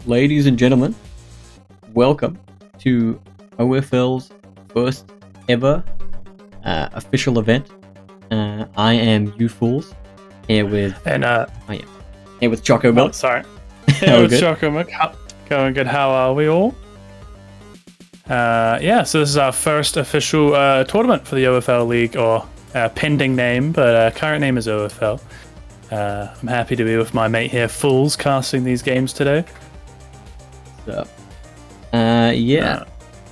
Ladies and gentlemen, welcome to OFL's first ever official event. I am You Fools here with here with Chocomilk. Oh, sorry. Here with Chocomilk. Going good. How are we all? So this is our first official tournament for the OFL League, or pending name, but current name is OFL. I'm happy to be with my mate here, Fools, casting these games today.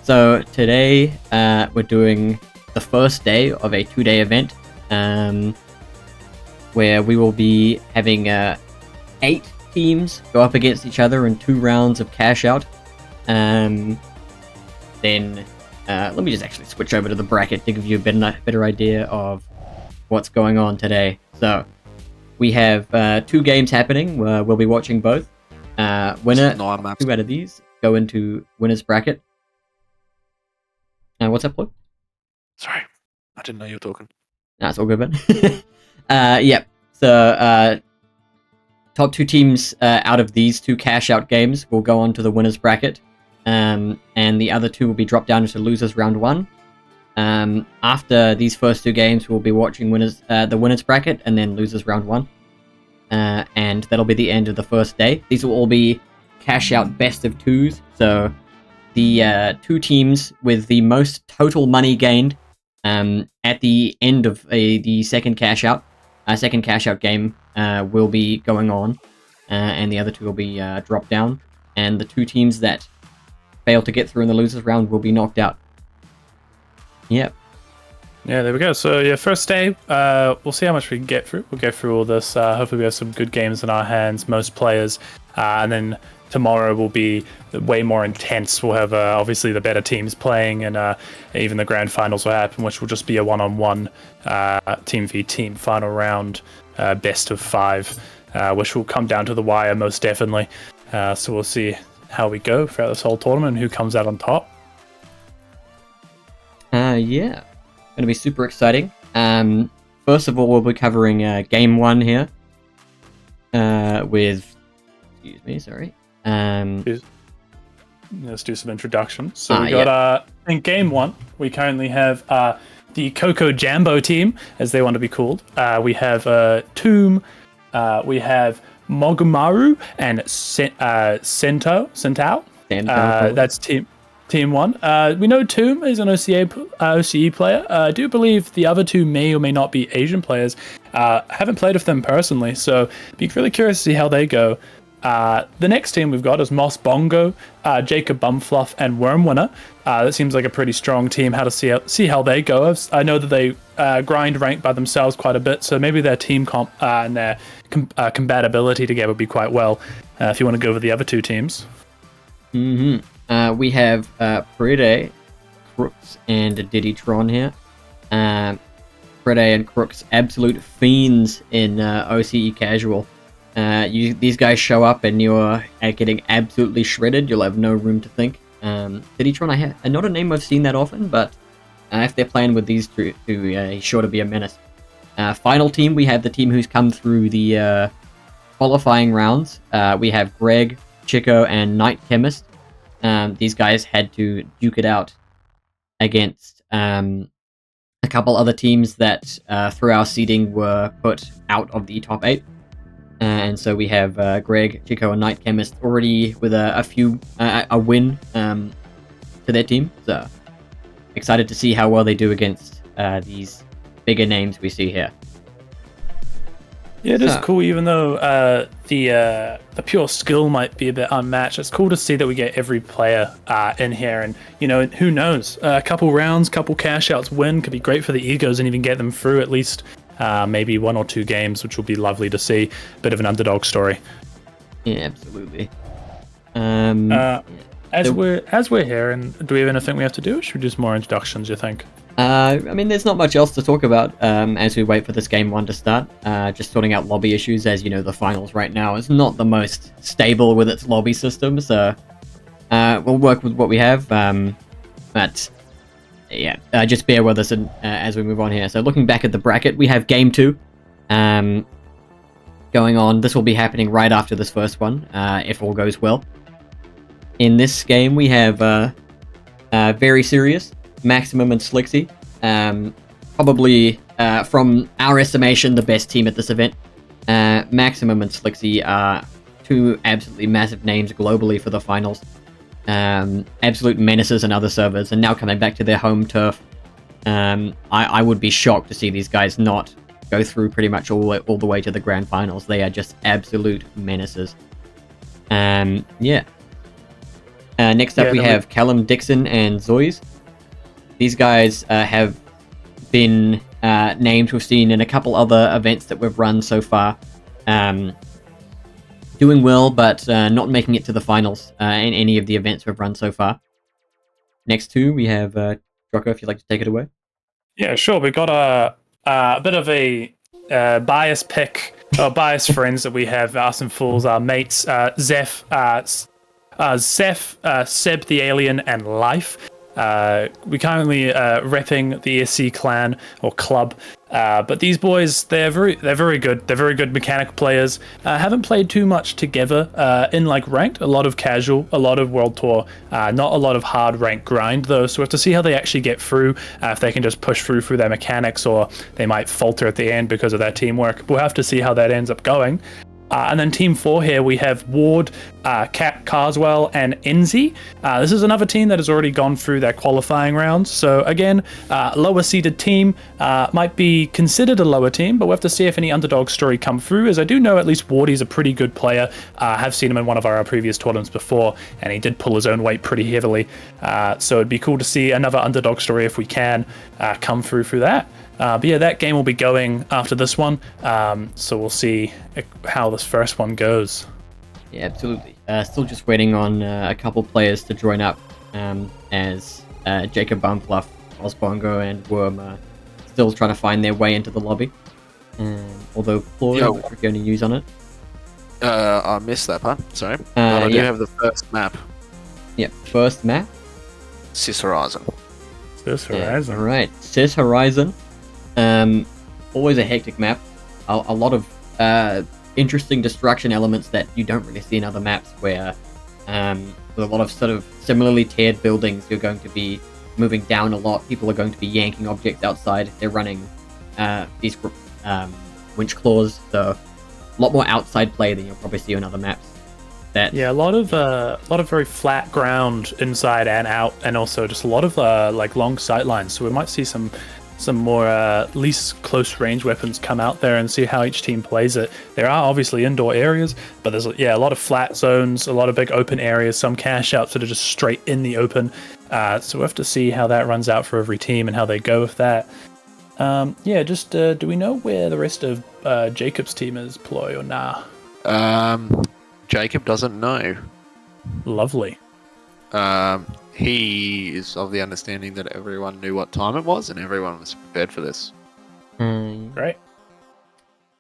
So today we're doing the first day of a 2-day event where we will be having 8 teams go up against each other in 2 rounds of cash out. Then let me just actually switch over to the bracket to give you a better idea of what's going on today. So we have 2 games happening. We'll be watching both. Winner 2 out of these go into winner's bracket. What's up, Ploy? Sorry, I didn't know you were talking. That's all good, man. So top 2 teams out of these 2 cash out games will go on to the winner's bracket, and the other 2 will be dropped down into losers round 1. After these first 2 games, we'll be watching the winner's bracket and then losers round 1. And that'll be the end of the first day. These will all be cash out best of 2s. So the 2 teams with the most total money gained at the end of the second cash out game will be going on, and the other 2 will be dropped down. And the 2 teams that fail to get through in the losers round will be knocked out. Yep. Yeah, there we go. So first day, we'll see how much we can get through. We'll go through all this. Hopefully we have some good games in our hands, most players. And then tomorrow will be way more intense. We'll have obviously the better teams playing, and even the grand finals will happen, which will just be a one-on-one team v team final round, best of 5, which will come down to the wire most definitely. So we'll see how we go throughout this whole tournament and who comes out on top. Going to be super exciting. First of all, we'll be covering game 1 here with... Excuse me, sorry. Let's do some introductions. So we got in game 1, we currently have the Coco Jambo team, as they want to be called. We have Tomb, we have Mogumaru, and Sentao. That's Team 1. We know Tomb is an OCE player. I do believe the other 2 may or may not be Asian players. I haven't played with them personally, so be really curious to see how they go. The next team we've got is Moss Bongo, Jacob Bumfluff, and Wormwinner. That seems like a pretty strong team. How to see how they go. I know that they grind rank by themselves quite a bit, so maybe their team comp and their compatibility together would be quite well. If you want to go over the other 2 teams. We have Prede, Crooks, and Diddytron here. Prede and Crooks, absolute fiends in OCE casual. These guys show up and you're getting absolutely shredded. You'll have no room to think. Diddytron, not a name I've seen that often, but if they're playing with these 2, he's sure to be a menace. Final team, we have the team who's come through the qualifying rounds. We have Greg, Chico, and Night Chemist. These guys had to duke it out against a couple other teams that through our seeding were put out of the top 8. And so we have Greg, Chico, and Night Chemist already with a win to their team. So excited to see how well they do against these bigger names we see here. Yeah, it is cool, even though the pure skill might be a bit unmatched. It's cool to see that we get every player in here, and who knows, a couple rounds, couple cash outs win could be great for the egos and even get them through at least maybe 1 or 2 games, which will be lovely to see. Bit of an underdog story. Yeah, absolutely. As we're here, and do we have anything we have to do, or should we do some more introductions, you think? I mean, there's not much else to talk about as we wait for this game one to start. Just sorting out lobby issues. As you know, the finals right now is not the most stable with its lobby system, so we'll work with what we have. But yeah, just bear with us as we move on here. So looking back at the bracket, we have game 2 going on. This will be happening right after this first one, if all goes well. In this game, we have Very Serious, Maximum, and Slixy. Probably, from our estimation, the best team at this event. Maximum and Slixy are two absolutely massive names globally for the finals. Absolute menaces in other servers, and now coming back to their home turf. I would be shocked to see these guys not go through pretty much all the way to the grand finals. They are just absolute menaces. Yeah. Next up, we have Callum Dixon and Zoyz. These guys have been names we've seen in a couple other events that we've run so far. Doing well, but not making it to the finals in any of the events we've run so far. Next two, we have Choco, if you'd like to take it away. Yeah, sure. We got a bit of a bias pick, or bias friends that we have, us and Fools, our mates, Zeph, Seb the Alien, and Life. We currently repping the ESC clan or club, but these boys, they're very good. They're very good mechanic players. Haven't played too much together in like ranked. A lot of casual, a lot of world tour, not a lot of hard rank grind though. So we have to see how they actually get through. If they can just push through their mechanics, or they might falter at the end because of their teamwork. We'll have to see how that ends up going. And then Team 4 here, we have Ward, Kat Carswell, and Enzi. This is another team that has already gone through their qualifying rounds. So again, lower seeded team, might be considered a lower team, but we'll have to see if any underdog story come through, as I do know at least Wardy's a pretty good player. Have seen him in one of our previous tournaments before, and he did pull his own weight pretty heavily. So it'd be cool to see another underdog story if we can come through that. But yeah, that game will be going after this one, so we'll see how this first one goes. Yeah, absolutely. Still just waiting on a couple players to join up, as Jacob Bumfluff, Osbongo, and Worm are still trying to find their way into the lobby. Although Ploy, which we're going to use on it. I missed that part, sorry. But I do have the first map. Yep, first map. Cis Horizon. Cis Horizon. Yeah, right, Cis Horizon. Always a hectic map. A lot of interesting destruction elements that you don't really see in other maps, where with a lot of sort of similarly tiered buildings, you're going to be moving down a lot. People are going to be yanking objects outside. They're running these winch claws, so a lot more outside play than you'll probably see on other maps. Yeah, a lot of very flat ground inside and out, and also just a lot of like long sight lines. So we might see some more least close range weapons come out there and see how each team plays it. There are obviously indoor areas, but there's a lot of flat zones, a lot of big open areas, some cash outs that are just straight in the open. So we have to see how that runs out for every team and how they go with that. Do we know where the rest of Jacob's team is, Ploy, or nah? Jacob doesn't know. Lovely. He is of the understanding that everyone knew what time it was and everyone was prepared for this. Great.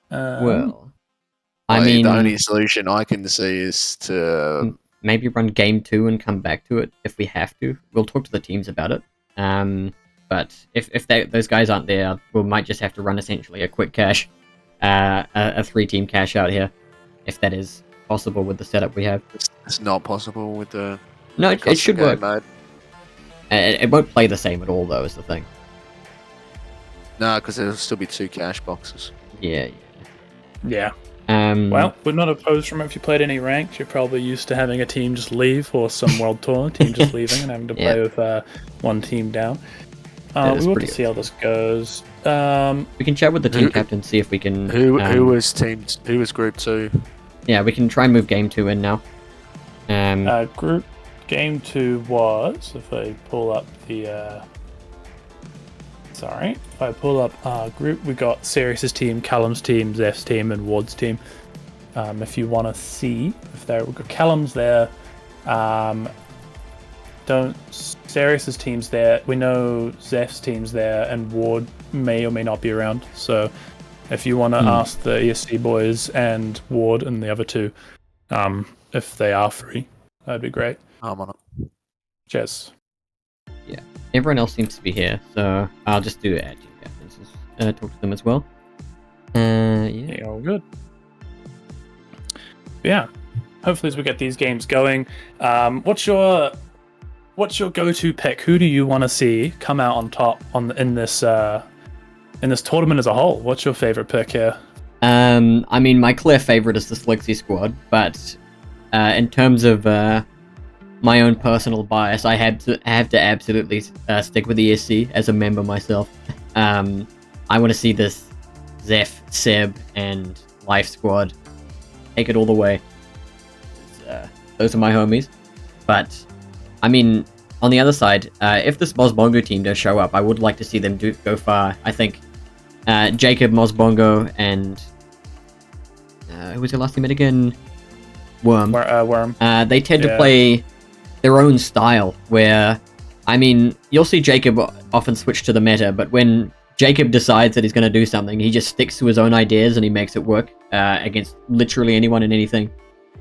Well, I mean, the only solution I can see is to maybe run game 2 and come back to it if we have to. We'll talk to the teams about it. But if those guys aren't there, we might just have to run essentially a quick cash, a 3-team cash out here, if that is possible with the setup we have. It's not possible with the. No, it should work. It won't play the same at all, though, is the thing. No, because there'll still be 2 cash boxes. Yeah. Well, we're not opposed from it. If you played any ranked, you're probably used to having a team just leave, or some world tour team just leaving and having to play with one team down. We want to see how this goes. We can chat with the team captain, see if we can. Who was group 2? Yeah, we can try and move game 2 in now. Group game 2 was, if I pull up our group, we got Sirius's team, Callum's team, Zeph's team, and Ward's team. If you want to see, we've got Callum's there, don't. Sarius's team's there. We know Zeph's team's there, and Ward may or may not be around. So, if you want to ask the ESC boys and Ward and the other two, if they are free, that'd be great. I'm on it. Cheers. Yeah, everyone else seems to be here, so I'll just do add team captains. Talk to them as well. Yeah, all good. Yeah, hopefully as we get these games going, what's your go-to pick? Who do you want to see come out on top in this tournament as a whole? What's your favorite pick here? I mean, my clear favorite is the Slixie squad, but in terms of my own personal bias, I have to absolutely stick with the ESC as a member myself. I want to see this Zeph, Seb, and Life squad take it all the way. Those are my homies. But, I mean, on the other side, if this Mozbongo team does show up, I would like to see them go far. I think Jacob, Mozbongo, and who was your last teammate again? Worm. Worm. They tend to play their own style, where, I mean, you'll see Jacob often switch to the meta, but when Jacob decides that he's going to do something, he just sticks to his own ideas and he makes it work against literally anyone and anything.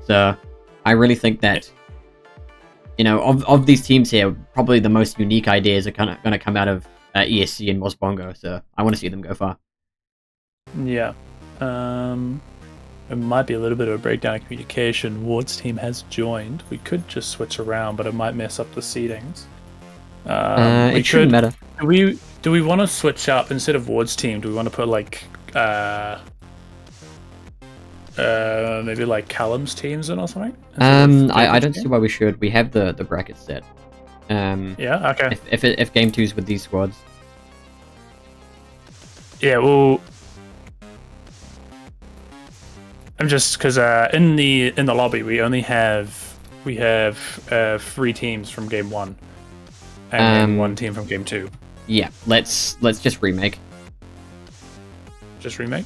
So I really think that, of these teams here, probably the most unique ideas are going to come out of ESC and Mozbongo, so I want to see them go far. Yeah. It might be a little bit of a breakdown in communication. Ward's team has joined. We could just switch around, but it might mess up the seatings. It shouldn't matter. Do we want to switch up instead of Ward's team? Do we want to put maybe like Callum's teams in or something? I don't see why we should. We have the bracket set. Yeah. Okay. If game 2's with these squads. Yeah. Well, I'm just because in the lobby we have 3 teams from game 1 and then 1 team from game 2. Yeah, let's just remake. Just remake?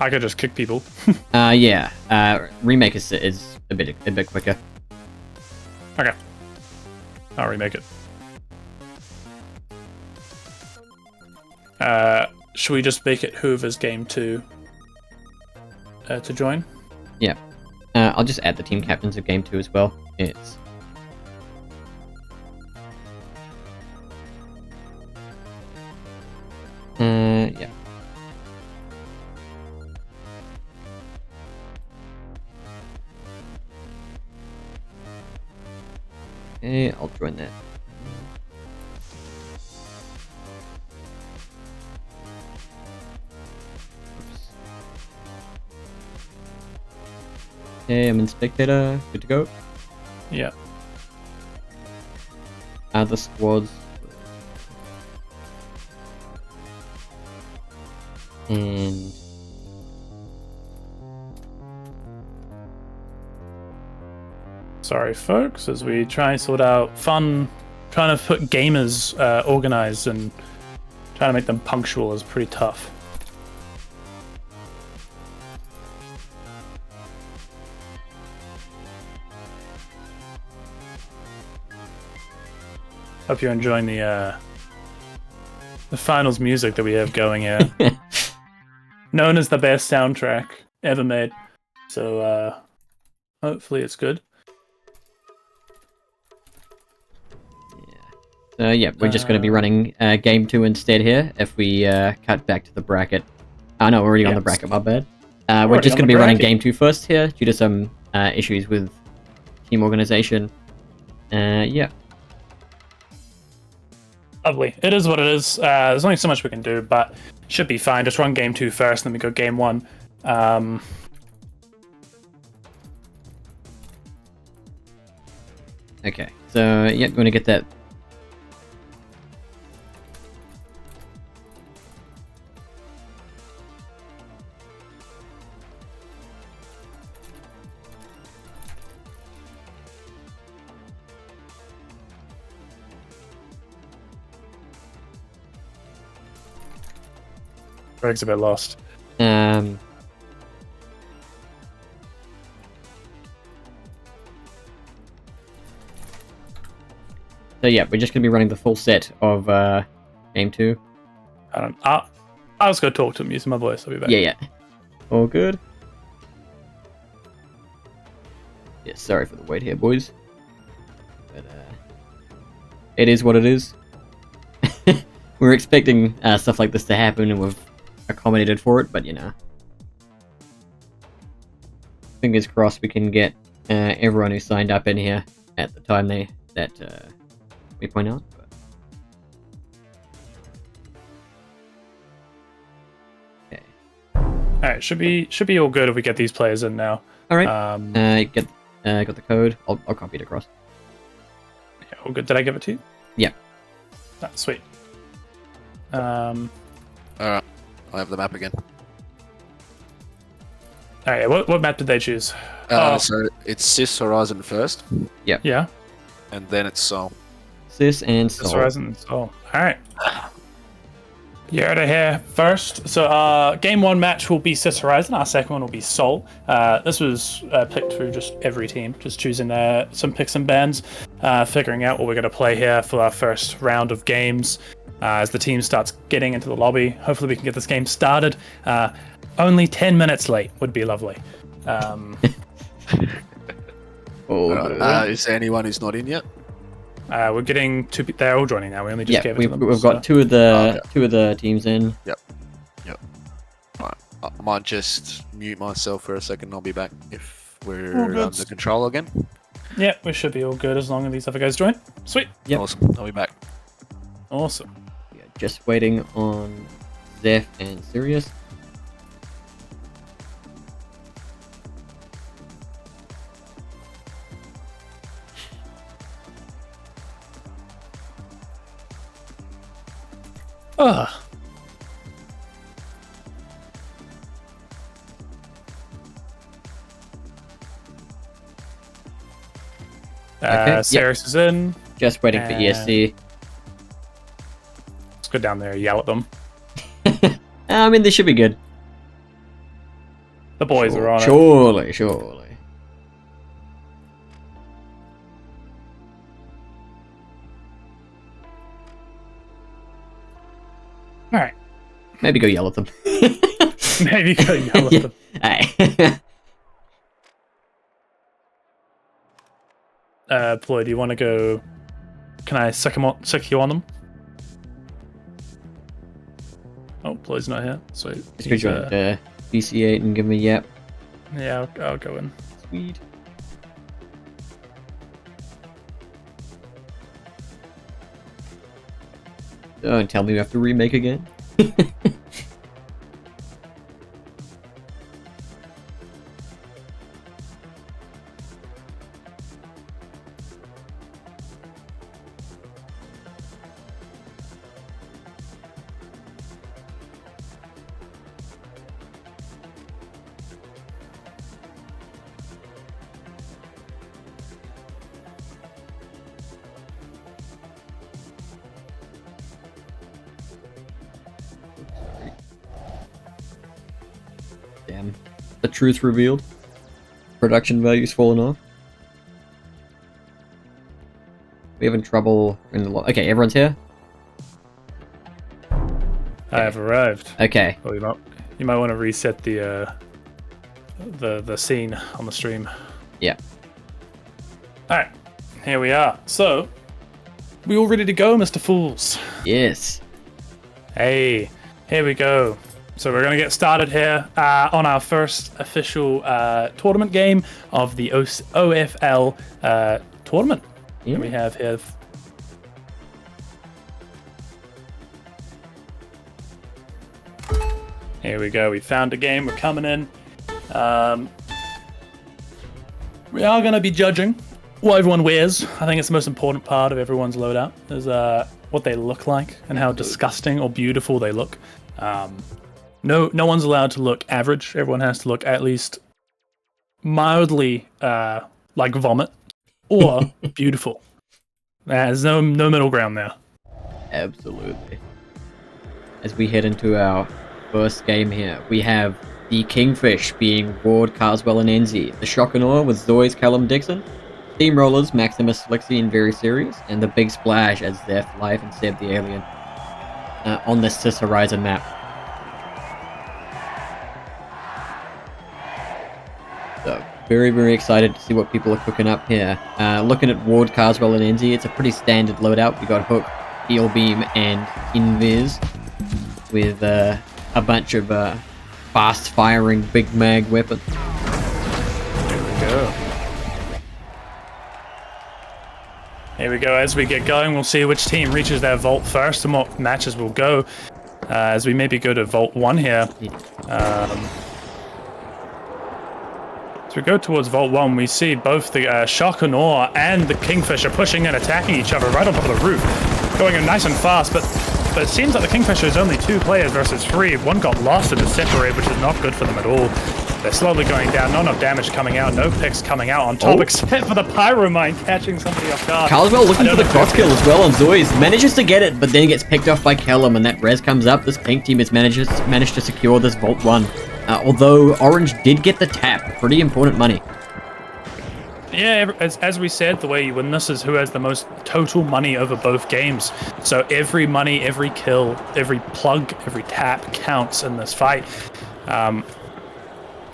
I could just kick people. Yeah. Remake is a bit quicker. Okay. I'll remake it. Should we just make it whoever's game 2 to join? Yeah. I'll just add the team captains of game 2 as well. It's yeah. Okay, I'll join that. Oops. Okay, I'm in spectator. Good to go. Yeah. Other squads. And sorry, folks, as we try and sort out trying to put gamers organized and trying to make them punctual is pretty tough. Hope you're enjoying the finals music that we have going here. Known as the best soundtrack ever made. So hopefully it's good. Yeah, we're just going to be running game 2 instead here if we cut back to the bracket. Oh no, we're already on the bracket, my bad. We're just going to be running game 2 first here due to some issues with team organization. Yeah. Lovely. It is what it is. There's only so much we can do, but should be fine. Just run game 2 first, and then we go game 1. Okay, so yeah, going to get that. Greg's a bit lost. So yeah, we're just gonna be running the full set of game 2. I'll just go talk to him using my voice. I'll be back. Yeah. All good. Yeah, sorry for the wait here, boys. But it is what it is. We're expecting stuff like this to happen, and we've accommodated for it. But fingers crossed we can get everyone who signed up in here at the time that we point out. But... Okay. All right, should be all good if we get these players in now. All right. Got the code. I'll copy it across. Yeah, all good. Did I give it to you? Yeah. Oh, sweet. Alright, I'll have the map again. Alright, what map did they choose? So it's Cis Horizon first. Yeah. Yeah. And then it's Sol. Cis and Sol. Cis Horizon and Sol. Alright. You're out of here first. So game 1 match will be Cis Horizon. Our second one will be Sol. This was picked through just every team, just choosing some picks and bans, figuring out what we're going to play here for our first round of games. As the team starts getting into the lobby, hopefully we can get this game started. Only 10 minutes late would be lovely. Is there anyone who's not in yet? We're getting to. They're all joining now. We only just gave it to them. We've got two of the teams in. Yep. Alright, I might just mute myself for a second. I'll be back if we're under control again. Yeah, we should be all good as long as these other guys join. Sweet. Yep. Awesome. I'll be back. Awesome. Yeah, just waiting on Zeph and Sirius. Ugh. Okay, Sirius is in. Just waiting for ESC. Let's go down there and yell at them. I mean, this should be good. The boys are on it. Surely. Alright. Maybe go yell at them. Maybe go yell at them. Aye. Ploy, do you want to go? Can I suck you on them? Oh, Ploy's not here. So Just go join DC8 and give me yep. Yeah, I'll go in. Sweet. Don't tell me we have to remake again. Damn. The truth revealed. Production values fallen off. We having trouble in the lot. Okay, everyone's here? I have arrived. Okay. Oh, you might want to reset the scene on the stream. Yeah. Alright, here we are. So, we all ready to go, Mr. Fools? Yes. Hey, here we go. So we're going to get started here on our first official tournament game of the OFL tournament. Yeah. We have here. Here we go. We found a game. We're coming in. We are going to be judging what everyone wears. I think it's the most important part of everyone's loadout is what they look like and how disgusting or beautiful they look. No one's allowed to look average. Everyone has to look at least mildly like vomit or beautiful. There's no middle ground there. Absolutely. As we head into our first game here, we have the Kingfish being Ward, Carswell, and Enzi. The Shock and Awe with Zoy's Callum Dixon. Steamrollers, Maximus, Flixie, and Very Serious, and the Big Splash as Zeph, Life, and Seb the Alien on this Sis Horizon map. So, very, very excited to see what people are cooking up here. Looking at Ward, Carswell, and Enzy, it's a pretty standard loadout. We got Hook, Heal Beam, and Invis with a bunch of fast-firing Big Mag weapons. Here we go. Here we go. As we get going, we'll see which team reaches their vault first and what matches will go. As we maybe go to Vault 1 here. As we go towards Vault 1, we see both the Chocomilk and the Kingfisher pushing and attacking each other right on top of the roof. Going in nice and fast, but it seems like the Kingfisher is only 2 players versus 3. One got lost and is separated, which is not good for them at all. They're slowly going down, not enough damage coming out, no picks coming out on top, except for the Pyromine catching somebody off guard. Carswell looking for the cross kill as well on Zoids. Manages to get it, but then gets picked off by Kellum, and that res comes up. This pink team has managed to secure this Vault 1. Although Orange did get the tap. Pretty important money. Yeah, as we said, the way you win this is who has the most total money over both games. So every money, every kill, every plug, every tap counts in this fight.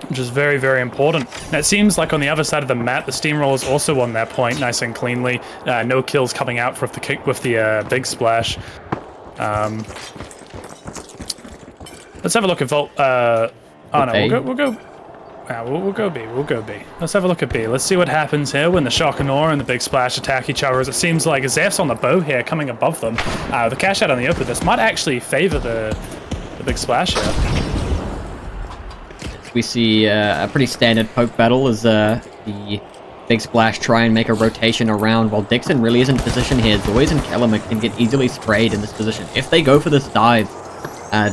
Which is very, very important. Now, it seems like on the other side of the map, the Steamrollers also won their point nice and cleanly. No kills coming out with the Big Splash. Let's have a look at Vault. Oh no, we'll go B. We'll go B. Let's have a look at B. Let's see what happens here when the Chocomilk and the Big Splash attack each other. As it seems like Zeph's on the bow here, coming above them. The cash out on the open. This might actually favor the Big Splash here. We see a pretty standard poke battle as the Big Splash try and make a rotation around while Dixon really isn't in position here. Zoids and Kellum can get easily sprayed in this position. If they go for this dive,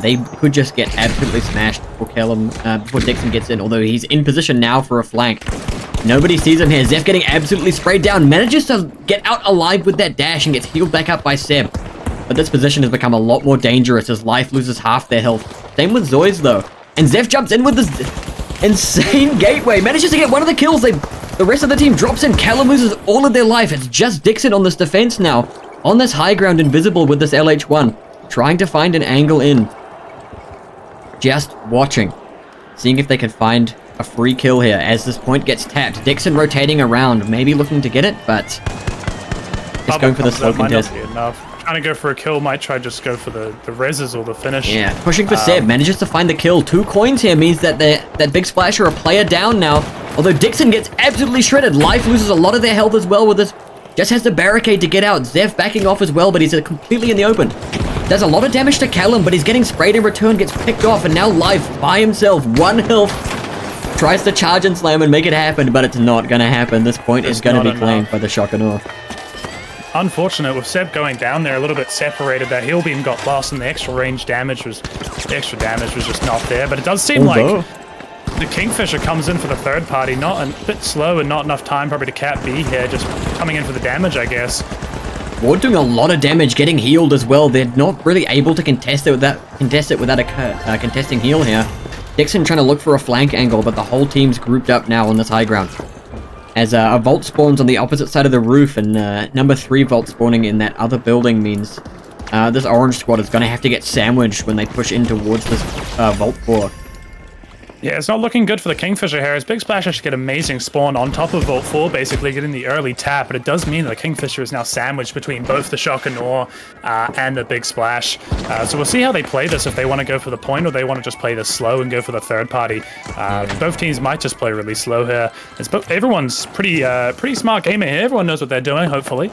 they could just get absolutely smashed before Dixon gets in, although he's in position now for a flank. Nobody sees him here. Zeph getting absolutely sprayed down, manages to get out alive with that dash and gets healed back up by Seb. But this position has become a lot more dangerous as Life loses half their health. Same with Zoids though. And Zeph jumps in with this insane gateway, manages to get one of the kills. The rest of the team drops in. Callum loses all of their life. It's just Dixon on this defense now. On this high ground, invisible with this LH1. Trying to find an angle in. Just watching. Seeing if they can find a free kill here as this point gets tapped. Dixon rotating around, maybe looking to get it, but just going for the slow contest. Trying to go for a kill, might try just go for the reses or the finish. Yeah, pushing for Seb, manages to find the kill. 2 coins here means that that Big Splasher a player down now. Although Dixon gets absolutely shredded. Life loses a lot of their health as well with this. Just has to barricade to get out. Zeph backing off as well, but he's completely in the open. Does a lot of damage to Callum, but he's getting sprayed in return, gets picked off, and now Life by himself, 1 health. Tries to charge and slam and make it happen, but it's not going to happen. This point is going to be claimed by the Chocomilk. Unfortunate with Seb going down there a little bit separated. That heal beam got lost and the extra damage was just not there. But it does seem like the Kingfisher comes in for the third party, not a bit slow and not enough time probably to cap B here, just coming in for the damage, I guess. Ward doing a lot of damage, getting healed as well. They're not really able to contest it without a contesting heal here. Dixon trying to look for a flank angle, but the whole team's grouped up now on this high ground. As a vault spawns on the opposite side of the roof, and number 3 vault spawning in that other building means this orange squad is going to have to get sandwiched when they push in towards this vault 4. Yeah, it's not looking good for the Kingfisher here. As Big Splash should get amazing spawn on top of Vault 4, basically getting the early tap, but it does mean that the Kingfisher is now sandwiched between both the Chocomilk and the Big Splash. So we'll see how they play this, if they want to go for the point or they want to just play this slow and go for the third party. Both teams might just play really slow here. Everyone's pretty smart gamer here. Everyone knows what they're doing, hopefully.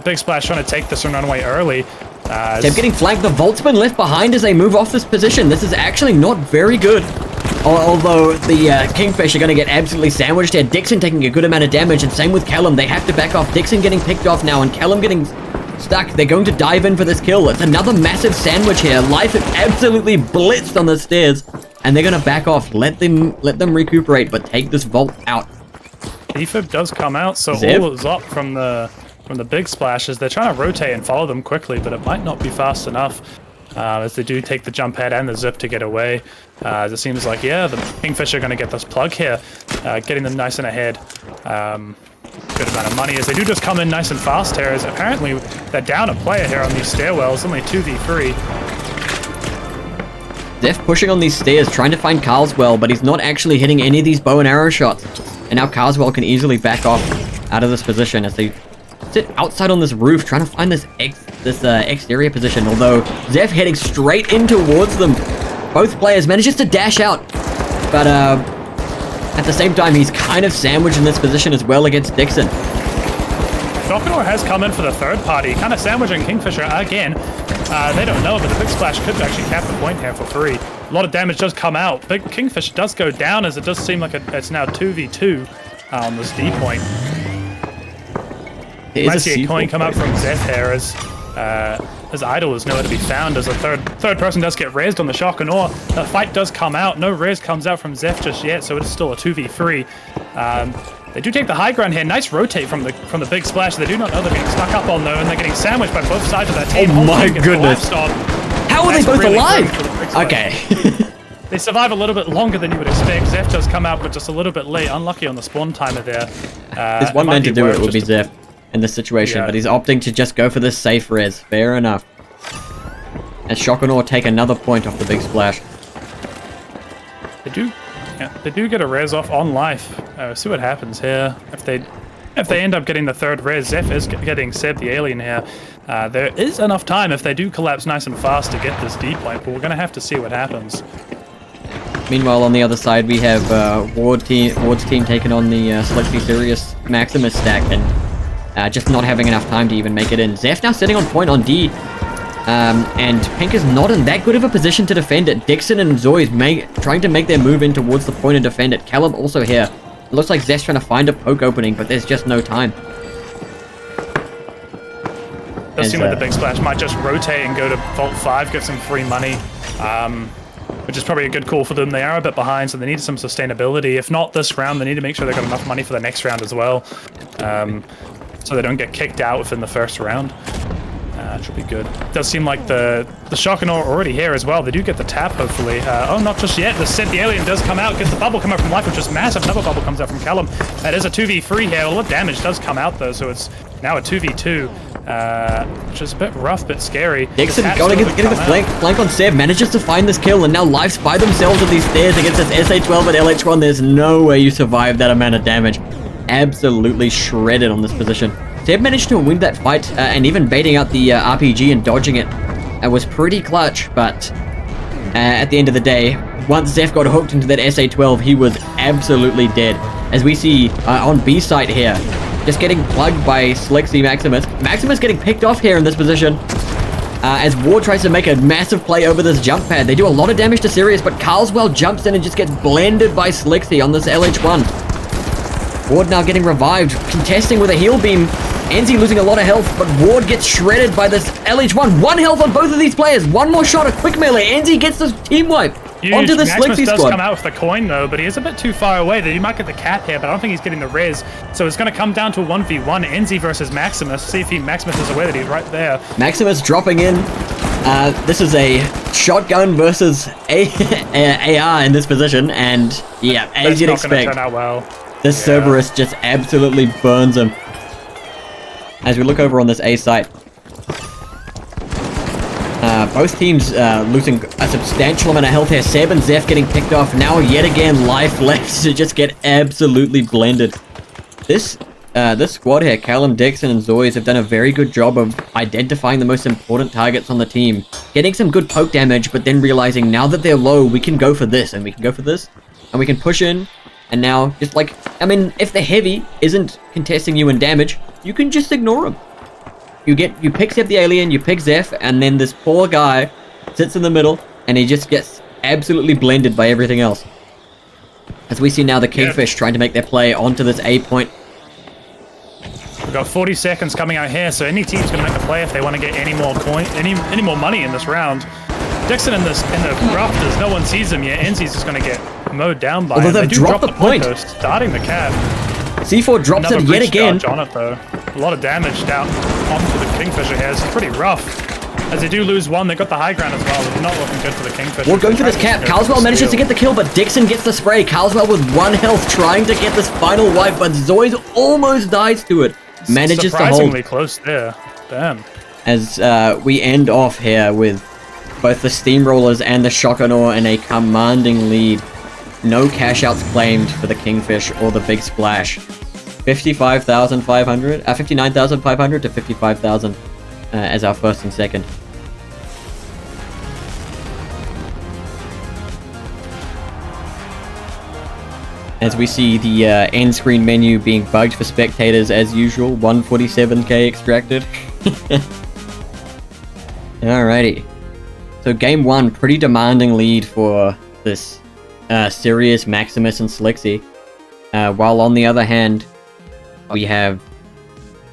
Big Splash trying to take this and run away early. They're getting flanked. The Vault's been left behind as they move off this position. This is actually not very good. Although the Kingfish are going to get absolutely sandwiched here. Dixon taking a good amount of damage, and same with Callum. They have to back off. Dixon getting picked off now, and Callum getting stuck. They're going to dive in for this kill. It's another massive sandwich here. Life is absolutely blitzed on the stairs, and they're going to back off. Let them recuperate, but take this Vault out. Defib does come out, so Zip. all is up from the Big Splashes. They're trying to rotate and follow them quickly, but it might not be fast enough. As they do take the jump head and the zip to get away. It seems like, yeah, the Kingfish are going to get this plug here, getting them nice and ahead. good amount of money as they do just come in nice and fast here, as apparently they're down a player here on these stairwells, only 2v3. Zeph pushing on these stairs, trying to find Carswell, but he's not actually hitting any of these bow and arrow shots. And now Carswell can easily back off out of this position as they sit outside on this roof, trying to find this exterior position, although Zeph heading straight in towards them. Both players manages to dash out, but at the same time, he's kind of sandwiched in this position as well against Dixon. Chocomilk has come in for the third party, kind of sandwiching Kingfisher again. They don't know, but the Big Splash could actually cap the point here for free. A lot of damage does come out. Big Kingfisher does go down, as it does seem like it's now 2v2 on this D point. You might see a coin come out from Zeph here as Idol is nowhere to be found, as a third person does get raised on the Chocomilk. The fight does come out. No raise comes out from Zeph just yet, so it's still a 2v3. They do take the high ground here. Nice rotate from the Big Splash. They do not know they're getting stuck up on though, and they're getting sandwiched by both sides of that team. Oh my goodness! How are they both alive? Okay. They survive a little bit longer than you would expect. Zeph does come out, but just a little bit late. Unlucky on the spawn timer there. There's one man to do it would be Zeph in this situation, but he's opting to just go for this safe res. Fair enough. As Chocomilk take another point off the Big Splash. They do get a res off on life. See what happens here. If they end up getting the third res, Zeph is getting Seb the alien here. There is enough time if they do collapse nice and fast to get this D point, but we're going to have to see what happens. Meanwhile, on the other side, we have Ward's team taking on the Selexy Sirius Maximus stack, and just not having enough time to even make it in. Zeph now sitting on point on D, and Pink is not in that good of a position to defend it. Dixon and Zoe trying to make their move in towards the point and defend it. Callum also here. It looks like Zeph's trying to find a poke opening, but there's just no time. Does seem like the Big Splash might just rotate and go to Vault 5, get some free money, which is probably a good call for them. They are a bit behind, so they need some sustainability. If not this round, they need to make sure they've got enough money for the next round as well, so they don't get kicked out within the first round. Should be good. Does seem like the Chocomilk are already here as well. They do get the tap, hopefully. Oh, not just yet. The Seb the alien does come out, gets the bubble come out from life, which is massive. Another bubble comes out from Callum. That is a 2v3 here. A lot of damage does come out, though, so it's now a 2v2, which is a bit rough, bit scary. Dixon going to get the flank on Seb, manages to find this kill, and now Life's by themselves at these stairs against this SA-12 and LH1. There's no way you survive that amount of damage. Absolutely shredded on this position. Seb managed to win that fight, and even baiting out the RPG and dodging it was pretty clutch, but at the end of the day, once Zeph got hooked into that SA-12, he was absolutely dead. As we see on B site here, just getting plugged by Selexy Maximus. Maximus getting picked off here in this position, as Ward tries to make a massive play over this jump pad. They do a lot of damage to Sirius, but Carswell jumps in and just gets blended by Selexy on this LH1. Ward now getting revived, contesting with a heal beam. Enzi losing a lot of health, but Ward gets shredded by this LH1. 1 health on both of these players. One more shot, a quick melee. Enzi gets the team wipe onto the Selexy squad. Does come out with the coin though, but he is a bit too far away. He might get the cap here, but I don't think he's getting the res. So it's going to come down to a 1v1. Enzi versus Maximus. See if Maximus is aware that he's right there. Maximus dropping in. This is a shotgun versus AR in this position, and yeah, as you'd expect, turn out well. This Cerberus just absolutely burns him. As we look over on this A site, both teams losing a substantial amount of health here. Seb and Zeph getting picked off. Now yet again, life left to just get absolutely blended. This squad here, Callum, Dixon, and Zoyes have done a very good job of identifying the most important targets on the team, getting some good poke damage, but then realizing now that they're low, we can go for this, and we can go for this, and we can push in. And now, just like, I mean, if the heavy isn't contesting you in damage, you can just ignore him. You pick Seb the alien, you pick Zeph, and then this poor guy sits in the middle, and he just gets absolutely blended by everything else. As we see now the Kingfish trying to make their play onto this A point. We've got 40 seconds coming out here, so any team's going to make a play if they want to get any more money in this round. Dixon in the rafters, no one sees him yet. Enzi's just going to get mowed down by him. Although they've dropped the point. Starting the cap. C4 drops it yet again. On it, though. A lot of damage down onto the Kingfisher here. It's pretty rough. As they do lose one, they got the high ground as well. It's not looking good for the Kingfisher. We're going for this cap. Carlswell manages to get the kill, but Dixon gets the spray. Carlswell with 1 health trying to get this final wipe, but Zoids almost dies to it. Manages to hold. Surprisingly close there. Damn. As we end off here with both the Steamrollers and the Chocomilk in a commanding lead. No cash outs claimed for the Kingfish or the Big Splash. 59,500 to 55,000 as our first and second. As we see the end screen menu being bugged for spectators as usual, 147k extracted. Alrighty. So game one, pretty demanding lead for this Sirius, Maximus, and Slixie. While on the other hand, we have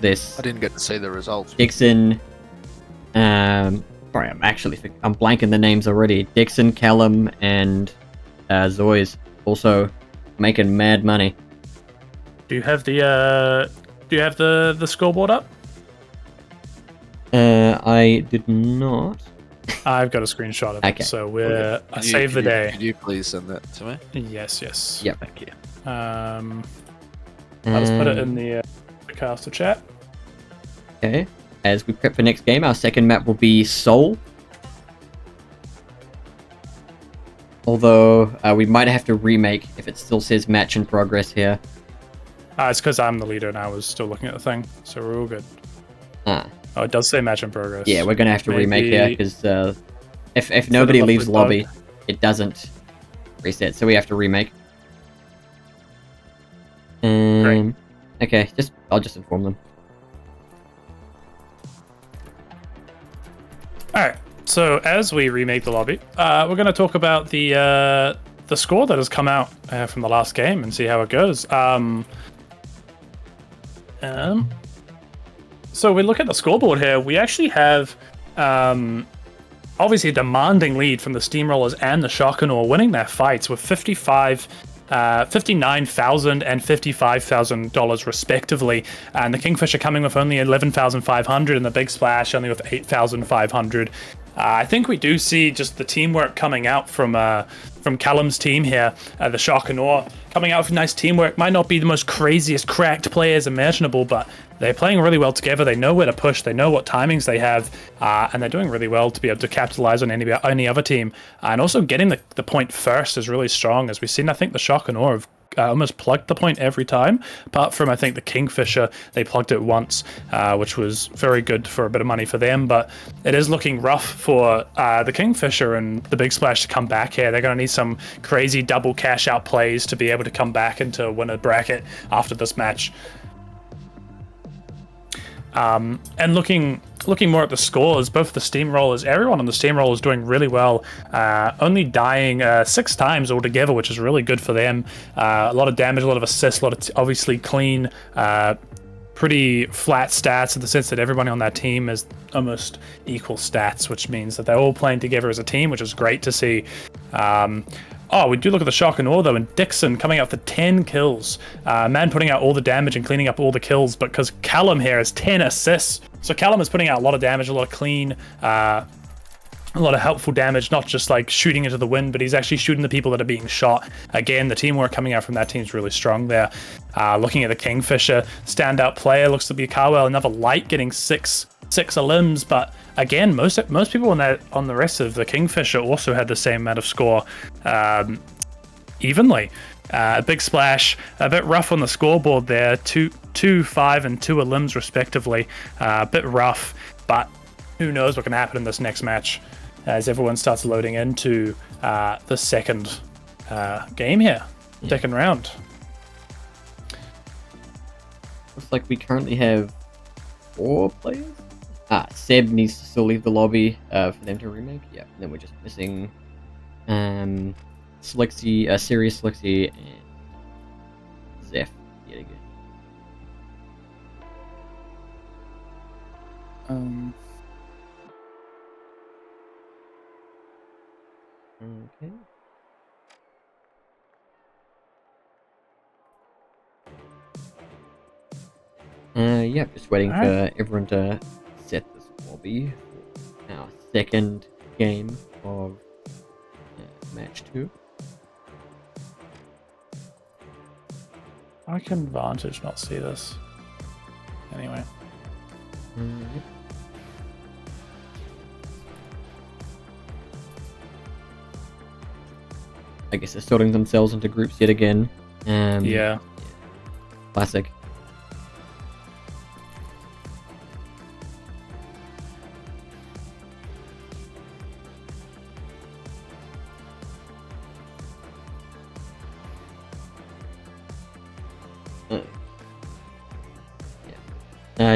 this... I didn't get to see the results. Dixon... sorry, I'm blanking the names already. Dixon, Callum, and Zoids also making mad money. Do you have the scoreboard up? I did not. I've got a screenshot of it, so I saved the day. Could you please send that to me? Yes. Yep. Thank you. I'll just put it in the caster chat. Okay. As we prep for next game, our second map will be Seoul. Although we might have to remake if it still says match in progress here. It's because I'm the leader and I was still looking at the thing, so we're all good. Oh, it does say match in progress. Yeah, we're gonna have to remake here because if nobody leaves lobby, it doesn't reset, so we have to remake. Great. Okay, I'll just inform them. All right. So as we remake the lobby, we're going to talk about the score that has come out from the last game and see how it goes. So we look at the scoreboard here. We actually have obviously a demanding lead from the Steamrollers and the Chocomilk winning their fights with $59,000 and $55,000 respectively, and the Kingfisher coming with only 11,500 and the Big Splash only with 8,500. I think we do see just the teamwork coming out from Callum's team here, the Chocomilk coming out with nice teamwork. Might not be the most craziest cracked players imaginable, but they're playing really well together. They know where to push, they know what timings they have, and they're doing really well to be able to capitalize on any other team. And also getting the point first is really strong, as we've seen. I think the Chocomilk have almost plugged the point every time, apart from I think the Kingfisher, they plugged it once, which was very good for a bit of money for them. But it is looking rough for the Kingfisher and the Big Splash to come back here. They're going to need some crazy double cash out plays to be able to come back and to win a bracket after this match. And looking more at the scores, both the Steamrollers, everyone on the Steamrollers doing really well, only dying 6 times altogether, which is really good for them. A lot of damage, a lot of assists, a lot of obviously clean, pretty flat stats in the sense that everybody on that team is almost equal stats, which means that they're all playing together as a team, which is great to see. We do look at the Chocomilk though, and Dixon coming out for 10 kills. Man putting out all the damage and cleaning up all the kills, but because Callum here has 10 assists. So Callum is putting out a lot of damage, a lot of clean, a lot of helpful damage, not just like shooting into the wind, but he's actually shooting the people that are being shot. Again, the teamwork coming out from that team is really strong there. Looking at the Kingfisher, standout player looks to be Carwell, another light getting six limbs, but again, most people on the rest of the Kingfisher also had the same amount of score, evenly. Big Splash, a bit rough on the scoreboard there, 2, 5, and 2 limbs respectively. A bit rough, but who knows what can happen in this next match as everyone starts loading into the second game here, second round. Looks like we currently have 4 players. Seb needs to still leave the lobby for them to remake. Yeah, and then we're just missing Slixie, Sirius Slixie, and Zeph yet again. Okay. Yeah, just waiting for everyone to set this lobby for our second game of match 2. Why can Vantage not see this? Anyway. I guess they're sorting themselves into groups yet again. Yeah. Classic.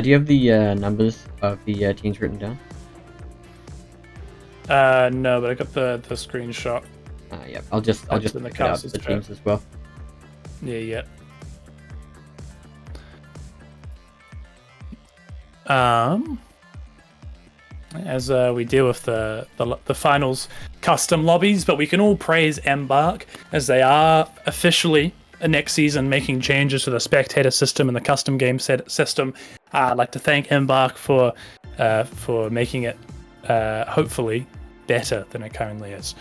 Do you have the numbers of the teams written down? No, but I got the screenshot. Yeah, I'll just in the pick out casters the chat. teams as well. Yeah. As we deal with the finals custom lobbies, but we can all praise Embark as they are officially next season making changes to the spectator system and the custom game system. I'd like to thank Embark for making it hopefully better than it currently is.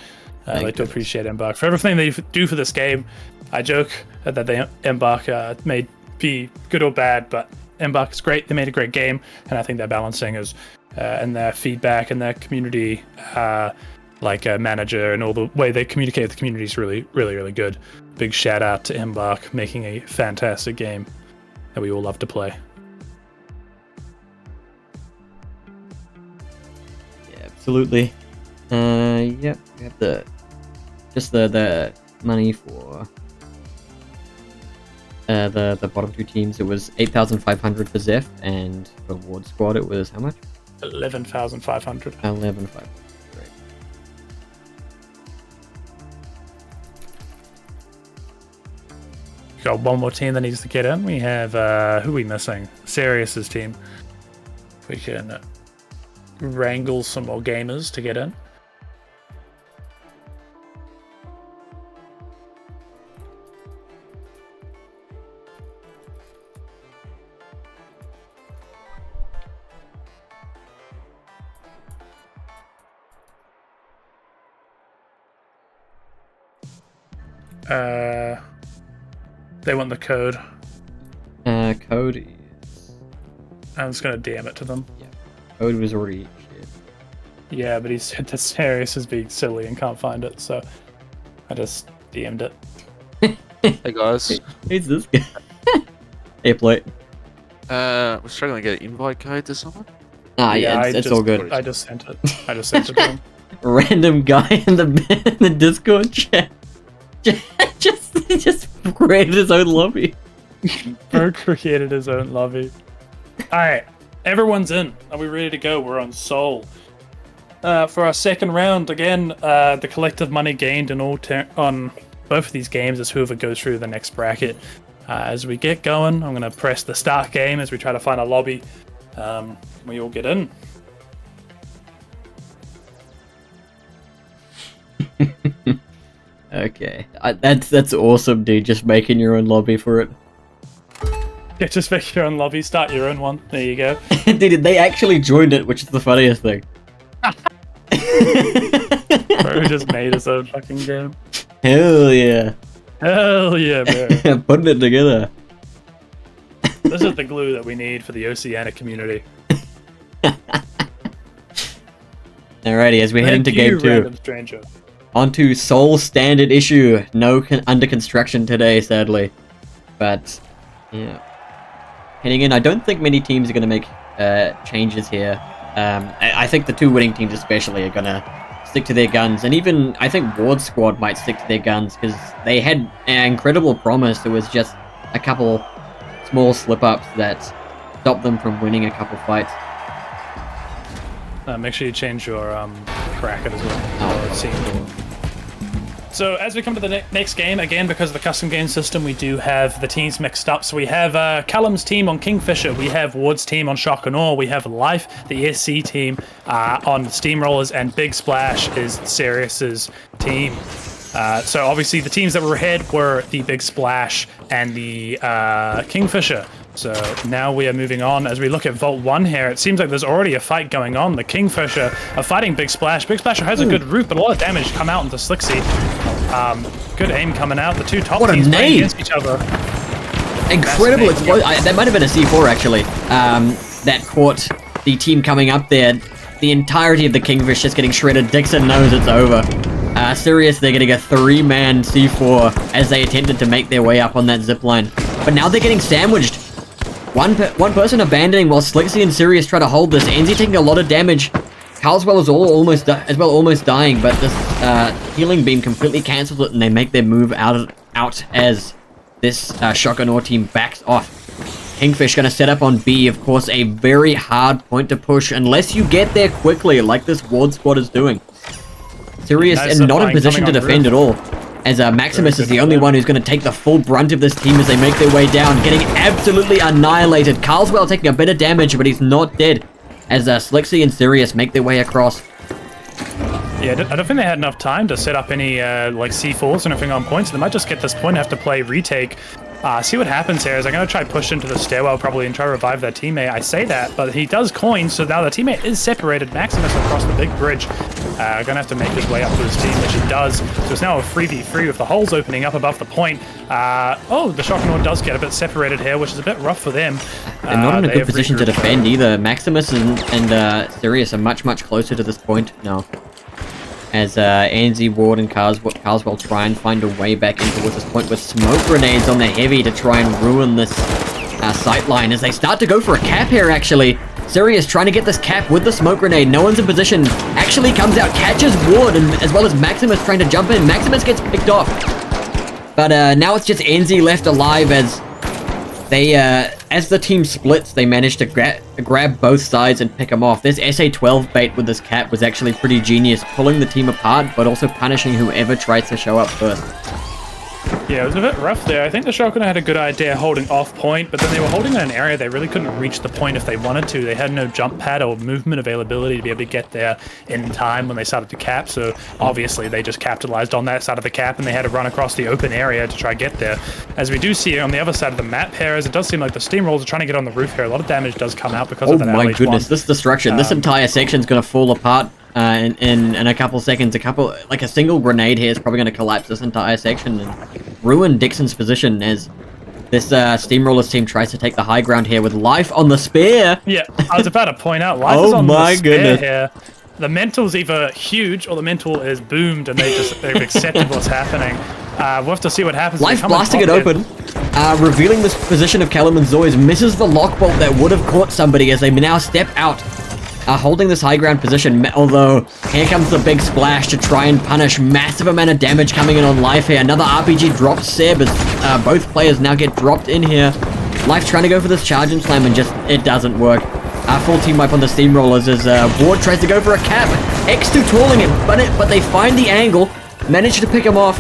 I'd like to appreciate Embark for everything they do for this game. I joke that Embark may be good or bad, but Embark is great. They made a great game, and I think their balancing is and their feedback and their community manager and all the way they communicate with the community is really, really, really good. Big shout out to Embark making a fantastic game that we all love to play. Yeah, absolutely. Yep, we have the money for the bottom two teams. It was 8,500 for Zeph, and for Ward Squad it was how much? 11,500. 11,500. Great. Got one more team that needs to get in. We have who are we missing? Sirius's team. We can wrangle some more gamers to get in. They want the code. Code is... I'm just gonna DM it to them. Yeah. Code was already shared. Yeah, but he said that Sirius is being silly and can't find it, so I just DM'd it. Hey guys. Who's this guy? Hey, Play. We're struggling to get an invite code to someone. It's all good. I just sent it. To him. Random guy in the Discord chat just created his own lobby. Bro created his own lobby. Alright, everyone's in. Are we ready to go? We're on Seoul. For our second round, again, the collective money gained on both of these games is whoever goes through the next bracket. As we get going, I'm going to press the start game as we try to find a lobby. We all get in. Okay, that's awesome, dude. Just making your own lobby for it. Yeah, just make your own lobby. Start your own one. There you go. Dude, they actually joined it, which is the funniest thing. Bro just made his own fucking game. Hell yeah. Hell yeah, bro. Putting it together. This is the glue that we need for the Oceania community. Alrighty, as we head into game 2. Random stranger. Onto Seoul Standard Issue. No under construction today, sadly. But, yeah. Heading in, I don't think many teams are going to make changes here. I think the two winning teams especially are going to stick to their guns. And even, I think Ward Squad might stick to their guns because they had an incredible promise. It was just a couple small slip-ups that stopped them from winning a couple fights. Make sure you change your bracket as well. So as we come to the next game, again, because of the custom game system, we do have the teams mixed up. So we have Callum's team on Kingfisher, we have Ward's team on Shock and Awe, we have Life, the SC team on Steamrollers, and Big Splash is Sirius's team. So obviously the teams that were ahead were the Big Splash and the Kingfisher. So now we are moving on as we look at Vault 1 here. It seems like there's already a fight going on. The Kingfisher are fighting Big Splash. Big Splasher has a good root, but a lot of damage come out into Slixie. Good aim coming out. The two top teams playing against each other. Incredible explosion. That might have been a C4 actually. That caught the team coming up there. The entirety of the Kingfish just getting shredded. Dixon knows it's over. Sirius, they're getting a 3-man C4 as they attempted to make their way up on that zipline. But now they're getting sandwiched. One person abandoning while Slixie and Sirius try to hold this. Enzi taking a lot of damage. Carswell is almost dying, but this healing beam completely cancels it, and they make their move out as this Chocomilk team backs off. Kingfish gonna set up on B, of course, a very hard point to push unless you get there quickly, like this Ward squad is doing. Sirius is not in position to defend at all, as Maximus is the only one who's going to take the full brunt of this team as they make their way down, getting absolutely annihilated. Carswell taking a bit of damage, but he's not dead, as Slixie and Sirius make their way across. Yeah, I don't think they had enough time to set up any like C4s or anything on points. So they might just get this point and have to play retake. See what happens here is I'm going to try push into the stairwell probably and try to revive their teammate. I say that, but he does coin, so now the teammate is separated. Maximus across the big bridge. Going to have to make his way up to his team, which he does. So it's now a 3v3 with the holes opening up above the point. Oh, the Chocomilk does get a bit separated here, which is a bit rough for them. They're not in a good position to defend either. Maximus and Sirius are much closer to this point now. As Enzi, Ward, and Carswell try and find a way back in towards this point with smoke grenades on the heavy to try and ruin this sight line as they start to go for a cap here, actually. Sirius trying to get this cap with the smoke grenade. No one's in position. Actually comes out, catches Ward, and as well as Maximus trying to jump in. Maximus gets picked off. But now it's just Enzi left alive as they, as the team splits, they manage to grab both sides and pick them off. This SA-12 bait with this cap was actually pretty genius, pulling the team apart, but also punishing whoever tries to show up first. Yeah, it was a bit rough there. I think the Shotgun had a good idea holding off point, but then they were holding in an area they really couldn't reach the point if they wanted to. They had no jump pad or movement availability to be able to get there in time when they started to cap, so obviously they just capitalized on that side of the cap and they had to run across the open area to try to get there. As we do see on the other side of the map here, as it does seem like the Steamrollers are trying to get on the roof here. A lot of damage does come out because of that LH1. Oh my goodness, this destruction. This entire section's going to fall apart. In a couple seconds, like a single grenade here is probably going to collapse this entire section and ruin Dixon's position as this Steamrollers team tries to take the high ground here with Life on the spare. Yeah, I was about to point out, Life is on the spare here. The mental's either huge or the mental is boomed and they've accepted what's happening. We'll have to see what happens. Life blasting it open, revealing this position of Callum and Zoy's, misses the lockbolt that would have caught somebody as they now step out. Holding this high ground position, although here comes the big splash to try and punish. Massive amount of damage coming in on Life here. Another RPG drops Seb as both players now get dropped in here. Life trying to go for this charge and slam and just, it doesn't work. Full team wipe on the Steamrollers as Ward tries to go for a cap. X2 tooling him, but they find the angle, manage to pick him off.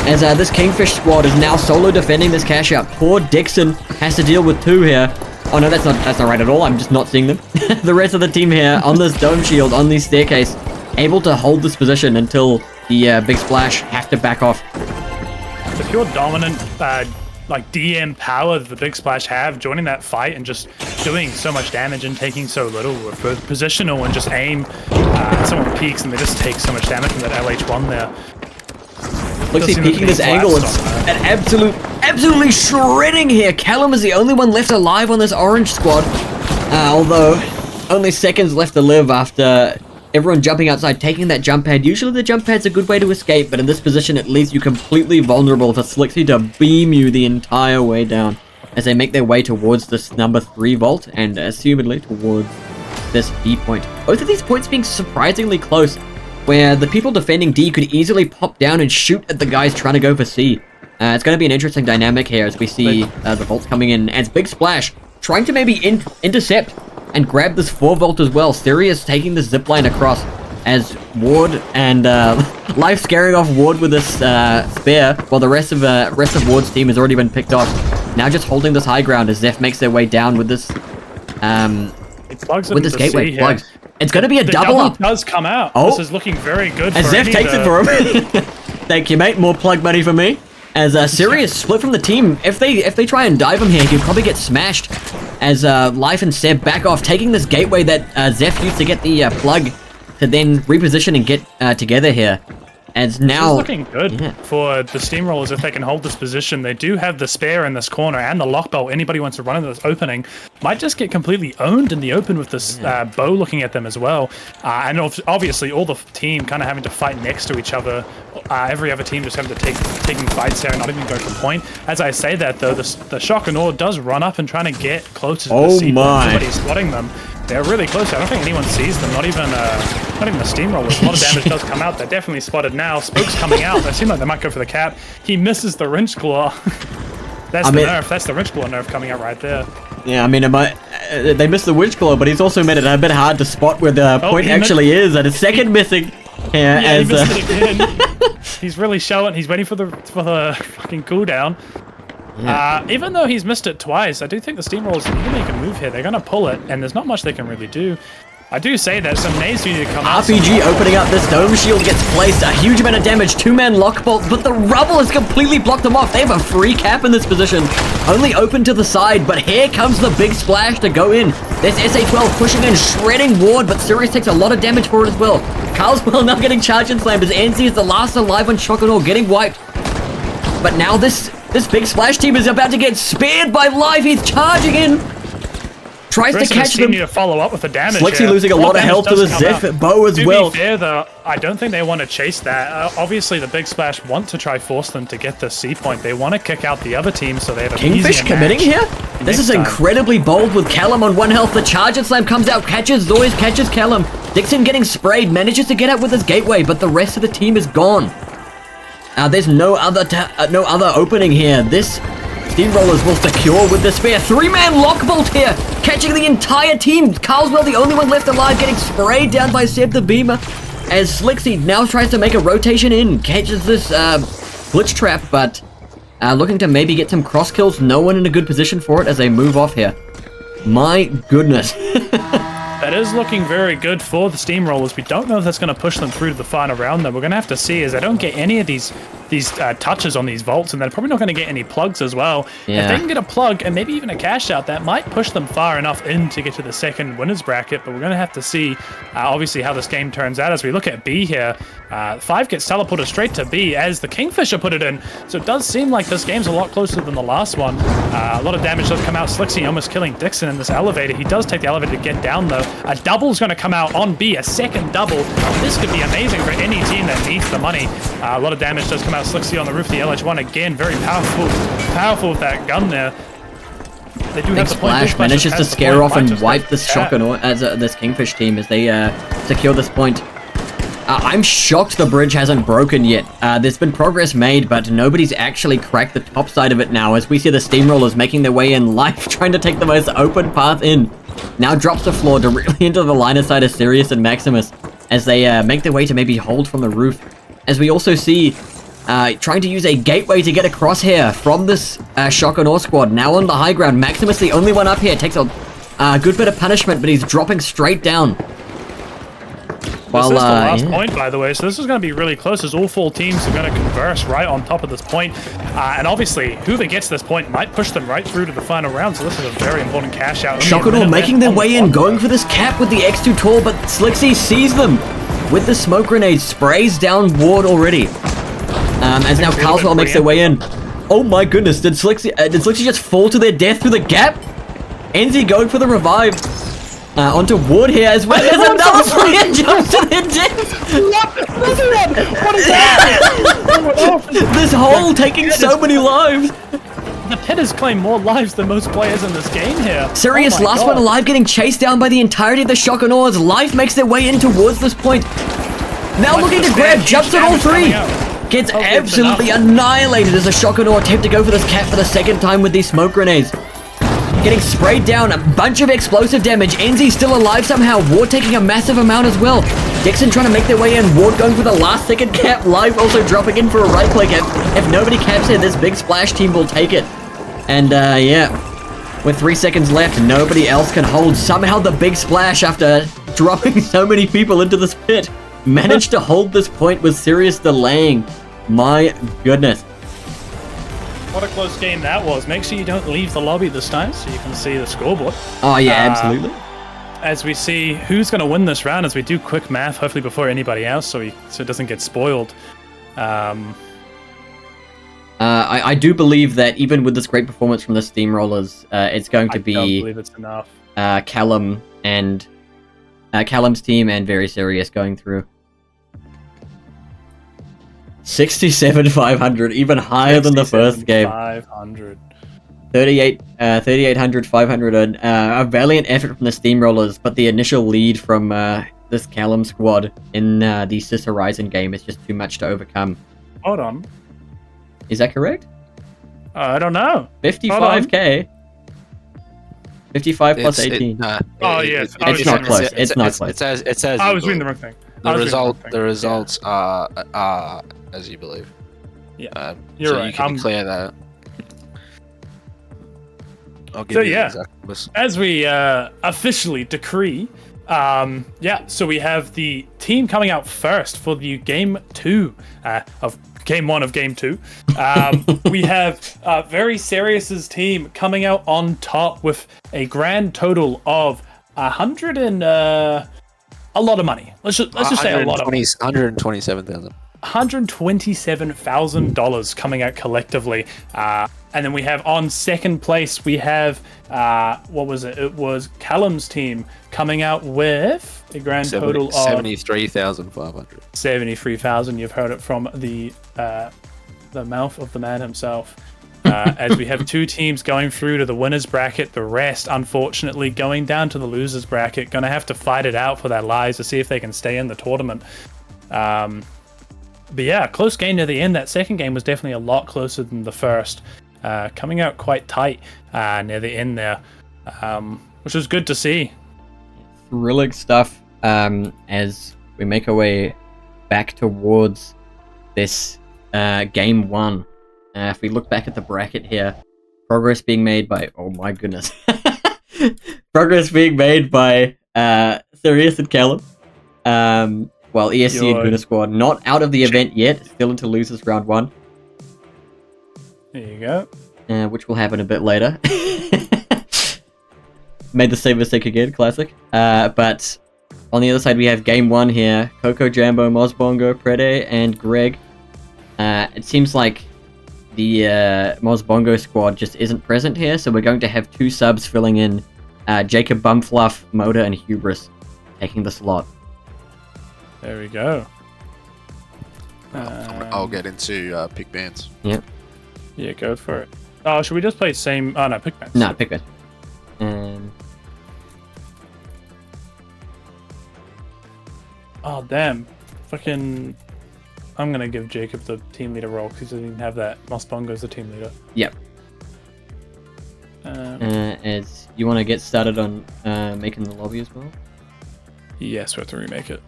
As this Kingfish squad is now solo defending this cash out. Poor Dixon has to deal with two here. Oh no, that's not right at all. I'm just not seeing them. The rest of the team here on this dome shield, on the staircase, able to hold this position until the big splash have to back off. The pure dominant like DM power that the big splash have, joining that fight and just doing so much damage and taking so little with both positional and just aim. Someone peeks and they just take so much damage from that LH1 there. Looks like peeking this angle, it's an absolutely shredding here. Callum is the only one left alive on this orange squad. Although, only seconds left to live after everyone jumping outside, taking that jump pad. Usually the jump pad's a good way to escape, but in this position it leaves you completely vulnerable for Slixie to beam you the entire way down. As they make their way towards this number 3 vault, and assumedly towards this B point. Both of these points being surprisingly close, where the people defending D could easily pop down and shoot at the guys trying to go for C. It's going to be an interesting dynamic here as we see the vaults coming in. As Big Splash trying to maybe intercept and grab this 4 vault as well. Sirius taking the zipline across as Ward and Life scaring off Ward with this spear, while the rest of Ward's team has already been picked off. Now just holding this high ground as Zeph makes their way down with this with this gateway plugs. It's going to be a double up. Does come out. Oh. This is looking very good. As Zeph takes it for him. Thank you, mate. More plug money for me. As Sirius split from the team. If they try and dive him here, he'll probably get smashed. As Life and Seb back off, taking this gateway that Zeph used to get the plug to then reposition and get together here. As now, this is looking good for the Steamrollers if they can hold this position. They do have the spare in this corner and the lock bolt. Anybody wants to run into this opening might just get completely owned in the open with this bow looking at them as well. And obviously all the team kind of having to fight next to each other. Every other team just having to taking fights here and not even go from point. As I say that though, the Shock and Awe does run up and trying to get closer to the C point. Nobody's spotting them. They're really close. I don't think anyone sees them. Not even the Steamrollers. A lot of damage does come out. They're definitely spotted now. Spook's coming out. They seem like they might go for the cap. He misses the wrench claw. That's the nerf. That's the wrench claw nerf coming out right there. Yeah, I mean, they missed the wrench claw, but he's also made it a bit hard to spot where the point actually is. And a second missing. Yeah, he missed it again. He's really showing. He's waiting for the fucking cooldown. Yeah. Even though he's missed it twice, I do think the Steamrollers need to make a move here. They're going to pull it, and there's not much they can really do. I do say that some nades need to come out. RPG opening up, this dome shield gets placed, a huge amount of damage, two-man lock bolt, but the rubble has completely blocked them off. They have a free cap in this position, only open to the side, but here comes the big splash to go in. There's SA-12 pushing in, shredding Ward, but Sirius takes a lot of damage for it as well. Carlswell now getting charged and slammed as NC is the last alive on Shock and Awe, getting wiped. But now this big splash team is about to get spared by Life. He's charging in. Tries to catch them. Need to follow up with the damage. Slixy losing a lot of health to the Zeph bow as well. To be fair, though, I don't think they want to chase that. Obviously, the Big Splash want to try force them to get the C point. They want to kick out the other team so they have a Kingfish committing here? This is incredibly bold with Callum on 1 health. The charge and slam comes out, catches Zoys, catches Callum. Dixon getting sprayed, manages to get out with his gateway, but the rest of the team is gone. There's no other opening here. This Steamrollers will secure with the spear. 3-man lock bolt here, catching the entire team. Carlswell, the only one left alive, getting sprayed down by Seb the Beamer. As Slixy now tries to make a rotation in, catches this glitch trap, but looking to maybe get some cross kills. No one in a good position for it as they move off here. My goodness. That is looking very good for the Steamrollers. We don't know if that's going to push them through to the final round, though. We're going to have to see as they don't get any of these touches on these vaults, and they're probably not going to get any plugs as well. Yeah. If they can get a plug and maybe even a cash out, that might push them far enough in to get to the second winners bracket, but we're going to have to see, obviously, how this game turns out. As we look at B here, 5 gets teleported straight to B as the Kingfisher put it in, so it does seem like this game's a lot closer than the last one. A lot of damage does come out. Slixy almost killing Dixon in this elevator. He does take the elevator to get down, though. A double's going to come out on B, a second double. This could be amazing for any team that needs the money. A lot of damage does come out. Slixy on the roof, the LH1 again, very powerful with that gun there. They do have the point. Splash manages to scare off and wipe this Shock and Awe as this Kingfish team as they secure this point. I'm shocked the bridge hasn't broken yet. There's been progress made, but nobody's actually cracked the top side of it now as we see the Steamrollers making their way in. Life trying to take the most open path in. Now drops the floor directly into the line of sight of Sirius and Maximus as they make their way to maybe hold from the roof. As we also see trying to use a gateway to get across here from this Shock and Awe squad. Now on the high ground, Maximus the only one up here, takes a good bit of punishment, but he's dropping straight down. This is the last point, by the way, so this is going to be really close as all 4 teams are going to converse right on top of this point. And obviously, whoever gets this point might push them right through to the final round, so this is a very important cash out. Shock and Awe making their way in, going for this cap with the X2 Tall, but Slixy sees them with the smoke grenade, sprays down Ward already. As now Carlswell makes their way in. Oh my goodness, did Slixy just fall to their death through the gap? NZ going for the revive. Onto Ward here as well. There's another player jumps to their death. What is that? This hole taking so many lives. The pit has claimed more lives than most players in this game here. Sirius, last one alive, getting chased down by the entirety of the Shock and Awe's. Life makes their way in towards this point. Now looking to grab, jumps at all 3. Gets absolutely annihilated as a Shock and Awe attempt to go for this cap for the second time with these smoke grenades. Getting sprayed down, a bunch of explosive damage. NZ still alive somehow. Ward taking a massive amount as well. Dixon trying to make their way in. Ward going for the last second cap. Live also dropping in for a right click. If nobody caps here, this big splash team will take it. And yeah, with 3 seconds left, nobody else can hold. Somehow the big splash, after dropping so many people into this pit, managed to hold this point with Sirius delaying. My goodness. What a close game that was. Make sure you don't leave the lobby this time so you can see the scoreboard. Oh, yeah, absolutely. As we see who's going to win this round, as we do quick math, hopefully before anybody else, so it doesn't get spoiled. I do believe that even with this great performance from the Steamrollers, it's going to be... I don't believe it's enough. Callum and... Callum's team and Very Serious going through. 67,500, even higher than the first game. 500. 3,800, 500. A valiant effort from the Steamrollers, but the initial lead from this Callum squad in the Sis Horizon game is just too much to overcome. Hold on. Is that correct? I don't know. 55k. 55 plus 18. Yes. It's not close. It's not close. It says. I was reading the wrong thing. The results are as you believe. Yeah. You're so right. You can declare that. I'll give So you yeah, the exact numbers. as we officially decree, so we have the team coming out first for the game 2 of game 1 of game 2. We have Very Serious's team coming out on top with a grand total of 100 and a lot of money. Let's just say a lot of money. $127,000. $127,000 coming out collectively. And then we have on second place, we have, what was it? It was Callum's team coming out with a grand total of 73,500. 73,000. You've heard it from the mouth of the man himself. As we have two teams going through to the winner's bracket, the rest, unfortunately, going down to the loser's bracket. Going to have to fight it out for their lives to see if they can stay in the tournament. But yeah, close game near the end. That second game was definitely a lot closer than the first. Coming out quite tight near the end there, which was good to see. Thrilling stuff as we make our way back towards this game 1. If we look back at the bracket here, progress being made by... Oh my goodness. Progress being made by Sirius and Callum. While ESC and Guna Squad not out of the event yet, still into losers round 1. There you go. Which will happen a bit later. Made the same mistake again, classic. But on the other side we have game 1 here. Coco, Jambo, Mozbongo, Prede, and Greg. It seems like the Mozbongo squad just isn't present here, so we're going to have 2 subs filling in. Jacob Bumfluff, Moda, and Hubris taking the slot. There we go. I'll get into pick bands. Yep. Yeah, go for it. Oh, should we just play same... Oh, no, pick bands. No, pick bands. Oh, damn. Fucking... I'm going to give Jacob the team leader role because he doesn't even have that. Mosbongo's the team leader. Yep. As you want to get started on making the lobby as well? Yes, we have to remake it.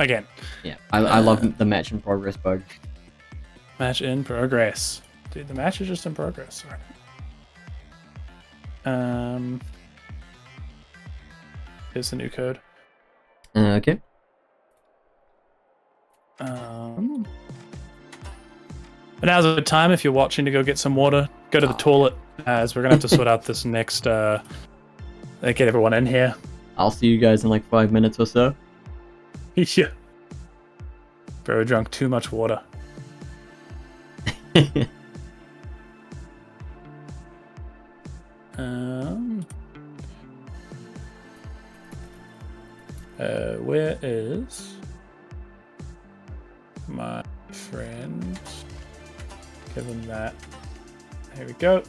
Again. Yeah, I love the match in progress bug. Match in progress. Dude, the match is just in progress. Sorry. Here's the new code. Okay. But now's the time if you're watching to go get some water. Go to the toilet, as we're going to have to sort out this next... get everyone in here. I'll see you guys in like 5 minutes or so. Yeah. Bro drunk too much water. Where is my friend? Give him that. Here we go.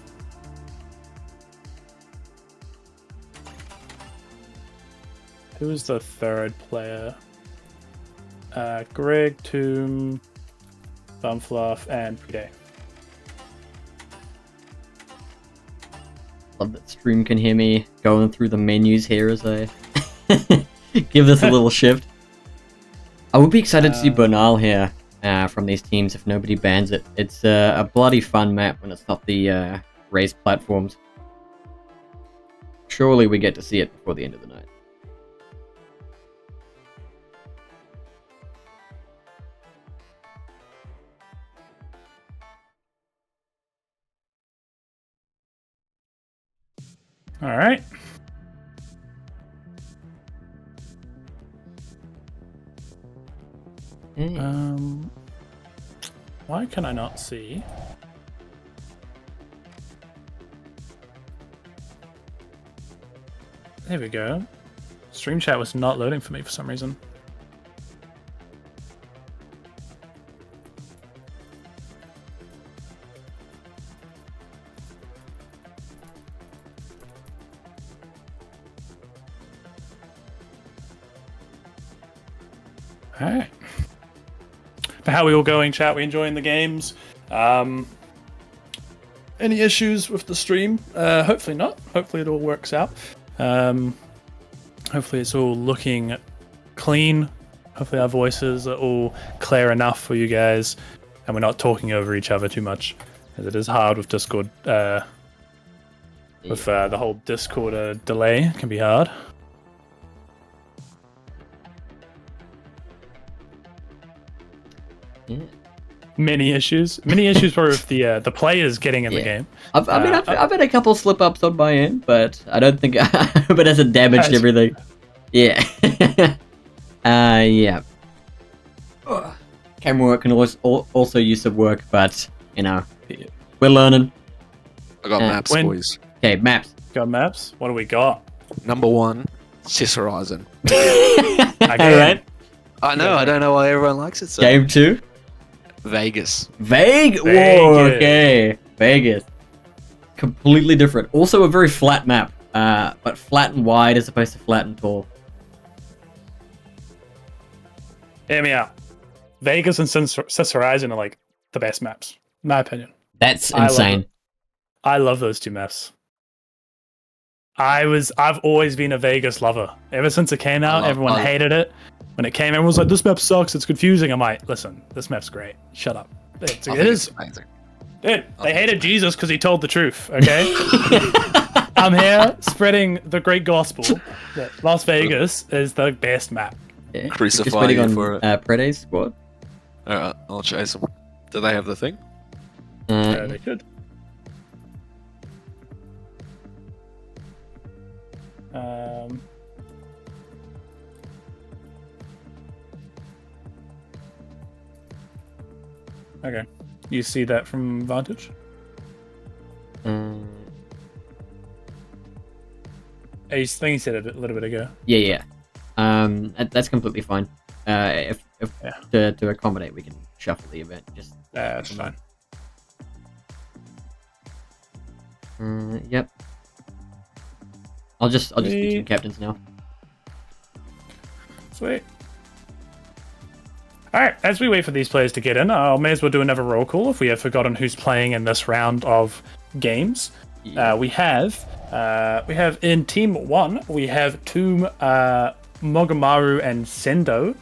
Who is the third player? Greg, Tomb, Bumfluff, and Prede. Love that stream can hear me going through the menus here as I give this a little shift. I would be excited to see Bernal here from these teams if nobody bans it. It's a bloody fun map when it's not the raised platforms. Surely we get to see it before the end of the night. All right. Why can I not see? There we go. Stream chat was not loading for me for some reason. All right. But how are we all going, chat? We enjoying the games? Any issues with the stream? Hopefully not. Hopefully it all works out. Hopefully it's all looking clean. Hopefully our voices are all clear enough for you guys, and we're not talking over each other too much, as it is hard with Discord. With the whole Discord delay, it can be hard. Yeah. Many issues probably with the players getting in the game. I've had a couple slip ups on my end, but I don't think but it hasn't damaged everything. Yeah. Yeah. Camera work can also use some work, but you know, we're learning. I got maps, boys. Okay, maps. Got maps. What do we got? Number 1, Cis Horizon. Alright. I know. I don't know why everyone likes it so. Game 2. Vegas. Vegas. Whoa, okay. Vegas. Completely different. Also a very flat map, but flat and wide as opposed to flat and tall. Hear me out. Vegas and Cis Horizon are like the best maps, in my opinion. That's insane. I love those two maps. I've always been a Vegas lover. Ever since it came out, everyone hated it. When it came, everyone was like, "This map sucks. It's confusing." I'm like, "Listen, this map's great. Shut up." It is amazing. Dude, they hated Jesus because he told the truth. Okay, I'm here spreading the great gospel that Las Vegas is the best map. Yeah. Crucify you for it. Preda's squad. Alright, I'll chase them. Do they have the thing? They could. Okay. You see that from Vantage? I think you said it a little bit ago. Yeah. That's completely fine. If to accommodate, we can shuffle the event. Just that's fine. Yep. I'll just do team captains now. Sweet. Alright, as we wait for these players to get in, I may as well do another roll call if we have forgotten who's playing in this round of games. Yeah. We have in Team 1, we have Toom, Mogamaru, and Sendo.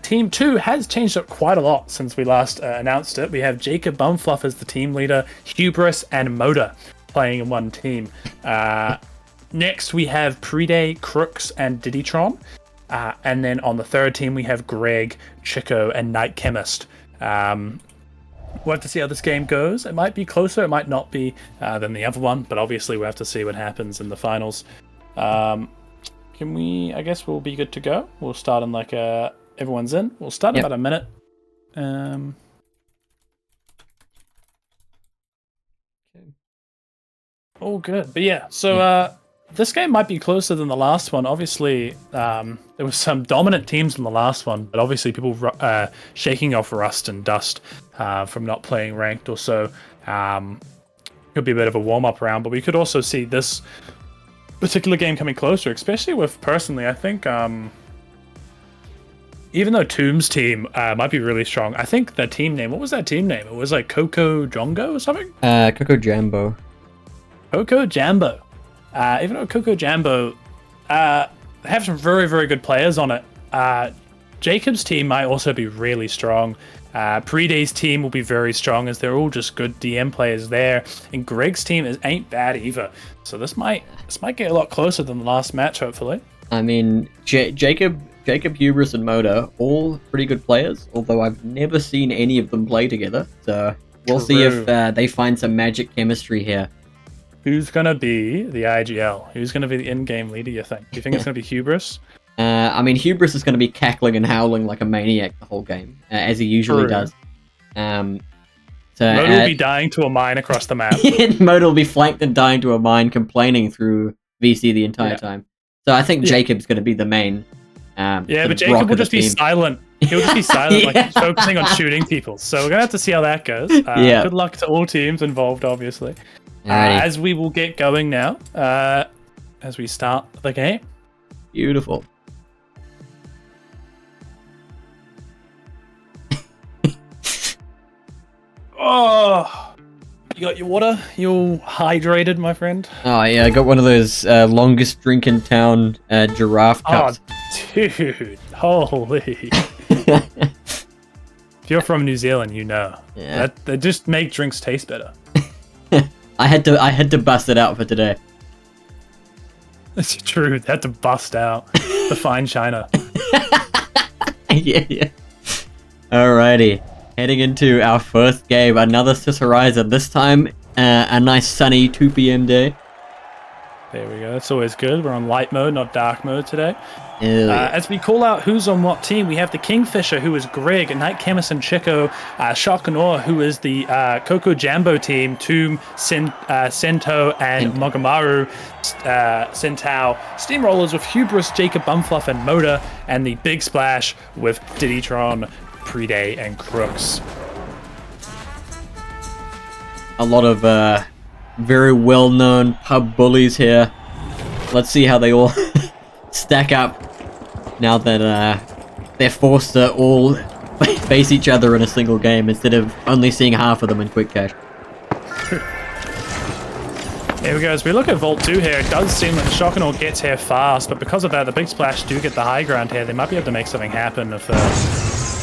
Team 2 has changed up quite a lot since we last announced it. We have Jacob Bumfluff as the team leader, Hubris, and Moda playing in one team. Next, we have Preday, Crooks, and Diddytron. And then on the third team, we have Greg, Chico, and Night Chemist. We'll have to see how this game goes. It might be closer, it might not be than the other one, but obviously we'll have to see what happens in the finals. I guess we'll be good to go. We'll start in everyone's in. We'll start in about a minute. All good. But yeah, so this game might be closer than the last one. Obviously, there were some dominant teams in the last one, but obviously people shaking off rust and dust from not playing ranked or so. Could be a bit of a warm-up round, but we could also see this particular game coming closer, especially with, personally, I think, even though Toom's team might be really strong, I think the team name, what was that team name? It was like Coco Jongo or something? Coco Jambo. Coco Jambo. Even though Coco Jambo have some very, very good players on it, Jacob's team might also be really strong. Preday's team will be very strong as they're all just good DM players there. And Greg's team ain't bad either. So this might get a lot closer than the last match, hopefully. I mean, Jacob, Hubris, and Moda, all pretty good players, although I've never seen any of them play together. So we'll see if they find some magic chemistry here. Who's going to be the IGL? Who's going to be the in-game leader, you think? Do you think it's going to be Hubris? I mean, Hubris is going to be cackling and howling like a maniac the whole game, as he usually does. Moda will be dying to a mine across the map. Moda will be flanked and dying to a mine, complaining through VC the entire time. So I think Jacob's going to be the main. But Jacob will just be silent. He'll just be silent, like focusing on shooting people. So we're going to have to see how that goes. Good luck to all teams involved, obviously. As we will get going now, as we start the game. Beautiful. Oh, you got your water? You all hydrated, my friend? Oh yeah, I got one of those longest drink in town giraffe cups. Oh, dude, holy! If you're from New Zealand, you know that just make drinks taste better. I had to bust it out for today. That's true. They had to bust out the fine china. yeah. Alrighty. Heading into our first game, another Cicerizer. This time, a nice sunny 2 p.m. day. There we go. That's always good. We're on light mode, not dark mode today. As we call out who's on what team, we have the Kingfisher, who is Greg, Night Chemist and Chico, Shokanor, who is the Coco Jambo team, Tomb, Sento, and Mogamaru, Sentao, Steamrollers with Hubris, Jacob Bumfluff, and Moda, and the Big Splash with Diddytron, Preday, and Crooks. A lot of very well-known pub bullies here. Let's see how they all stack up now that they're forced to all face each other in a single game instead of only seeing half of them in Quick Cash. Here we go. As we look at Vault 2 here, it does seem that Shokanor gets here fast, but because of that, the Big Splash do get the high ground here. They might be able to make something happen if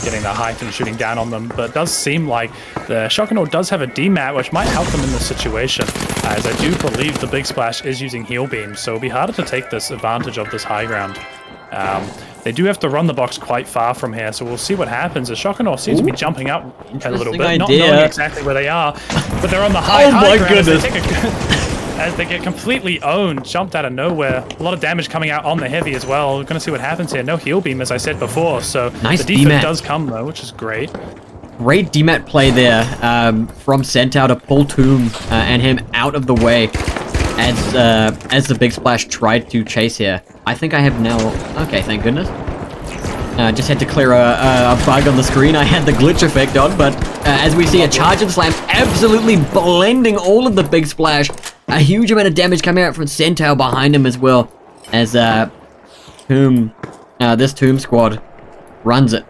getting the height and shooting down on them, but it does seem like the Shokanor does have a DMAT, which might help them in this situation, as I do believe the Big Splash is using heal beams, so it'll be harder to take this advantage of this high ground. They do have to run the box quite far from here, so we'll see what happens. The Shokanor seems to be jumping up a little bit, not knowing exactly where they are, but they're on the high ground. Goodness. As they get completely owned, jumped out of nowhere. A lot of damage coming out on the heavy as well. We're going to see what happens here. No heal beam, as I said before, so nice the defense does come, though, which is great. Great DMAT play there from Sentao to pull Tomb and him out of the way as the Big Splash tried to chase here. I think I have now... Okay, thank goodness. Just had to clear a bug on the screen I had the glitch effect on, but as we see a charge and slam absolutely blending all of the Big Splash. A huge amount of damage coming out from Sentao behind him as well, as this Tomb squad runs it.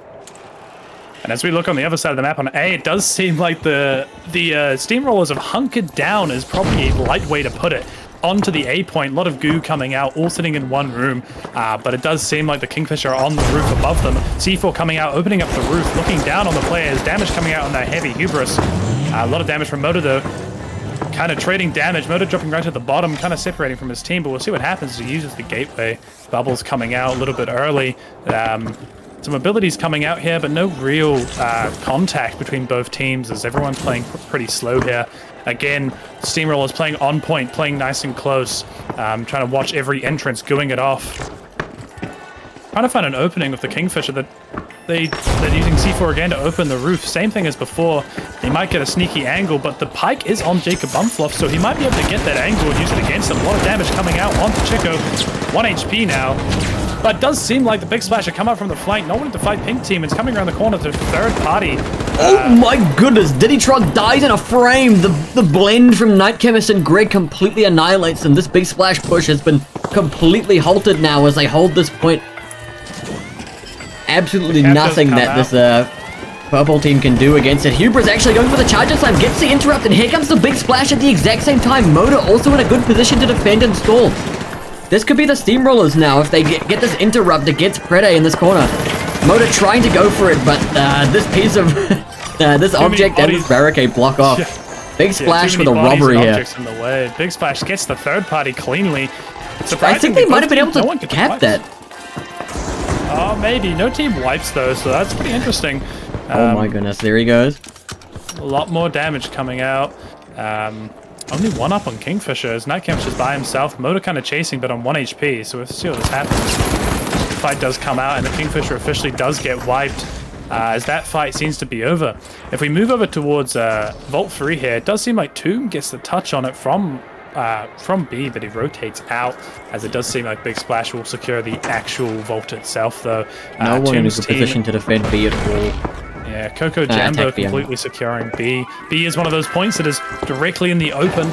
And as we look on the other side of the map on A, it does seem like the Steamrollers have hunkered down, is probably a light way to put it, onto the A point. A lot of goo coming out, all sitting in one room, but it does seem like the Kingfisher are on the roof above them. C4 coming out, opening up the roof, looking down on the players, damage coming out on that heavy Hubris. A lot of damage from Moda though. Kind of trading damage. Moda dropping right to the bottom, kind of separating from his team, but we'll see what happens as he uses the gateway. Bubbles coming out a little bit early. Some abilities coming out here, but no real contact between both teams as everyone's playing pretty slow here. Again, Steamrollers playing on point, playing nice and close, trying to watch every entrance, going it off. Trying to find an opening with the Kingfisher that they're using C4 again to open the roof. Same thing as before. He might get a sneaky angle, but the Pike is on Jacob Bumfluff, so he might be able to get that angle and use it against him. A lot of damage coming out onto Chico. 1 HP now. But it does seem like the Big Splash are come up from the flank, not wanting to fight Pink Team. It's coming around the corner to third party. Oh my goodness, Diddytron dies in a frame. The blend from Night Chemist and Greg completely annihilates them. This Big Splash push has been completely halted now as they hold this point. Absolutely nothing that this purple team can do against it. Hubris actually going for the charger slam, gets the interrupt, and here comes the Big Splash at the exact same time. Moda also in a good position to defend and stall. This could be the Steamrollers now if they get this interrupt against Preday in this corner. Moda trying to go for it, but this piece of this object and this barricade block off. Big Splash with a robbery here. In the way. Big Splash gets the third party cleanly. I think they might have been able to cap that. Oh, maybe. No team wipes, though, so that's pretty interesting. Oh my goodness, there he goes. A lot more damage coming out. only one up on Kingfisher as Nightcamp's just by himself. Moda kind of chasing, but on 1 HP, so we'll see what this happens. The fight does come out, and the Kingfisher officially does get wiped, as that fight seems to be over. If we move over towards Vault 3 here, it does seem like Tomb gets the touch on it from B, but he rotates out, as it does seem like Big Splash will secure the actual vault itself, though. No one is in a position to defend B at all. Yeah, Coco Jambo completely securing B. B is one of those points that is directly in the open,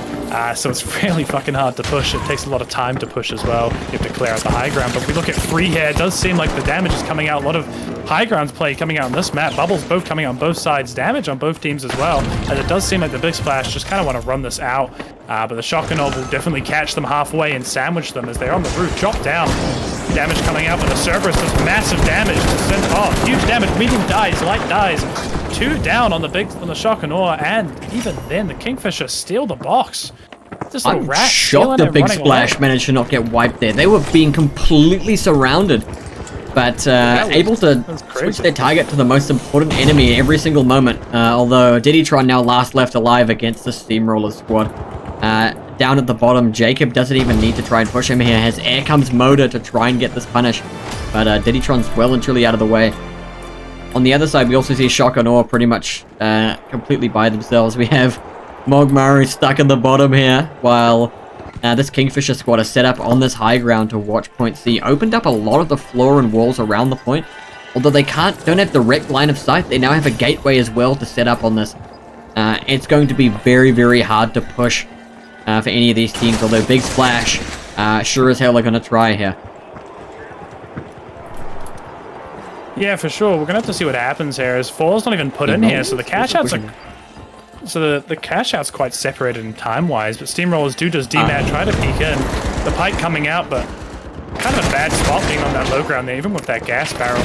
so it's really fucking hard to push. It takes a lot of time to push as well. You have to clear out the high ground, but we look at Free here, it does seem like the damage is coming out. A lot of high grounds play coming out on this map. Bubbles both coming on both sides. Damage on both teams as well, and it does seem like the Big Splash just kind of want to run this out. But the Chocomilk will definitely catch them halfway and sandwich them as they're on the roof. Chop down. Damage coming out, but the Cerberus does massive damage to send. Oh, huge damage. Medium dies, light dies. 2 down on the Chocomilk, and even then, the Kingfisher steal the box. This little rat shocked the Big Splash managed to not get wiped there. They were being completely surrounded, but able to switch their target to the most important enemy every single moment. Although Diddytron now last left alive against the Steamroller squad. Down at the bottom, Jacob doesn't even need to try and push him here, as Air comes Moda to try and get this punish. But Diddytron's well and truly out of the way. On the other side, we also see Chocomilk pretty much completely by themselves. We have Mogmaru stuck in the bottom here, while this Kingfisher squad is set up on this high ground to watch point C. Opened up a lot of the floor and walls around the point. Although they don't have direct line of sight, they now have a gateway as well to set up on this. It's going to be very, very hard to push for any of these teams, although Big Splash sure as hell are going to try here. Yeah, for sure. We're going to have to see what happens here, as 4's not even put in here, so the cash outs are... So the cash out's quite separated in time-wise, but Steamrollers do just demat, try to peek in. The Pike coming out, but kind of a bad spot being on that low ground there, even with that gas barrel.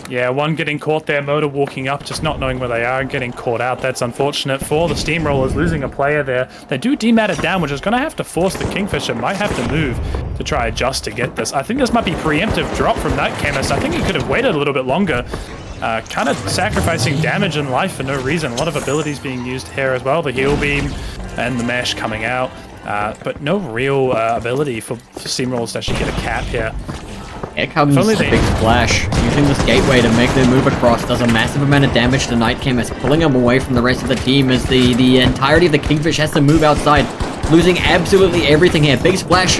Yeah, one getting caught there, Moda walking up, just not knowing where they are and getting caught out. That's unfortunate for the Steamrollers, losing a player there. They do demat it down, which is going to have to force the Kingfisher, might have to move to try adjust to get this. I think this might be preemptive drop from Night Chemist. I think he could have waited a little bit longer. Kind of sacrificing damage and life for no reason. A lot of abilities being used here as well. The heal beam and the mesh coming out. But no real ability for Steamrollers to actually get a cap here. Here comes the Big Splash, using this gateway to make their move across, does a massive amount of damage to Night Chemist, pulling him away from the rest of the team as the entirety of the Kingfish has to move outside, losing absolutely everything here. Big Splash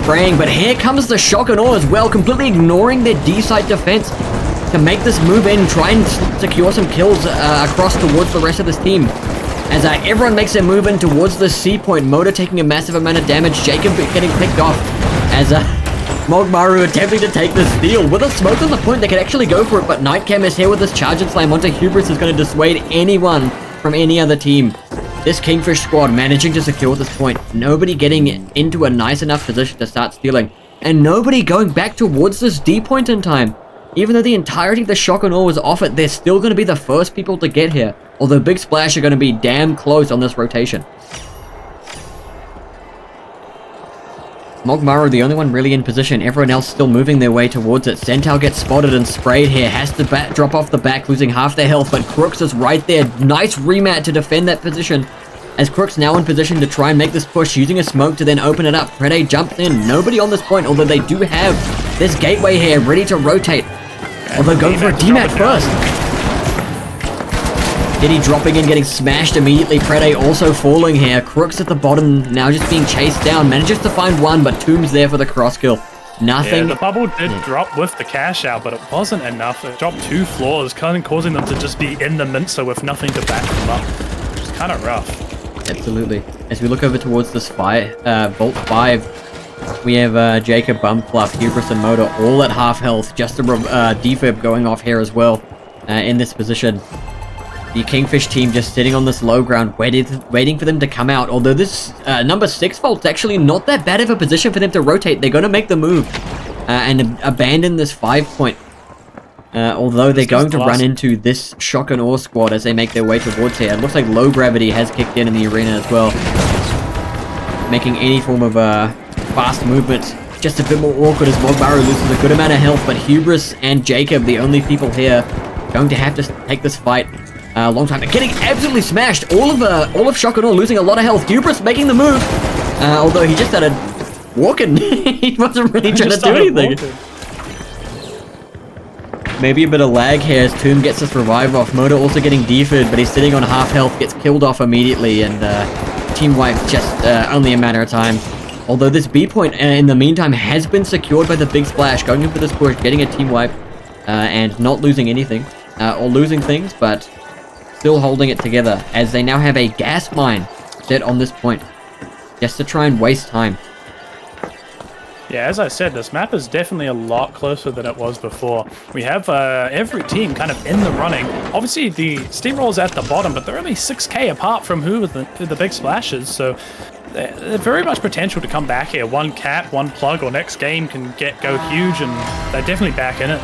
spraying, but here comes the Chocomilk as well, completely ignoring their D-side defense to make this move in, try and secure some kills across towards the rest of this team. As everyone makes their move in towards the C point, Moda taking a massive amount of damage, Jacob getting picked off as Mogmaru attempting to take the steal. With a smoke on the point, they could actually go for it, but Night Chem is here with this charge and slam onto Hubris is going to dissuade anyone from any other team. This Kingfish squad managing to secure this point. Nobody getting into a nice enough position to start stealing. And nobody going back towards this D point in time. Even though the entirety of the Chocomilk was off it, they're still going to be the first people to get here. Although Big Splash are going to be damn close on this rotation. Mogmaru, the only one really in position, everyone else still moving their way towards it. Centaur gets spotted and sprayed here, has to drop off the back, losing half their health, but Crooks is right there. Nice remat to defend that position, as Crooks now in position to try and make this push, using a smoke to then open it up. Prede jumps in, nobody on this point, although they do have this gateway here ready to rotate. Although going for a demat first. Diddy dropping in, getting smashed immediately. Prede also falling here. Crooks at the bottom, now just being chased down. Manages to find one, but Tomb's there for the cross kill. Nothing. Yeah, the bubble did drop with the cash out, but it wasn't enough. It dropped 2 floors, kind of causing them to just be in the mincer with nothing to back them up. Which is kind of rough. Absolutely. As we look over towards this Vault 5, we have Jacob, Bumfluff, Hubris, and Moda all at half health. Just a defib going off here as well in this position. The Kingfish team just sitting on this low ground, waiting for them to come out. Although this number 6 Vault's actually not that bad of a position for them to rotate. They're going to make the move and abandon this 5 point. Although they're going to run into this Shock and Awe squad as they make their way towards here. It looks like low gravity has kicked in the arena as well, making any form of fast movement just a bit more awkward as Mogmaru loses a good amount of health. But Hubris and Jacob, the only people here, going to have to take this fight long time. Getting absolutely smashed. All of Chocomilk losing a lot of health. Hubris making the move, although he just started walking. He wasn't really trying to do anything. Walking. Maybe a bit of lag here as Tomb gets his revive off. Moda also getting defed, but he's sitting on half health, gets killed off immediately, and team wipe just only a matter of time. Although this B point in the meantime has been secured by the big splash, going in for this push, getting a team wipe, and not losing anything, or losing things, but still holding it together, as they now have a gas mine set on this point, just to try and waste time. Yeah, as I said, this map is definitely a lot closer than it was before. We have every team kind of in the running. Obviously, the Steamroll's at the bottom, but they're only 6k apart from who the big splashes, so there's very much potential to come back here. One cap, one plug, or next game can go huge, and they're definitely back in it.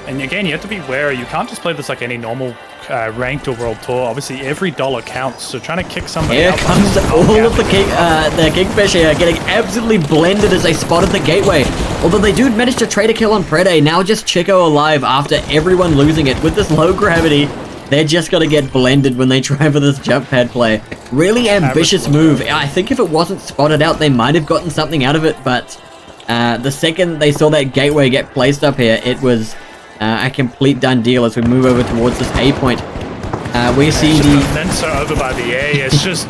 And again, you have to be wary. You can't just play this like any normal ranked or world tour. Obviously, every dollar counts, so trying to kick somebody Here out comes all of the Kingfish here, getting absolutely blended as they spotted the gateway. Although they do manage to trade a kill on Prede, now just Chico alive after everyone losing it. With this low gravity, they're just going to get blended when they try for this jump pad play. Really ambitious move. I think if it wasn't spotted out, they might have gotten something out of it, but the second they saw that gateway get placed up here, it was a complete done deal as we move over towards this A point. We see the Mensa over by the A. It's just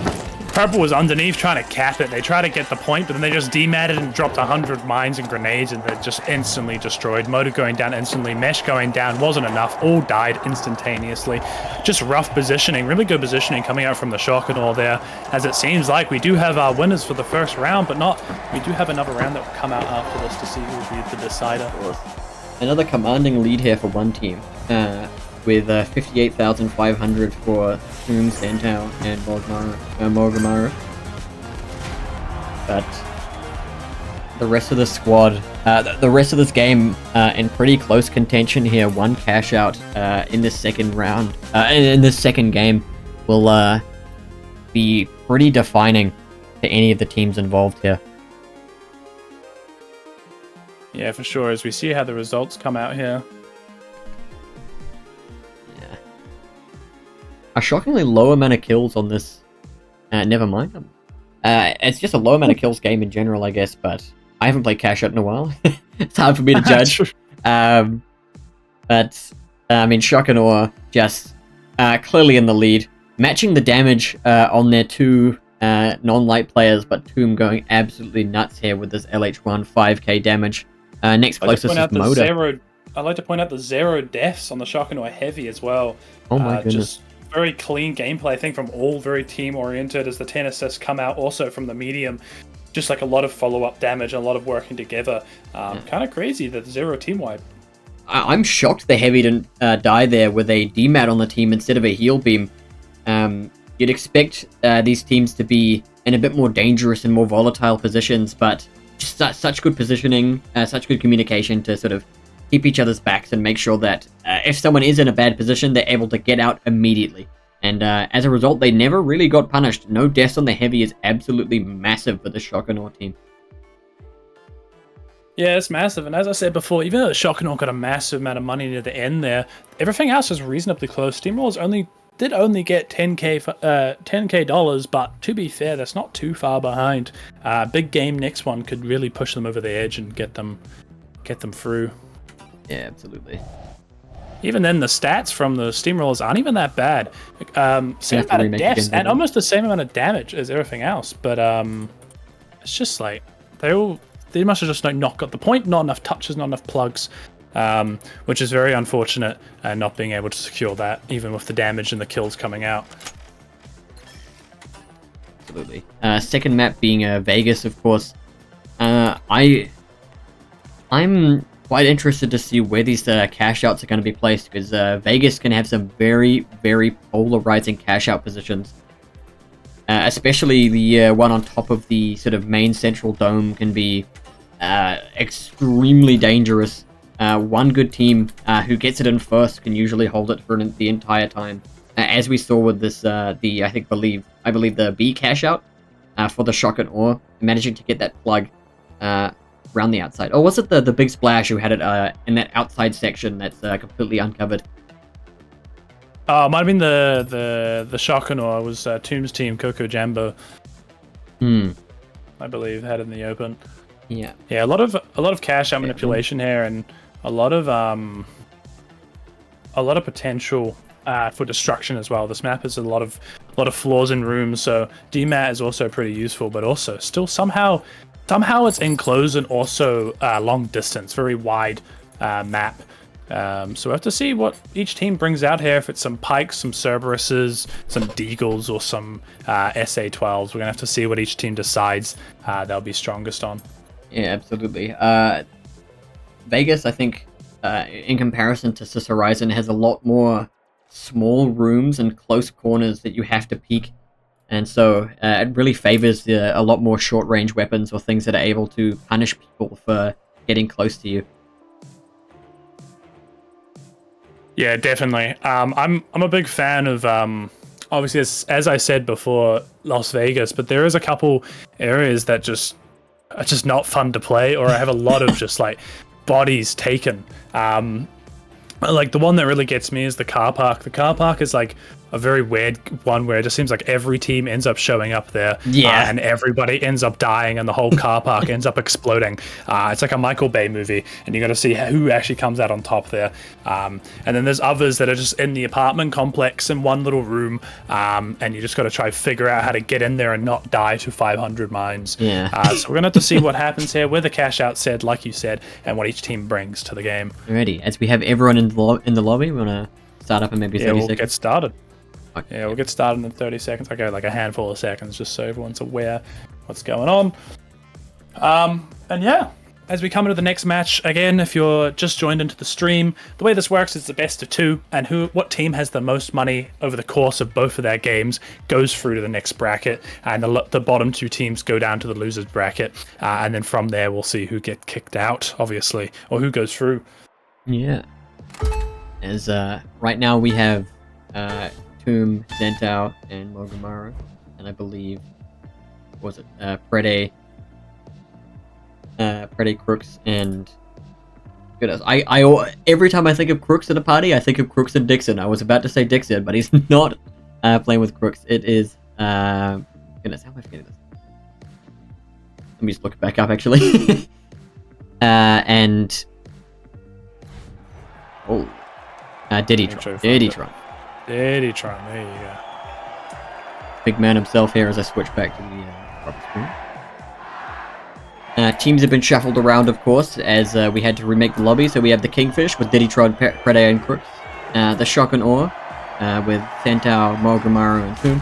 Purple was underneath trying to cap it. They tried to get the point, but then they just dematted and dropped 100 mines and grenades, and they're just instantly destroyed. Motor going down instantly, Mesh going down wasn't enough. All died instantaneously. Just rough positioning, really good positioning coming out from the Chocomilk there. As it seems like we do have our winners for the first round, but not. We do have another round that will come out after this to see who will be the decider. Another commanding lead here for one team, with 58,500 for Tomb, Santau, and Morgamaru. But the rest of the squad, the rest of this game, in pretty close contention here. One cash out in this second round, in this second game, will be pretty defining to any of the teams involved here. Yeah, for sure, as we see how the results come out here. Yeah. A shockingly low amount of kills on this. Never mind. It's just a low amount of kills game in general, I guess, but I haven't played Cash Out in a while. It's hard for me to judge. But, I mean, Chocomilk just clearly in the lead. Matching the damage on their two non-light players, but Tomb going absolutely nuts here with this LH1 5k damage. Next closest is Moda. I'd like to point out the 0 deaths on the Chocomilk heavy as well. Oh my goodness. Just very clean gameplay, I think, from all, very team-oriented, as the 10 assists come out also from the medium. Just like a lot of follow-up damage and a lot of working together. Kind of crazy, the 0 team wipe. I'm shocked the heavy didn't die there with a DMAT on the team instead of a heal beam. You'd expect these teams to be in a bit more dangerous and more volatile positions, but just such good positioning, such good communication to sort of keep each other's backs and make sure that if someone is in a bad position, they're able to get out immediately. And as a result, they never really got punished. No deaths on the heavy is absolutely massive for the Chocomilk team. Yeah, it's massive. And as I said before, even though the Chocomilk got a massive amount of money near the end there, everything else is reasonably close. Steamrollers did only get 10k dollars, but to be fair, that's not too far behind. Big game next one could really push them over the edge and get them through. Yeah, absolutely. Even then, the stats from the Steamrollers aren't even that bad. Same amount of deaths and almost the same amount of damage as everything else, but it's just like they must have just not got the point, not enough touches, not enough plugs. Which is very unfortunate, not being able to secure that, even with the damage and the kills coming out. Absolutely. Second map being Vegas, of course. I'm quite interested to see where these cash outs are going to be placed, because Vegas can have some very, very polarizing cash out positions. Especially the one on top of the sort of main central dome can be extremely dangerous. One good team who gets it in first can usually hold it for the entire time. As we saw with this, I believe the B cash out for the Chocomilk, managing to get that plug around the outside. Or was it the big splash who had it in that outside section that's completely uncovered? Oh, it might have been the Shokanor. It was Tomb's team, Coco Jambo. I believe had in the open. Yeah. Yeah, a lot of cash out manipulation here, and a lot of potential for destruction as well. This map has a lot of flaws in rooms, so DMAT is also pretty useful, but also still somehow it's enclosed and also long distance, very wide map. So we have to see what each team brings out here. If it's some Pikes, some Cerberuses, some Deagles, or some SA-12s, we're gonna have to see what each team decides they'll be strongest on. Yeah, absolutely. Vegas, I think, in comparison to Sis Horizon, has a lot more small rooms and close corners that you have to peek, and so it really favors a lot more short-range weapons or things that are able to punish people for getting close to you. Yeah, definitely. I'm a big fan of obviously as I said before, Las Vegas, but there is a couple areas that just are just not fun to play, or I have a lot of just like bodies taken. Like the one that really gets me is the car park. The car park is like a very weird one where it just seems like every team ends up showing up there, and everybody ends up dying, and the whole car park ends up exploding. It's like a Michael.L movie, and you got to see who actually comes out on top there. And then there's others that are just in the apartment complex in one little room, and you just got to try to figure out how to get in there and not die to 500 mines. Yeah. So we're gonna have to see what happens here with the cash out said, like you said, and what each team brings to the game. Alrighty, as we have everyone in the lobby, we're gonna start up in maybe 30 we'll seconds. Get started. Okay. Yeah, we'll get started in 30 seconds. Okay, like a handful of seconds, just so everyone's aware what's going on. And yeah, as we come into the next match, again, if you're just joined into the stream, the way this works is the best of two, and what team has the most money over the course of both of their games goes through to the next bracket, and the bottom two teams go down to the losers bracket, and then from there we'll see who get kicked out, obviously, or who goes through. Yeah. As right now we have Tomb, Zentao, and Mogumaru, and I believe, Prede, Crooks, and goodness, I every time I think of Crooks at a party, I think of Crooks and Dixon. I was about to say Dixon, but he's not playing with Crooks. It is goodness, how am I forgetting this? Let me just look it back up actually. And Diddytron. There you go. Big man himself here as I switch back to the proper screen. Teams have been shuffled around, of course, as we had to remake the lobby. So we have the Kingfish with Diddytron, Prede, and Crooks. The Shock and Ore with Santao, Mogumaru, and Tomb.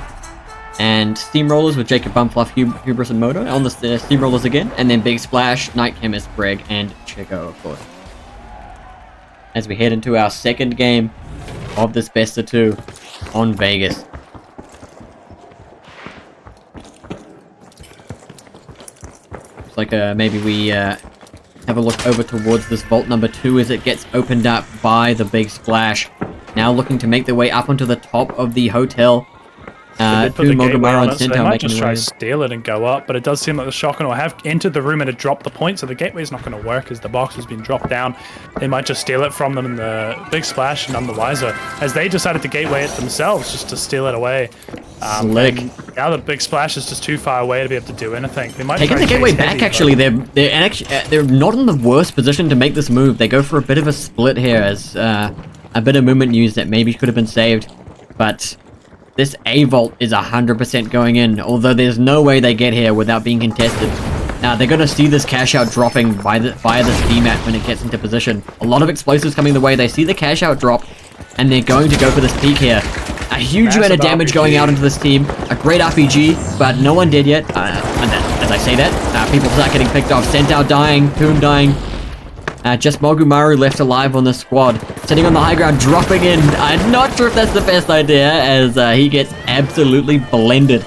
And Steamrollers with Jacob, Bumfluff, Hubris, and Moto. On the Steamrollers again. And then Big Splash, Night Chemist, Greg, and Chico, of course. As we head into our second game of this best of two on Vegas. Looks like maybe we have a look over towards this vault number 2 as it gets opened up by the Big Splash. Now looking to make their way up onto the top of the hotel. Mogumaru and so they might just try to steal it and go up, but it does seem like the Shock&Awe have entered the room and had dropped the point, so the gateway's not going to work as the box has been dropped down. They might just steal it from them in the Big Splash, none the wiser, as they decided to gateway it themselves just to steal it away. Slick. Now the Big Splash is just too far away to be able to do anything. They might taking the gateway back. Actually, they're not in the worst position to make this move. They go for a bit of a split here as a bit of movement used that maybe could have been saved, but this A vault is 100% going in, although there's no way they get here without being contested. Now they're going to see this cash out dropping via this DMAT when it gets into position. A lot of explosives coming the way. They see the cash out drop, and they're going to go for this peek here. A huge amount of damage going out into this team. A great RPG, but no one dead yet. As I say that, people start getting picked off. Sentao dying, Tomb dying. Just Mogumaru left alive on the squad. Sitting on the high ground, dropping in. I'm not sure if that's the best idea, as he gets absolutely blended.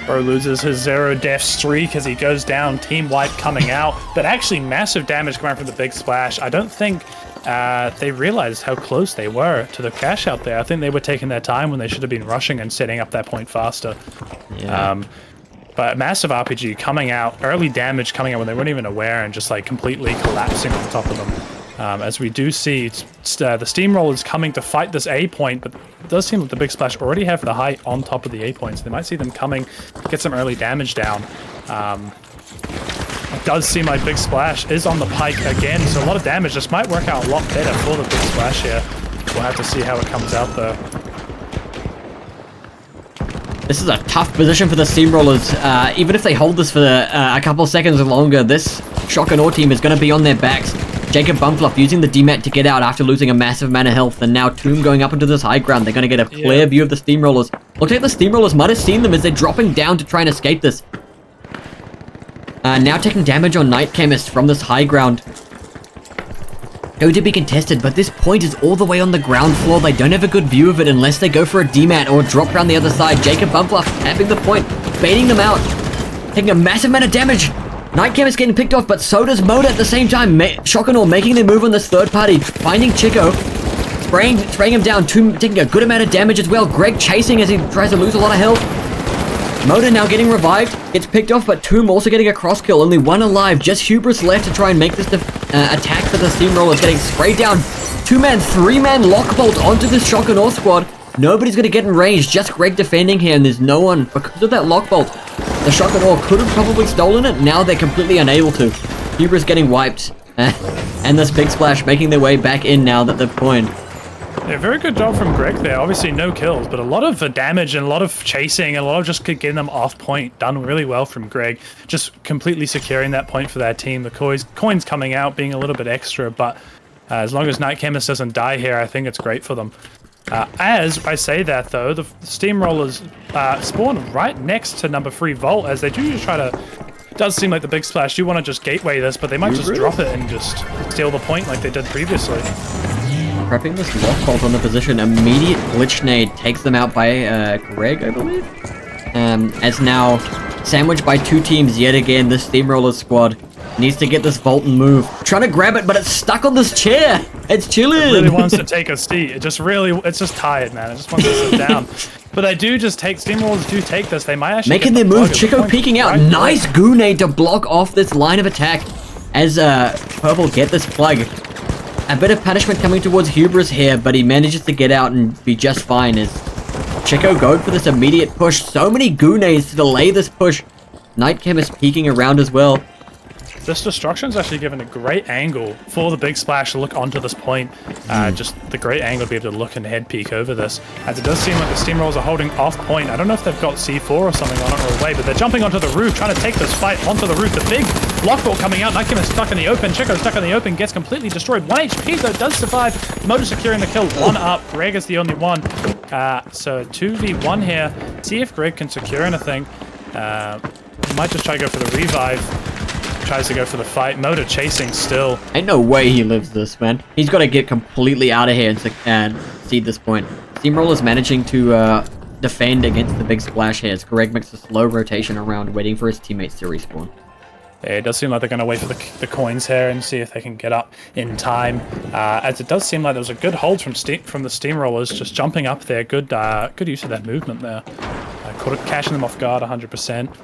Bro loses his 0 death streak as he goes down. Team wipe coming out, but actually massive damage coming from the Big Splash. I don't think they realized how close they were to the cash out there. I think they were taking their time when they should have been rushing and setting up that point faster. Yeah. But massive RPG coming out, early damage coming out when they weren't even aware and just like completely collapsing on top of them. As we do see the Steamrollers coming to fight this A point, but it does seem like the Big Splash already have the height on top of the A point, so they might see them coming, get some early damage down. It does seem like Big Splash is on the pike again, so a lot of damage. This might work out a lot better for the Big Splash here. We'll have to see how it comes out though. This is a tough position for the Steamrollers. Even if they hold this for a couple seconds longer, this Chocomilk team is going to be on their backs. Jacob Bumfluff using the DMAT to get out after losing a massive amount of health, and now Tomb going up into this high ground. They're going to get a clear view of the Steamrollers. Looks like the Steamrollers might have seen them as they're dropping down to try and escape this. Now taking damage on Night Chemist from this high ground. Going to be contested, but this point is all the way on the ground floor. They don't have a good view of it unless they go for a DMAT or drop around the other side. Jacob Bumfluff tapping the point, baiting them out, taking a massive amount of damage. Night Chemist getting picked off, but so does Moda at the same time. Chocomilk making their move on this third party, finding Chico, spraying him down, Tomb taking a good amount of damage as well. Greg chasing as he tries to lose a lot of health. Moda now getting revived, gets picked off, but Tomb also getting a cross kill. Only one alive, just Hubris left to try and make this attack for the Steamrollers. Getting sprayed down, 2-man, 3-man lock bolt onto this Chocomilk squad. Nobody's going to get in range, just Greg defending here, and there's no one. Because of that lock bolt, the Chocomilk could have probably stolen it. Now they're completely unable to. Hubris getting wiped, and this Big Splash making their way back in now that they've coined. Yeah, very good job from Greg there. Obviously no kills, but a lot of damage and a lot of chasing and a lot of just getting them off point. Done really well from Greg. Just completely securing that point for that team. The coins coming out being a little bit extra, but as long as Night Chemist doesn't die here, I think it's great for them. As I say that though, the Steamrollers spawn right next to number 3 Vault, as they do just try to... It does seem like the Big Splash do want to just gateway this, but they might just drop it and just steal the point like they did previously. Prepping this lock bolt on the position, immediate glitch nade takes them out by Greg, I believe. As now sandwiched by 2 teams yet again, this Steamroller squad needs to get this vault and move. Trying to grab it, but it's stuck on this chair. It's chilling. It really wants to take a seat. It's just tired, man. It just wants to sit down. But they do just take, Steamrollers do take this. They might actually making their move. Chico peeking out. Nice goo nade to block off this line of attack as Purple get this plug. A bit of punishment coming towards Hubris here, but he manages to get out and be just fine as Chico going for this immediate push. So many goo nades to delay this push. Night Chemist peeking around as well. This destruction's actually given a great angle for the Big Splash to look onto this point. Just the great angle to be able to look and head peek over this. As it does seem like the Steamrollers are holding off point. I don't know if they've got C4 or something on it or away, but they're jumping onto the roof, trying to take this fight onto the roof. The big blockball coming out. Night Chemist stuck in the open. Chico stuck in the open, gets completely destroyed. 1 HP though, does survive. Motor securing the kill. 1 up. Greg is the only one. So 2v1 here. See if Greg can secure anything. Might just try to go for the revive. Tries to go for the fight. Motor chasing still. Ain't no way he lives this, man. He's got to get completely out of here and cede this point. Steamroller's managing to defend against the Big Splash here as Greg makes a slow rotation around, waiting for his teammates to respawn. Yeah, it does seem like they're going to wait for the coins here and see if they can get up in time. As it does seem like there was a good hold from the Steamrollers, just jumping up there. Good use of that movement there. Catching them off guard 100%.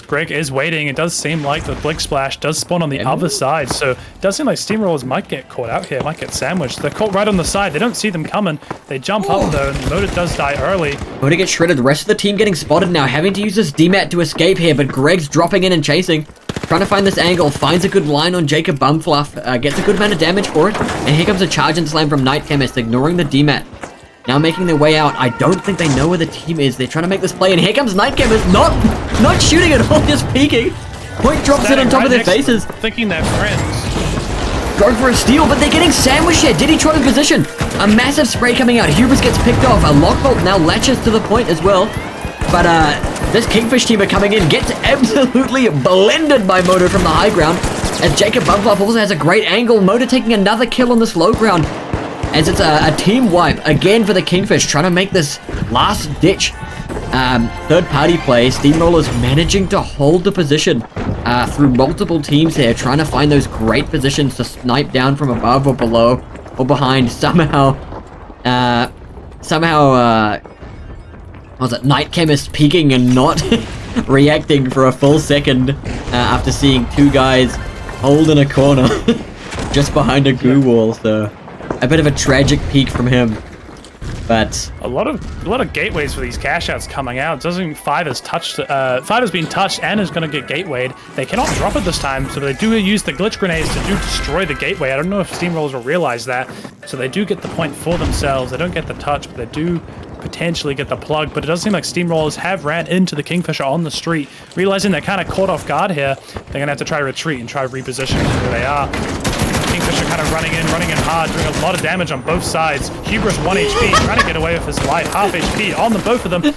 Greg is waiting. It does seem like the Big Splash does spawn on the other side, so it does seem like Steamrollers might get caught out here, might get sandwiched. They're caught right on the side. They don't see them coming. They jump up though, and Moda does die early. Moda gets shredded. The rest of the team getting spotted now, having to use this DMAT to escape here, but Greg's dropping in and chasing. Trying to find this angle, finds a good line on Jacob Bumfluff, gets a good amount of damage for it, and here comes a charge and slam from Night Chemist, ignoring the DMAT. Now making their way out. I don't think they know where the team is. They're trying to make this play, and here comes Night Chemist, not shooting at all, just peeking. Point drops in on top of their faces. Thinking they're friends. Going for a steal, but they're getting sandwiched here. Diddy Tron in position. A massive spray coming out. Hubris gets picked off. A lockbolt now latches to the point as well. But this Kingfish team are coming in. Gets absolutely blended by Moto from the high ground. As Jacob Bumfluff also has a great angle. Moto taking another kill on this low ground. As it's a team wipe again for the Kingfish, trying to make this last ditch third-party play. Steamrollers managing to hold the position through multiple teams here, trying to find those great positions to snipe down from above or below or behind. Somehow, was it Night Chemist peeking and not reacting for a full second after seeing 2 guys hold in a corner. just behind a goo wall, so a bit of a tragic peak from him. But a lot of gateways for these cash outs coming out. Doesn't Five has touched? Five has been touched and is going to get gatewayed. They cannot drop it this time, so they do use the glitch grenades to destroy the gateway. I don't know if Steamrollers will realize that, so they do get the point for themselves. They don't get the touch, but they do potentially get the plug. But it does seem like Steamrollers have ran into the Kingfisher on the street, realizing they're kind of caught off guard here. They're gonna have to try to retreat and try to reposition where they are. Kingfisher kind of running in hard, doing a lot of damage on both sides. Hubris 1 HP, trying to get away with his life. Half HP on the both of them. 1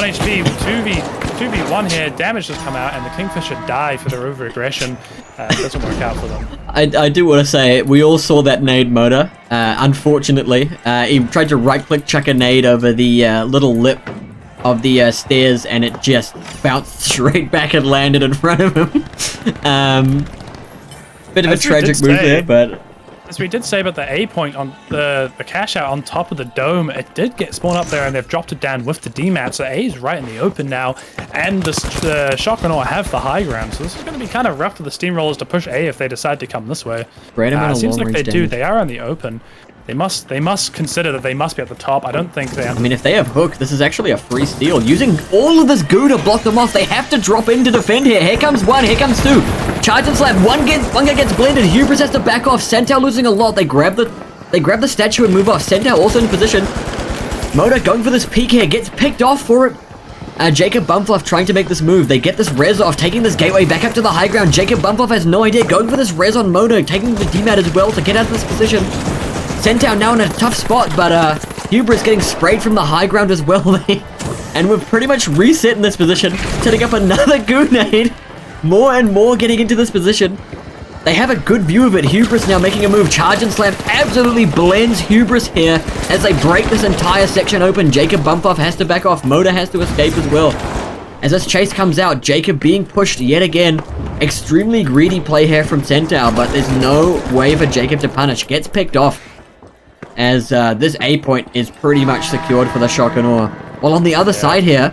HP, 2v1 here. Damage has come out, and the Kingfisher die for their over-aggression. Doesn't work out for them. I do want to say, we all saw that nade motor. Unfortunately, he tried to right-click chuck a nade over the little lip of the stairs, and it just bounced straight back and landed in front of him. Bit of a tragic move there, but as we did say about the A point on the cash out on top of the dome, it did get spawned up there, and they've dropped it down with the DMAT, so A is right in the open now, and the Shotgun have the high ground, so this is going to be kind of rough for the Steamrollers to push A if they decide to come this way. Seems like they do. They are on the open. They must consider that they must be at the top. I don't think they... I mean, if they have hook, this is actually a free steal. Using all of this goo to block them off, they have to drop in to defend here. Here comes one, here comes two. Charge and slap. One guy gets blended. Hubris has to back off. Centaur losing a lot. They grab the statue and move off. Centaur also in position. Moda going for this peek here. Gets picked off for it. Jacob Bumfluff trying to make this move. They get this res off, taking this gateway back up to the high ground. Jacob Bumfluff has no idea. Going for this res on Moda, taking the DMAT as well to get out of this position. Centaur now in a tough spot, but Hubris getting sprayed from the high ground as well. And we're pretty much reset in this position, setting up another grenade. More and more getting into this position. They have a good view of it. Hubris now making a move. Charge and slam absolutely blends Hubris here as they break this entire section open. Jacob Bumfluff has to back off. Moda has to escape as well. As this chase comes out, Jacob being pushed yet again. Extremely greedy play here from Centaur, but there's no way for Jacob to punish. Gets picked off. As this A point is pretty much secured for the Shotgun. While on the other side here,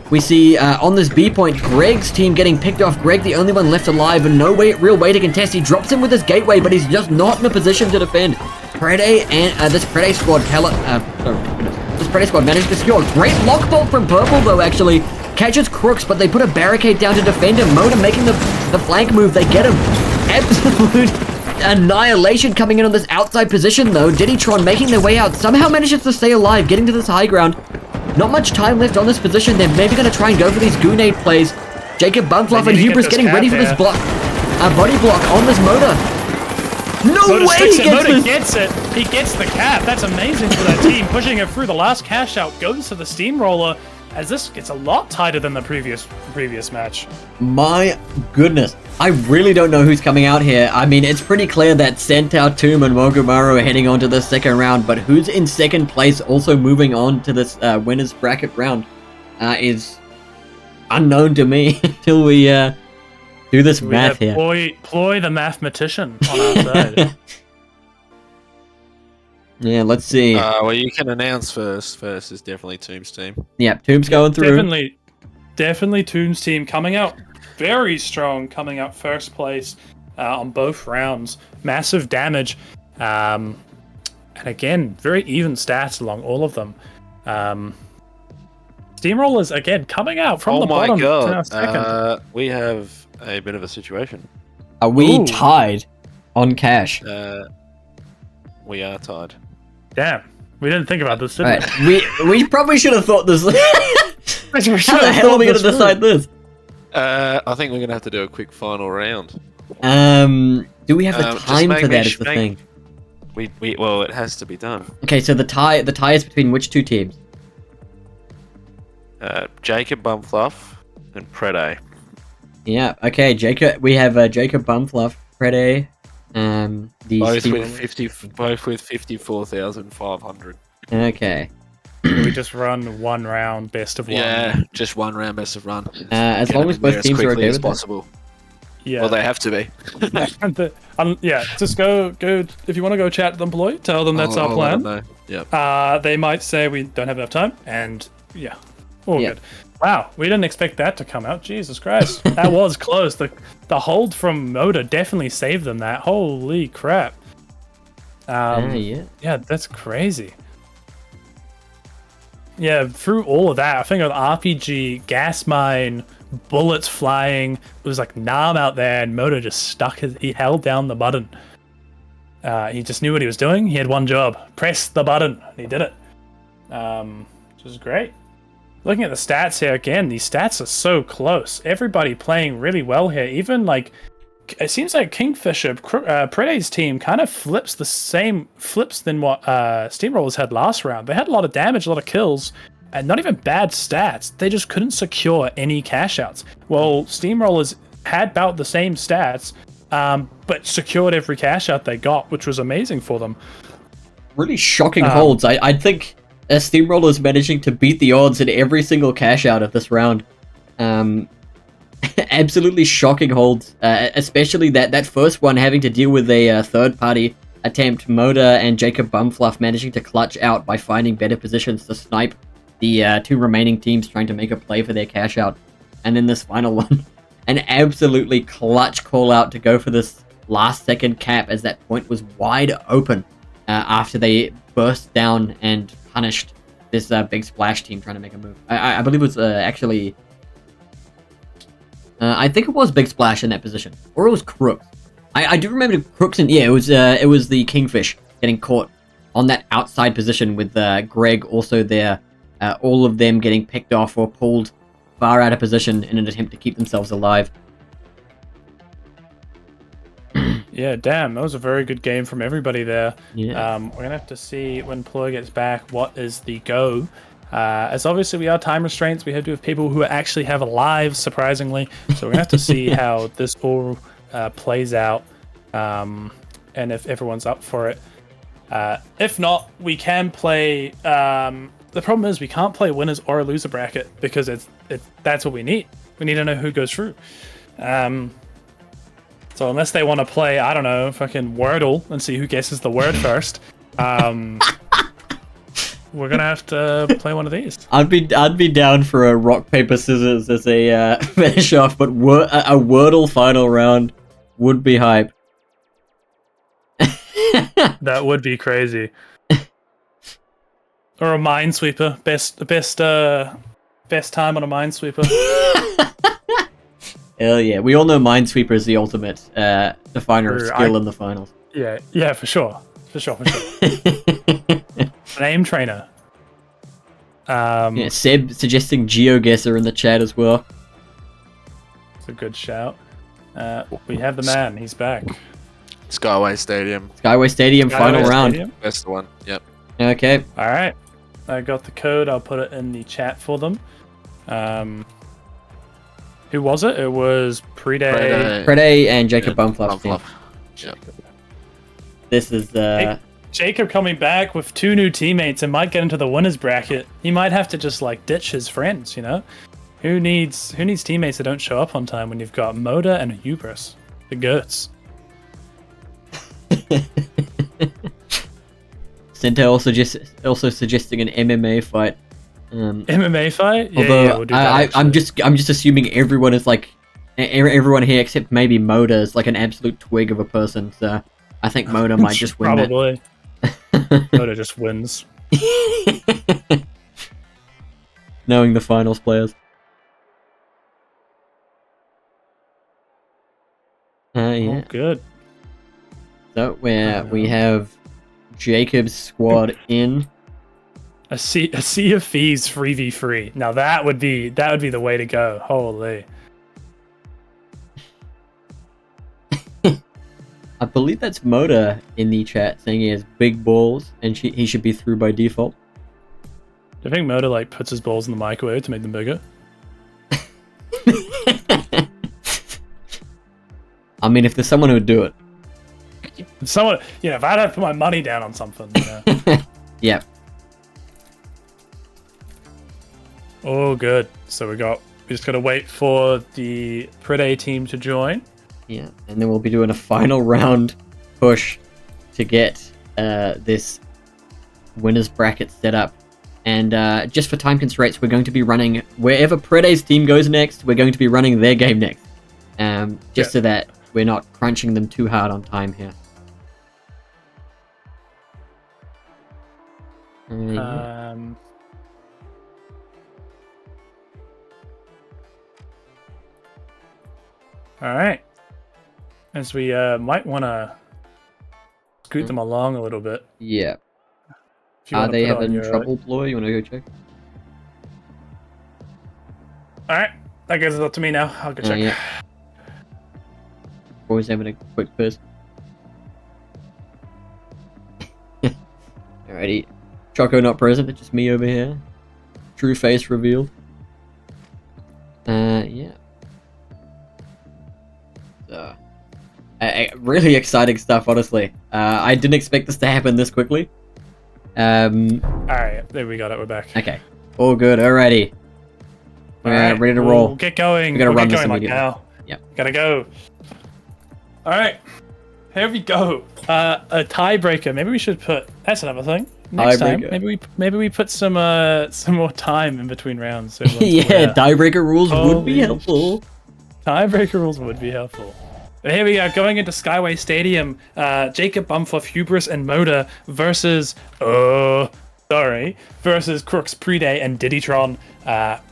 we see on this B point, Greg's team getting picked off. Greg, the only one left alive, and no real way to contest. He drops him with his gateway, but he's just not in a position to defend. Prede and this Prede squad, this Prede squad managed to secure. Great lock bolt from Purple, though, actually. Catches Crooks, but they put a barricade down to defend him. Moda making the flank move. They get him. Absolute annihilation coming in on this outside position, though. Diddytron making their way out, somehow manages to stay alive, getting to this high ground. Not much time left on this position. They're maybe going to try and go for these grenade plays. Jacob Bumfluff and Hubris getting ready for this block. A body block on this Moda. No way Moda gets it. He gets the cap. That's amazing for that team. Pushing it through. The last cash out goes to the Steamroller, as this gets a lot tighter than the previous match. My goodness. I really don't know who's coming out here. I mean, it's pretty clear that Centaur, Tomb, and Mogumaru are heading on to the second round, but who's in second place also moving on to this winner's bracket round is unknown to me until we do this math here. Ploy the mathematician on our side. Yeah, let's see. Well, you can announce first. First is definitely Tomb's team. Yeah, Tomb's going through. Definitely Tomb's team coming out very strong, coming out first place on both rounds. Massive damage. And again, very even stats along all of them. Steamrollers, again, coming out from the bottom. Oh my god. We have a bit of a situation. Are we tied on cash? We are tied. Damn. We didn't think about this, did we? We probably should have thought this. How the hell are we going to decide this? I think we're going to have to do a quick final round. Do we have the time for that is the thing? Well, it has to be done. Okay, so the tie is between which two teams? Jacob Bumfluff and Prede. Yeah, okay, we have Jacob Bumfluff, Prede, both with 54,500. Okay. We just run one round, best of one. Yeah, just one round, best of run. As long as both teams are okay with possible. Yeah. Well, they have to be. Just go. If you want to go chat to them, Ploy, tell them that's our plan. Yeah. They might say we don't have enough time, and yeah, All good. Wow, we didn't expect that to come out. Jesus Christ. That was close. The hold from Moda definitely saved them that. Holy crap. Yeah, that's crazy. Yeah, through all of that, I think with RPG, gas mine, bullets flying, it was like Nam out there, and Moda just he held down the button. He just knew what he was doing. He had one job: press the button, and he did it. Which is great. Looking at the stats here again, these stats are so close. Everybody playing really well here. Even like, it seems like Kingfisher, Preda's team kind of flips than what Steamrollers had last round. They had a lot of damage, a lot of kills, and not even bad stats. They just couldn't secure any cash outs. Well, Steamrollers had about the same stats, but secured every cash out they got, which was amazing for them. Really shocking holds. I think Steamrollers managing to beat the odds in every single cash out of this round. Absolutely shocking holds, especially that first one having to deal with a third-party attempt. Moda and Jacob Bumfluff managing to clutch out by finding better positions to snipe the two remaining teams trying to make a play for their cash out. And then this final one, an absolutely clutch call out to go for this last-second cap as that point was wide open after they burst down and punished this Big Splash team trying to make a move. I believe it was actually... I think it was Big Splash in that position, or it was Crooks. I do remember Crooks, and it was the Kingfish getting caught on that outside position with Greg also there. All of them getting picked off or pulled far out of position in an attempt to keep themselves alive. Yeah, damn, that was a very good game from everybody there. Yeah. We're gonna have to see when Ploy gets back what is the go. As obviously we are time restraints, we have to have people who actually have lives, surprisingly. So we're gonna have to see how this all plays out, and if everyone's up for it. If not, we can play. The problem is we can't play winners or a loser bracket because that's what we need. We need to know who goes through. So unless they want to play, I don't know, fucking Wordle and see who guesses the word first, we're gonna have to play one of these. I'd be down for a rock paper scissors as a finish off, but a Wordle final round would be hype. That would be crazy. Or a Minesweeper, best time on a Minesweeper. Hell yeah! We all know Minesweeper is the ultimate definer of skill in the finals. Yeah, for sure. Name trainer. Seb suggesting GeoGuessr in the chat as well. It's a good shout. We have the man. He's back. Skyway Stadium. Final round. That's the one. Yep. Okay. All right. I got the code. I'll put it in the chat for them. Who was it? It was Prede and Jacob Bumfluff. Yep. This is Jacob coming back with two new teammates and might get into the winners bracket. He might have to just like ditch his friends, you know? Who needs teammates that don't show up on time when you've got Moda and Hubris? The Gertz. Senta also suggesting an MMA fight. MMA fight? Yeah, although we'll do that, I'm just assuming everyone is like everyone here except maybe Moda is like an absolute twig of a person. So I think Moda might just win. Probably. Moda just wins. Knowing the finals players. Yeah. Oh, good. So we have Jacob's squad in. A sea of Thieves 3v3. Now that would be the way to go. Holy. I believe that's Moda in the chat saying he has big balls and he should be through by default. Do you think Moda like puts his balls in the microwave to make them bigger? I mean, if there's someone who would do it. If I'd have to put my money down on something. Yeah. Oh, good. So we just gotta wait for the Prede team to join. Yeah, and then we'll be doing a final round push to get this winners bracket set up. And just for time constraints, we're going to be running wherever Prede's team goes next. We're going to be running their game next, just so that we're not crunching them too hard on time here. All right. As we might want to scoot them along a little bit. Yeah. Are they having trouble, Ploy? You want to go check? All right. That gives it up to me now. I'll go check. Yeah. Always having a quick piss. Alrighty. Choco not present, it's just me over here. True face revealed. Yeah. Really exciting stuff, honestly. I didn't expect this to happen this quickly. Alright, there we got it, we're back. Okay. All good, alrighty. We're ready to roll. We'll get going. We're gonna run this like immediately. now. Yep. Gotta go. Alright. Here we go. A tiebreaker. Maybe we should put, that's another thing. Next time, maybe we put some more time in between rounds. So yeah, tiebreaker rules would be helpful. Tiebreaker rules would be helpful. But here we are, going into Skyway Stadium. Jacob, Bumfluff, Hubris, and Moda versus Crooks, Preday, and Diddytron.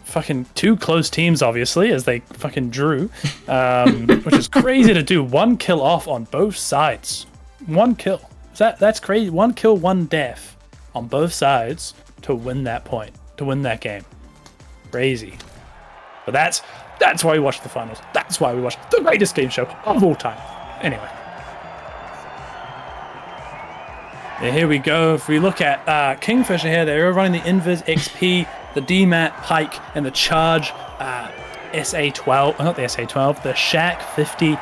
Fucking two close teams, obviously, as they fucking drew, which is crazy to do. 1 kill off on both sides. 1 kill. That's crazy. 1 kill, 1 death on both sides to win that point, to win that game. Crazy. But that's why we watch the finals. That's why we watch the greatest game show of all time. Anyway. Yeah, here we go. If we look at Kingfisher here, they're running the Invis XP, the DMAT Pike, and the Charge SA12. Not the SA12, the Shack 50.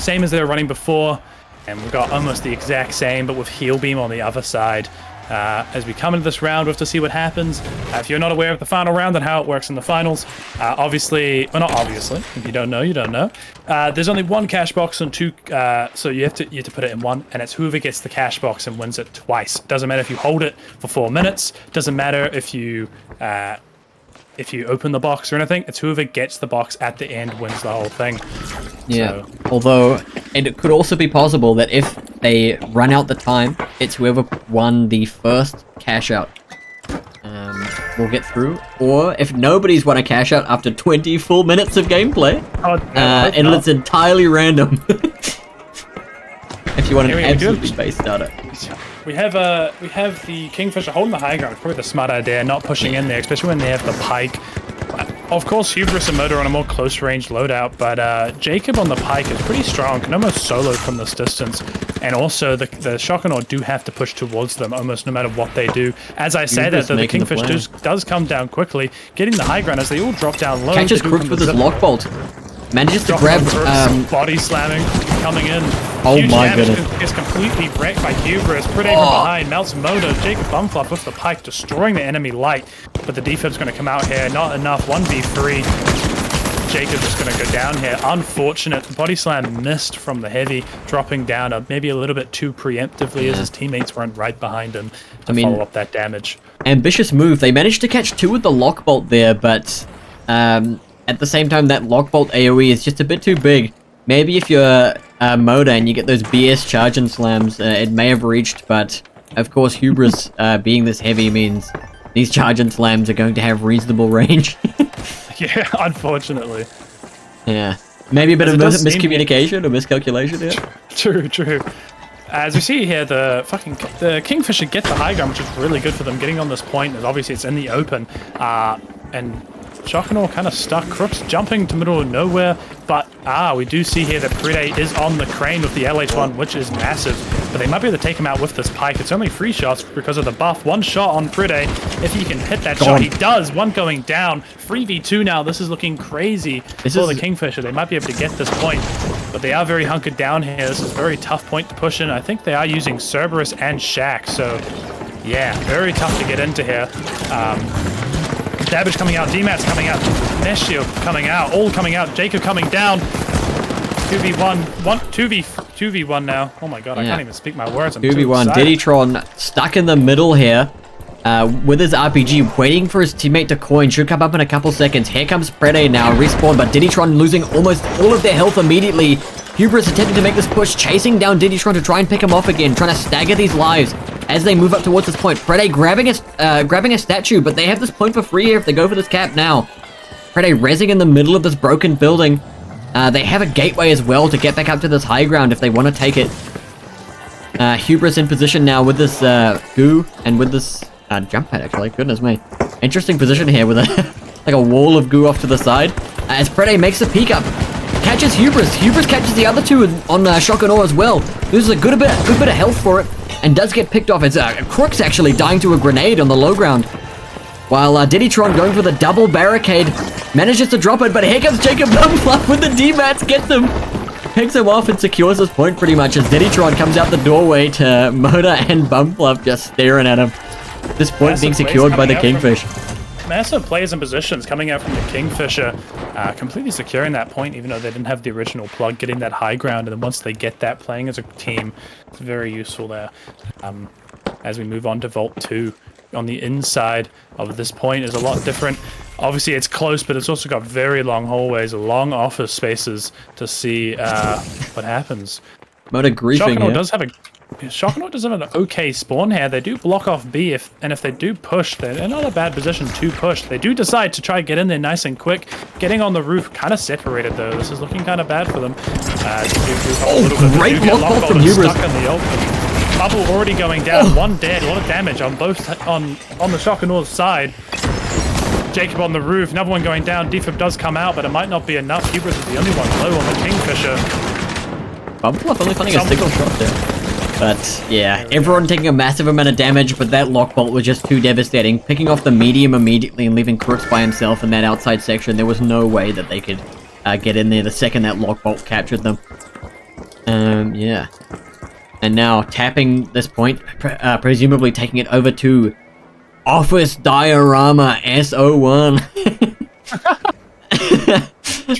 Same as they were running before. And we've got almost the exact same, but with Heal Beam on the other side. As we come into this round, we have to see what happens. If you're not aware of the final round and how it works in the finals, obviously, well, not obviously, if you don't know, you don't know. There's only 1 cash box and 2, so you have to put it in 1, and it's whoever gets the cash box and wins it twice. Doesn't matter if you hold it for 4 minutes. Doesn't matter if you open the box or anything. It's whoever gets the box at the end wins the whole thing. Yeah. So. Although, and it could also be possible that if they run out the time, it's whoever won the first cash out will get through. Or if nobody's won a cash out after 20 full minutes of gameplay, and it's entirely random. If you want an absolutely space starter. We have the Kingfisher holding the high ground. It's probably the smart idea, not pushing in there, especially when they have the Pike. Of course, Hubris and Motor on a more close-range loadout, but Jacob on the Pike is pretty strong, can almost solo from this distance. And also, the Chocomilk do have to push towards them almost no matter what they do. As I say that, the Kingfish does come down quickly, getting the high ground as they all drop down low. Catches Crooks with his lock bolt. Manages to grab body slamming coming in. Oh Huge my goodness! Is completely wrecked by Hubris. Pretty from behind, melts Moda. Jacob Bumfluff with the Pike, destroying the enemy light. But the defib's going to come out here. Not enough. 1v3. Jacob just going to go down here. Unfortunate. Body slam missed from the heavy, dropping down maybe a little bit too preemptively as his teammates weren't right behind him to follow up that damage. Ambitious move. They managed to catch 2 with the lock bolt there, but at the same time, that lock bolt AoE is just a bit too big. Maybe if you're Moda and you get those BS charge and slams, it may have reached, but of course Hubris being this heavy means these charge and slams are going to have reasonable range. Yeah, unfortunately. Yeah. Maybe a bit of miscommunication or miscalculation here. True. As we see here, the Kingfisher get the high ground, which is really good for them getting on this point, as obviously it's in the open. And Chocomilk kind of stuck. Crooks jumping to middle of nowhere, but we do see here that Preday is on the crane with the LH1, which is massive, but they might be able to take him out with this Pike. It's only 3 shots because of the buff. 1 shot on Preday. If he can hit that shot, he does. 1 going down. 3v2 now. This is looking crazy for the Kingfisher. They might be able to get this point, but they are very hunkered down here. This is a very tough point to push in. I think they are using Cerberus and Shack, so yeah, very tough to get into here. Dabbage coming out, DMAT's coming out, Neshio coming out, all coming out, Jacob coming down. 2v1, 2v1 now. Oh my god, I can't even speak my words. I'm 2v1, Diddytron stuck in the middle here. with his RPG, waiting for his teammate to coin. Should come up in a couple seconds. Here comes Prede now, respawn, but Diddytron losing almost all of their health immediately. Hubris attempting to make this push, chasing down Diddytron to try and pick him off again, trying to stagger these lives as they move up towards this point. Prede grabbing a statue, but they have this point for free here if they go for this cap now. Prede rezzing in the middle of this broken building. They have a gateway as well to get back up to this high ground if they want to take it. Hubris in position now with this goo and with this jump pad, actually. Goodness me. Interesting position here with like a wall of goo off to the side. As Prede makes the peek up. Catches Hubris. Hubris catches the other two on Shock and Awe as well. Loses a good bit of health for it and does get picked off. As Crooks actually dying to a grenade on the low ground. While Diddytron going for the double barricade manages to drop it, but here comes Jacob Bumfluff with the D-mats, gets him. Picks him off and secures this point pretty much as Diddytron comes out the doorway to Moda and Bumfluff just staring at him. This point being secured by the Kingfish. Massive plays and positions coming out from the Kingfisher, completely securing that point even though they didn't have the original plug, getting that high ground, and then once they get that playing as a team, it's very useful there. As we move on to Vault 2, on the inside of this point is a lot different. Obviously it's close, but it's also got very long hallways, long office spaces to see what happens. Moda griefing here. Shock and Awe does have an okay spawn here. They do block off B, if they do push, they're in not a bad position to push. They do decide to try and get in there nice and quick. Getting on the roof, kind of separated though. This is looking kind of bad for them. Great lockball from Hubris. Stuck in the open. Bubble already going down, one dead, a lot of damage on both on the Shock and Awe's side. Jacob on the roof, another one going down. Defib does come out, but it might not be enough. Hubris is the only one low on the Kingfisher. Bumfluff only finding a single shot there. But yeah, everyone taking a massive amount of damage, but that lock bolt was just too devastating. Picking off the medium immediately and leaving Crooks by himself in that outside section. There was no way that they could get in there the second that lock bolt captured them. Yeah. And now tapping this point, presumably taking it over to Office Diorama SO1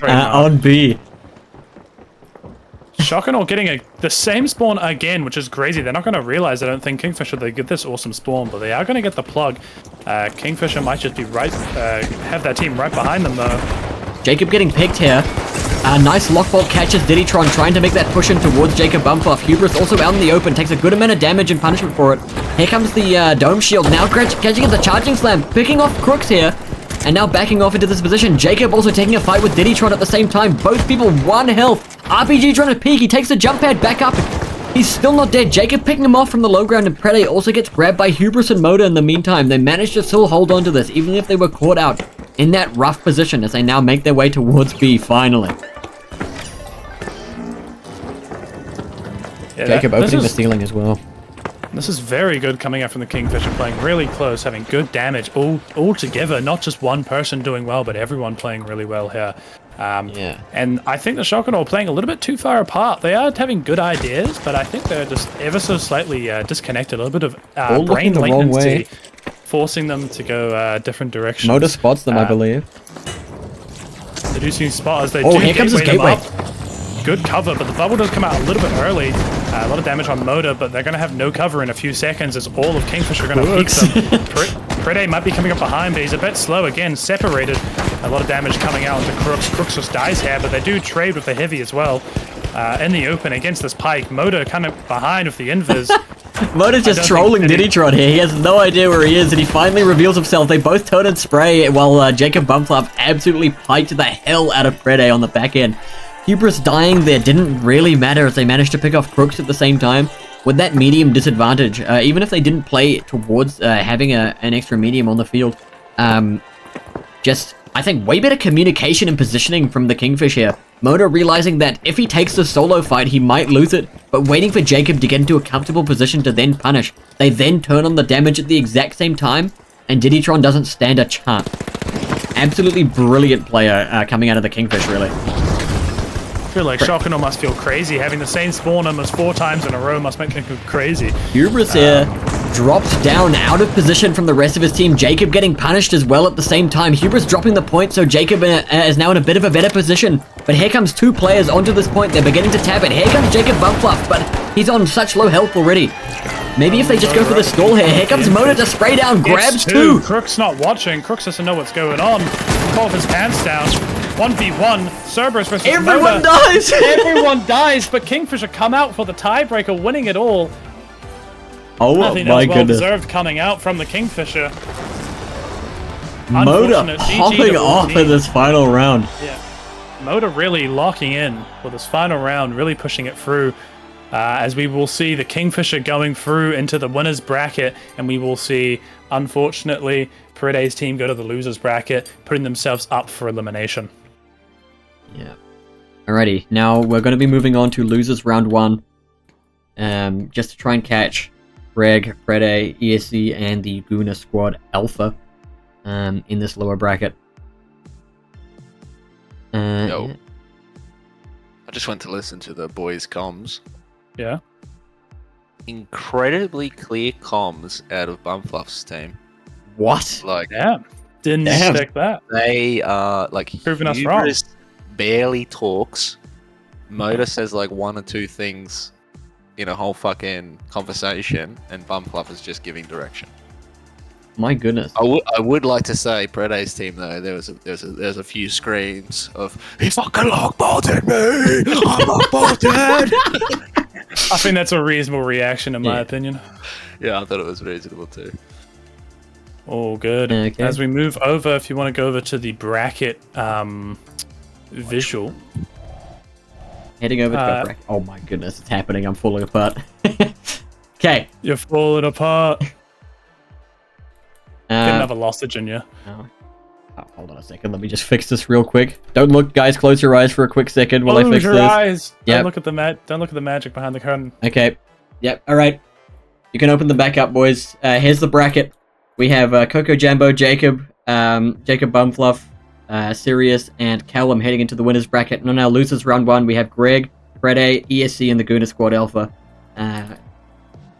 on B. Shock and Awe getting the same spawn again, which is crazy. They're not going to realize, I don't think, Kingfisher, they get this awesome spawn, but they are going to get the plug. Kingfisher might just be have that team right behind them, though. Jacob getting picked here. Nice lockbolt catches Diddytron, trying to make that push in towards Jacob Bumfluff. Hubris also out in the open, takes a good amount of damage and punishment for it. Here comes the Dome Shield, now catching the Charging Slam, picking off Crooks here. And now backing off into this position. Jacob also taking a fight with Diddytron at the same time. Both people 1 health. RPG trying to peek. He takes the jump pad back up. He's still not dead. Jacob picking him off from the low ground, and Prede also gets grabbed by Hubris and Moda in the meantime. They managed to still hold on to this, even if they were caught out in that rough position as they now make their way towards B finally. Yeah, Jacob opening the ceiling as well. This is very good coming out from the Kingfisher, playing really close, having good damage all together. Not just one person doing well, but everyone playing really well here. Yeah. And I think the Shock and Awe playing a little bit too far apart. They are having good ideas, but I think they're just ever so slightly disconnected. A little bit of brain latency, forcing them to go different directions. Moda spots them, I believe. They do seem spotters. They here comes his gateway. Good cover, but the bubble does come out a little bit early. A lot of damage on Moda, but they're going to have no cover in a few seconds as all of Kingfisher are going to peek them. Prede might be coming up behind, but he's a bit slow again, separated. A lot of damage coming out into Crooks. Crooks just dies here, but they do trade with the heavy as well. In the open against this Pike. Moda kind of behind with the invis. Moda's just trolling Diddytron here. He has no idea where he is, and he finally reveals himself. They both turn and spray while Jacob Bumfluff absolutely piked the hell out of Prede on the back end. Hubris dying there didn't really matter as they managed to pick off Crooks at the same time with that medium disadvantage. Even if they didn't play towards having an extra medium on the field. I think, way better communication and positioning from the Kingfish here. Moda realizing that if he takes the solo fight, he might lose it, but waiting for Jacob to get into a comfortable position to then punish. They then turn on the damage at the exact same time, and Diddytron doesn't stand a chance. Absolutely brilliant player coming out of the Kingfish, really. I feel like Shock and Awe must feel crazy. Having the same spawn almost 4 times in a row must make them go crazy. Hubris here drops down out of position from the rest of his team. Jacob getting punished as well at the same time. Hubris dropping the point, so Jacob is now in a bit of a better position. But here comes 2 players onto this point. They're beginning to tap it. Here comes Jacob Bumfluff, but he's on such low health already. Maybe if they just go for the stall here. Here comes Moda to spray down, grabs 2. Crook's not watching. Crook doesn't know what's going on. Pull his pants down. 1v1. Cerberus versus Everyone Moda. dies! Everyone dies, but Kingfisher come out for the tiebreaker, winning it all. Oh I think my that was well goodness. deserved coming out from the Kingfisher. Moda Unfortunate. popping off in this final round. Yeah. Moda really locking in for this final round, really pushing it through. As we will see the Kingfisher going through into the winner's bracket, and we will see, unfortunately, Peride's team go to the loser's bracket, putting themselves up for elimination. Yeah. Alrighty, now we're going to be moving on to losers round 1. Just to try and catch Greg, Prede, ESC, and the Guna Squad Alpha in this lower bracket. Yo. Yeah. I just went to listen to the boys' comms. Yeah. Incredibly clear comms out of Bumfluff's team. What? Like, Yeah. Didn't expect that. they are like Proving us wrong. Hubris barely talks. Moda says like 1 or 2 things in a whole fucking conversation, and Bumfluff is just giving direction. My goodness. I would like to say Prede's team though. There's a few screams of he fucking lockbolted me. I'm lockbolted. I think that's a reasonable reaction, in my opinion. Yeah, I thought it was reasonable too. Oh, good. Okay. As we move over, if you want to go over to the bracket visual. Heading over to the bracket. Oh my goodness, it's happening. I'm falling apart. Okay. You're falling apart. Get another lozenge in you. Oh, hold on a second. Let me just fix this real quick. Don't look, guys. Close your eyes for a quick second while I fix your this. eyes. Yep. Don't look at the magic behind the curtain. Okay. Yep. All right. You can open them back up, boys. Here's the bracket. We have Coco Jambo, Jacob, Jacob Bumfluff, Sirius, and Callum heading into the winners bracket. And on our losers round 1, we have Greg, Prede, ESC, and the Guna Squad Alpha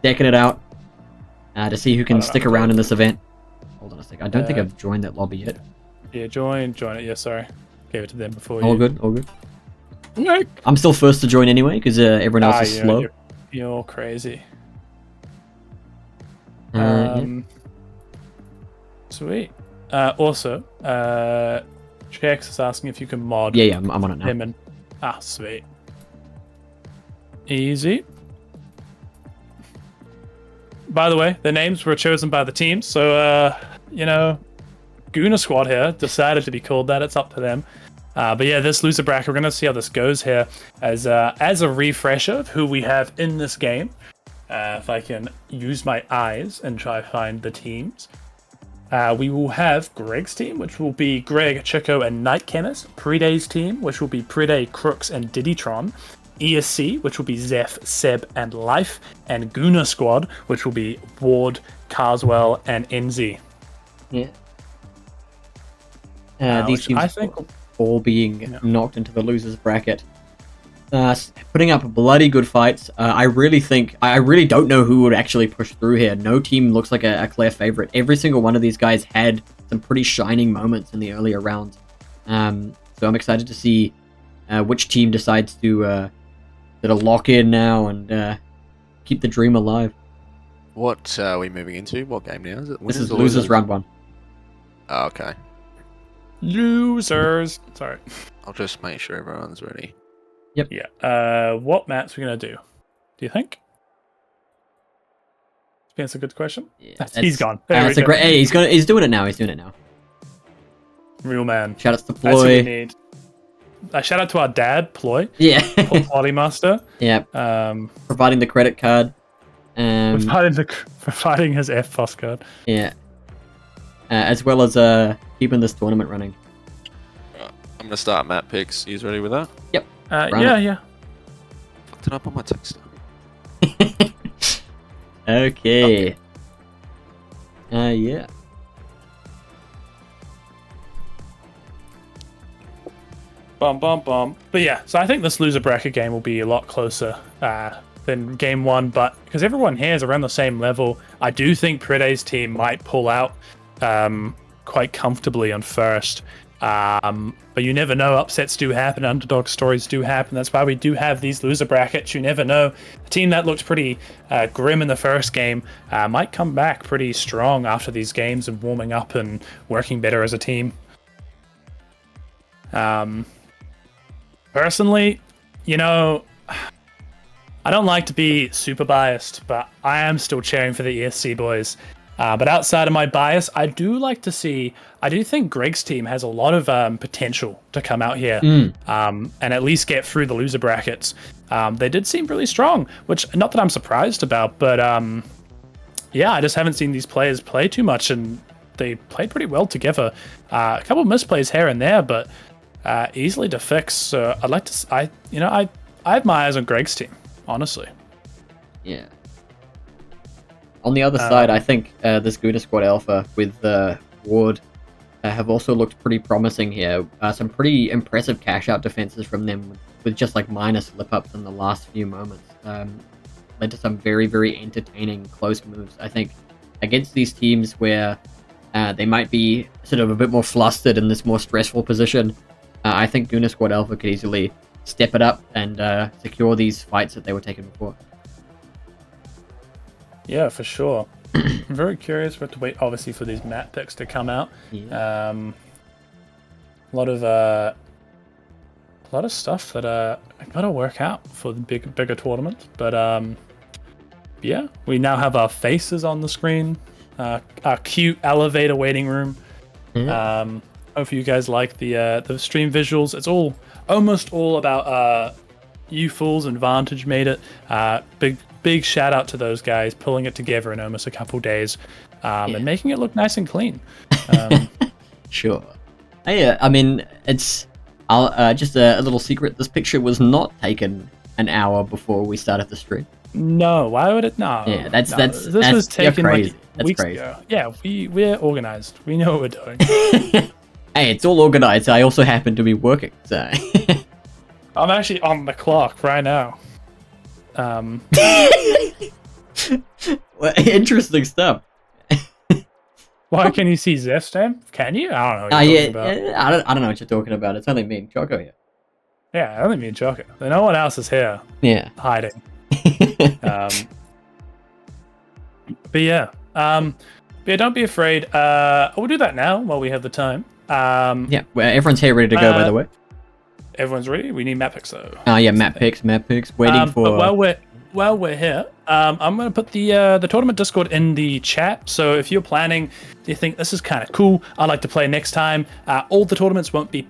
decking it out to see who can stick around in this event. Hold on a second. I don't think I've joined that lobby yet. Yeah, join it. Yeah, sorry. Gave it to them before All you. good, all good. No. I'm still first to join anyway, because everyone else is slow. You're crazy. Yeah. Sweet. Also, Chex is asking if you can mod Yeah, I'm on it now. him and... sweet. Easy. By the way, the names were chosen by the team, so, Guna Squad here decided to be called that. It's up to them. But yeah, this loser bracket, we're going to see how this goes here. As a refresher of who we have in this game, if I can use my eyes and try to find the teams. We will have Greg's team, which will be Greg, Chico, and Night Chemist. Prede's team, which will be Prede, Crooks, and Diddytron. ESC, which will be Zeph, Seb, and Life. And Guna Squad, which will be Ward, Carswell, and Enzi. Yeah. These teams I think all being knocked into the losers bracket. Putting up bloody good fights. I really don't know who would actually push through here. No team looks like a clear favorite. Every single one of these guys had some pretty shining moments in the earlier rounds. So I'm excited to see which team decides to lock in now and keep the dream alive. What are we moving into? What game now? Is it? This is losers round 1. Oh, okay. losers. Sorry. I'll just make sure everyone's ready. Yep. Yeah. What maps are we gonna do? Do you think? That's a good question. Yeah, he's gone. That's a great. Hey, he's doing it now. He's doing it now. Real man. Shout out to That's what we Ploy. need. Shout out to our dad, Ploy. Yeah. PLOYMEISTER. Yeah. Providing the credit card. Providing his FPOS card. Yeah. As well as keeping this tournament running. I'm gonna start map picks. You ready with that? Yep. Yeah. Fucked it up on my text. Okay. Yeah. Bum. But yeah, so I think this loser bracket game will be a lot closer than game one, but because everyone here is around the same level, I do think Prede's team might pull out quite comfortably on first. But you never know. Upsets do happen. Underdog stories do happen. That's why we do have these loser brackets. You never know. A team that looked pretty grim in the first game might come back pretty strong after these games and warming up and working better as a team. Personally, you know, I don't like to be super biased, but I am still cheering for the ESC boys. But outside of my bias, I do think Greg's team has a lot of potential to come out here and at least get through the loser brackets. They did seem really strong, which not that I'm surprised about, but yeah, I just haven't seen these players play too much, and they played pretty well together. A couple of misplays here and there, but easily to fix. So I'd like to, I have my eyes on Greg's team, honestly. Yeah. On the other side, I think this Guna Squad Alpha with Ward have also looked pretty promising here. Some pretty impressive cash-out defenses from them with just like minor slip-ups in the last few moments. Led to some very, very entertaining close moves. I think against these teams where they might be sort of a bit more flustered in this more stressful position, I think Guna Squad Alpha could easily step it up and secure these fights that they were taking before. Yeah, for sure. I'm very curious. We have to wait, obviously, for these map picks to come out. Yeah. A lot of stuff that got to work out for the bigger tournament. But yeah, we now have our faces on the screen. Our cute elevator waiting room. Mm-hmm. Hope you guys like the stream visuals. It's almost all about UFLs and Vantage made it. Big shout out to those guys pulling it together in almost a couple days and making it look nice and clean. Sure. Yeah, I mean, it's just a little secret. This picture was not taken an hour before we started the stream. No, why would it? No. Yeah, this was taken crazy. Like weeks ago. Yeah, we're organized. We know what we're doing. Hey, it's all organized. I also happen to be working, so. I'm actually on the clock right now. Well, interesting stuff. Why can you see Zeph's name? Can you? I don't know what you're talking about. I don't know what you're talking about. It's only me and Choco here. Yeah, only me and Choco. No one else is here. Yeah. Hiding. But yeah. Don't be afraid. We'll do that now while we have the time. Yeah, well, everyone's here ready to go, by the way. Everyone's ready? We need map picks, though. Oh, yeah, map picks. Waiting for... But while we're here, I'm going to put the tournament Discord in the chat. So if you're planning, you think this is kind of cool, I'd like to play next time, all the tournaments won't be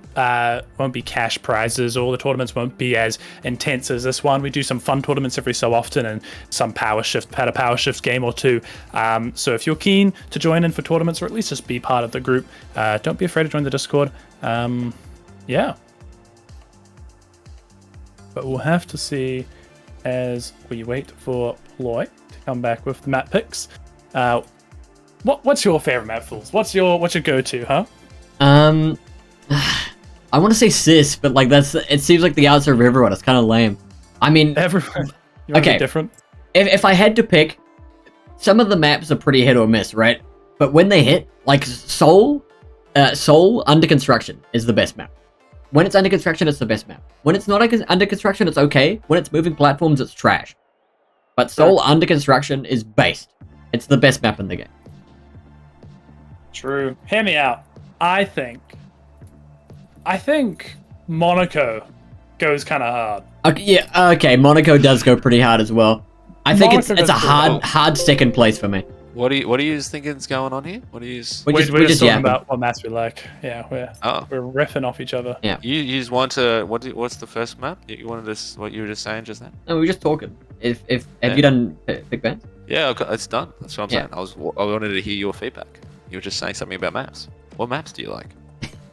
cash prizes. All the tournaments won't be as intense as this one. We do some fun tournaments every so often and some power shift game or two. So if you're keen to join in for tournaments, or at least just be part of the group, don't be afraid to join the Discord. Yeah. But we'll have to see as we wait for Ploy to come back with the map picks. What's your favorite map, Fools? What's your go-to, huh? I want to say Sis, but like it seems like the answer of everyone. It's kind of lame. I mean, everyone. Okay, different. If I had to pick, some of the maps are pretty hit or miss, right? But when they hit, like Seoul Under Construction is the best map. When it's under construction, it's the best map. When it's not under construction, it's okay. When it's moving platforms, it's trash. But Seoul Under Construction is based. It's the best map in the game. True. Hear me out. I think Monaco goes kind of hard. Okay, yeah, okay. Monaco does go pretty hard as well. I think it's a hard second place for me. What do you think is going on here? What do you? We're just talking about what maps we like. Yeah, we're riffing off each other. Yeah. You just want to what's the first map? You wanted this? What you were just saying just now? No, we were just talking. Have you done Big Ben? Yeah, it's done. That's what I'm saying. I wanted to hear your feedback. You were just saying something about maps. What maps do you like?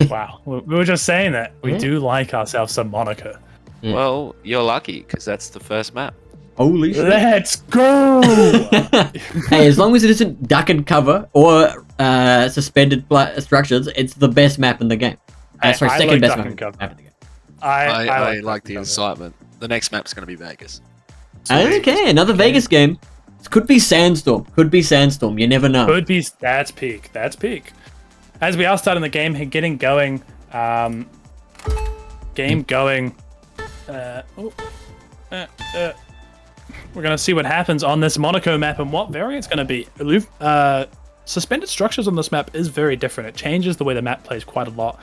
Wow, we were just saying that we do like ourselves some Monaco. Yeah. Well, you're lucky because that's the first map. Holy shit. Let's go! Hey, as long as it isn't duck and cover or suspended structures, it's the best map in the game. Second best map in the game. I like the excitement. The next map's going to be Vegas. Okay, another Vegas game. It could be Sandstorm. You never know. That's peak. As we are starting the game, getting going, Game going. We're going to see what happens on this Monaco map and what variant's going to be. Suspended structures on this map is very different. It changes the way the map plays quite a lot.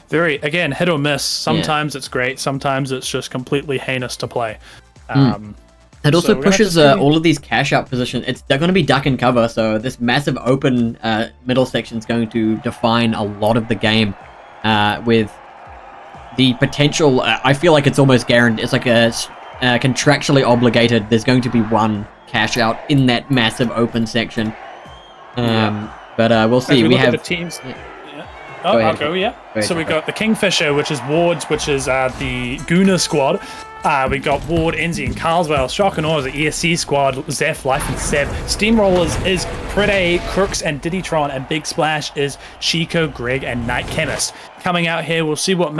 Very, again, hit or miss. Sometimes it's great. Sometimes it's just completely heinous to play. It also pushes all of these cash out positions. They're going to be duck and cover, so this massive open middle section is going to define a lot of the game with the potential. I feel like it's almost guaranteed. It's like a contractually obligated. There's going to be one cash out in that massive open section. But we'll see. We have the teams. I'll go. So we got the Kingfisher, which is Wards, which is the Gooner squad. We got Ward, Enzi, and Carlswell. Shock and Awe is the ESC squad. Zeph, Life, and Seb. Steamrollers is Prede, Crooks, and Diddytron. And Big Splash is Chico, Greg, and Night Chemist. Coming out here, we'll see what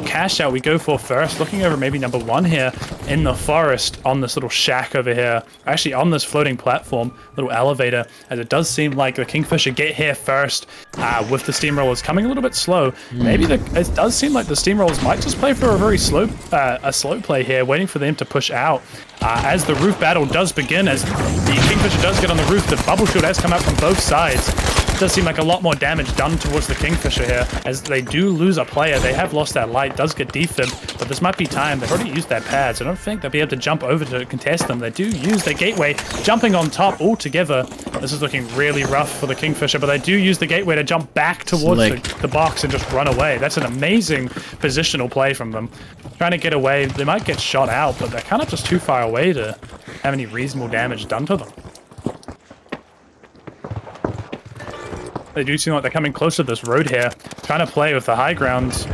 cash out we go for first. Looking over maybe number 1 here in the forest on this little shack over here. Actually, on this floating platform, little elevator, as it does seem like the Kingfisher get here first with the Steamrollers coming a little bit slow. Maybe it does seem like the Steamrollers might just play for a very slow play here, waiting for them to push out. As the roof battle does begin, as the Kingfisher does get on the roof, the bubble shield has come out from both sides. It does seem like a lot more damage done towards the Kingfisher here, as they do lose a player. They have lost that light, does get defibbed, but this might be time. They've already used their pads. I don't think they'll be able to jump over to contest them. They do use their gateway, jumping on top altogether. This is looking really rough for the Kingfisher, but they do use the gateway to jump back towards the box and just run away. That's an amazing positional play from them. Trying to get away. They might get shot out, but they're kind of just too far away to have any reasonable damage done to them. They do seem like they're coming close to this road here, trying to play with the high grounds.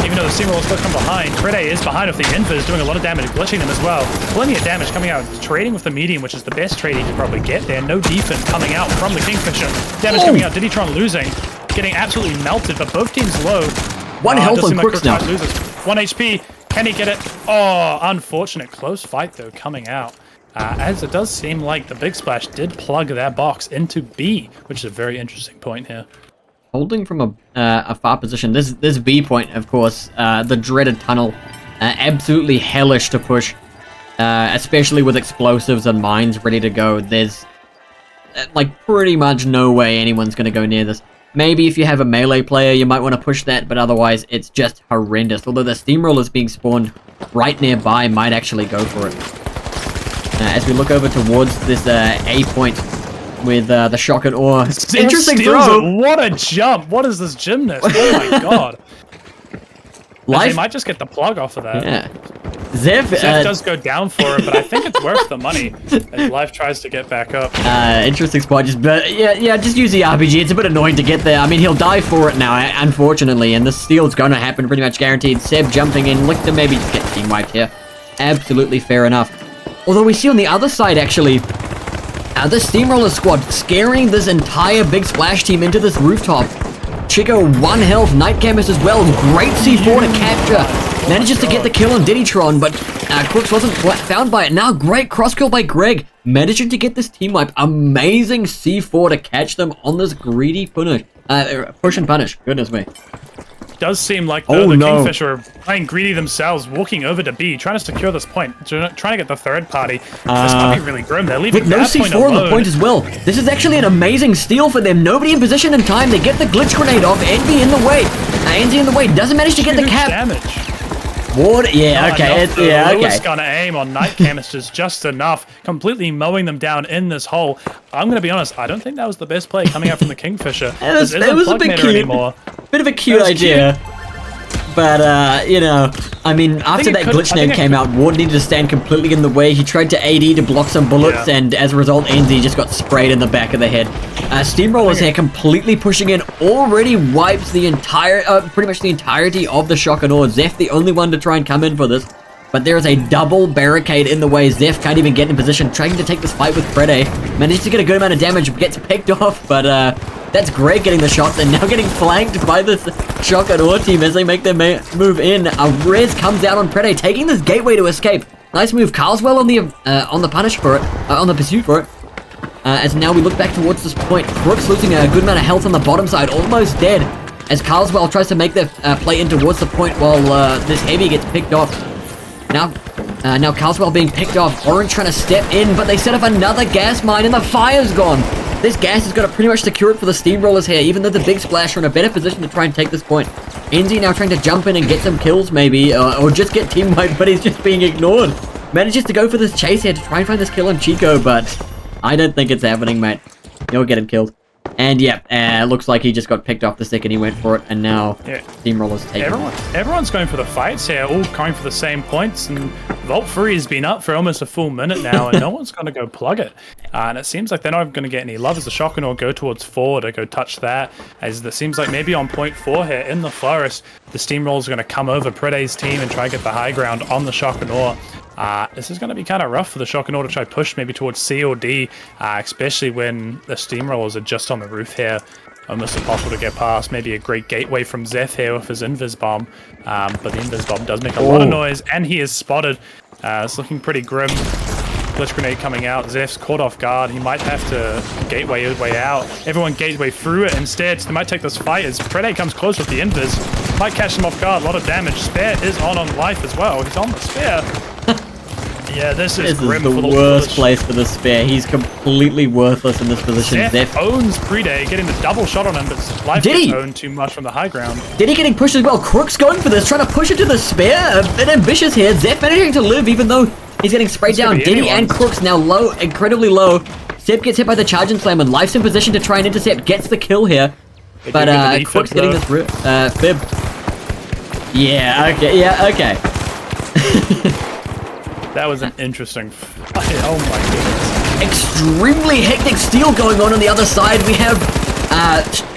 Even though the Steamrollers still come behind, Prede is behind with the Invis, doing a lot of damage, glitching them as well. Plenty of damage coming out, trading with the medium, which is the best trade he could probably get there. No defense coming out from the Kingfisher. Damage coming out, Diddytron losing, getting absolutely melted, but both teams low. 1 health on Crooks now. Loses. 1 HP, can he get it? Oh, unfortunate, close fight though coming out. As it does seem like the Big Splash did plug that box into B, which is a very interesting point here. Holding from a far position. This B point, of course, the dreaded tunnel, absolutely hellish to push, especially with explosives and mines ready to go. There's like pretty much no way anyone's going to go near this. Maybe if you have a melee player, you might want to push that, but otherwise it's just horrendous. Although the Steamrollers being spawned right nearby might actually go for it. As we look over towards this A point with the Shock and Awe. Interesting throw! What a jump! What is this gymnast? Oh my god! They might just get the plug off of that. Yeah. Zeph does go down for it, but I think it's worth the money as Life tries to get back up. Interesting spot, but yeah, just use the RPG. It's a bit annoying to get there. I mean, he'll die for it now, unfortunately, and the steal's gonna happen pretty much guaranteed. Seb jumping in, look to maybe just get team wiped here. Absolutely fair enough. Although we see on the other side, actually, the Steamroller squad scaring this entire Big Splash team into this rooftop. Chico, 1 health, Night Chemist as well. Great C4 to capture. Manages to get the kill on Diddytron, but Crooks wasn't found by it. Now, great cross kill by Greg. Managing to get this team wipe. Amazing C4 to catch them on this greedy push and punish. Goodness me. Does seem like the Kingfisher are playing greedy themselves, walking over to B, trying to secure this point, trying to get the third party. This might be really grim. They're leaving with no C4 on the point as well. This is actually an amazing steal for them. Nobody in position in time. They get the glitch grenade off. Envy in the way. Envy in the way. Doesn't manage to get the cap. Damage. Ward, okay. Lewis gonna aim on Night Chemist is just enough, completely mowing them down in this hole. I'm gonna be honest, I don't think that was the best play coming out from the Kingfisher. It was a bit cute. Anymore. Bit of a cute idea. Cute. But, I mean, after that glitch nade came out, Ward needed to stand completely in the way. He tried to AD to block some bullets, and as a result, NZ just got sprayed in the back of the head. Steamrollers here completely pushing in, already wipes the entire, pretty much the entirety of the Shock and Awe. Zeph the only one to try and come in for this. But there is a double barricade in the way. Zeph can't even get in position, trying to take this fight with Prede. Manages to get a good amount of damage, gets picked off, but that's Greg getting the shots and now getting flanked by this Shock and Awe team as they make their move in. A Rez comes out on Prede, taking this gateway to escape. Nice move. Carlswell on the punish for it, on the pursuit for it. As now we look back towards this point. Crooks losing a good amount of health on the bottom side, almost dead. as Carlswell tries to make the play in towards the point while this heavy gets picked off. Now Carlswell being picked off. Orange trying to step in, but they set up another gas mine and the fire's gone. This gas is going to pretty much secure it for the Steamrollers here, even though the Big Splash are in a better position to try and take this point. Enzy now trying to jump in and get some kills maybe, or just get team wiped, but he's just being ignored. Manages to go for this chase here to try and find this kill on Chico, but I don't think it's happening, mate. You'll get him killed. And yeah, looks like he just got picked off the second he went for it, and now Steamroller's taking Everyone's going for the fights here, all going for the same points, and Vault 3 has been up for almost a full minute now, and no one's going to go plug it. And it seems like they're not going to get any love as the Shocker will go towards 4 to go touch that, as it seems like maybe on point 4 here in the forest, the Steamrollers are going to come over Prede's team and try and get the high ground on the Shocker. This is going to be kind of rough for the Shocker to try push maybe towards C or D, especially when the Steamrollers are just on the roof here. Almost impossible to get past. Maybe a great gateway from Zeph here with his Invis Bomb. But the Invis Bomb does make a lot of noise, and he is spotted. It's looking pretty grim. Glitch Grenade coming out. Zeph's caught off guard. He might have to gateway his way out. Everyone gateway through it instead. So they might take this fight as Prede comes close with the Invis. Might catch him off guard. A lot of damage. Spare is on life as well. He's on the Spare. Yeah, this is grim. This is the worst place for the Spare. He's completely worthless in this position. Zeph owns Prede, getting the double shot on him, but life gets owned too much from the high ground. Diddy getting pushed as well. Crook's going for this, trying to push it to the Spare. A bit ambitious here. Zeph managing to live, even though he's getting sprayed down. Diddy and Crook's now low, incredibly low. Seb gets hit by the charge and slam, and Life's in position to try and intercept. Gets the kill here. But Crook's getting this fib. Yeah, okay. That was an interesting fight. Oh my goodness. Extremely hectic steal going on the other side. We have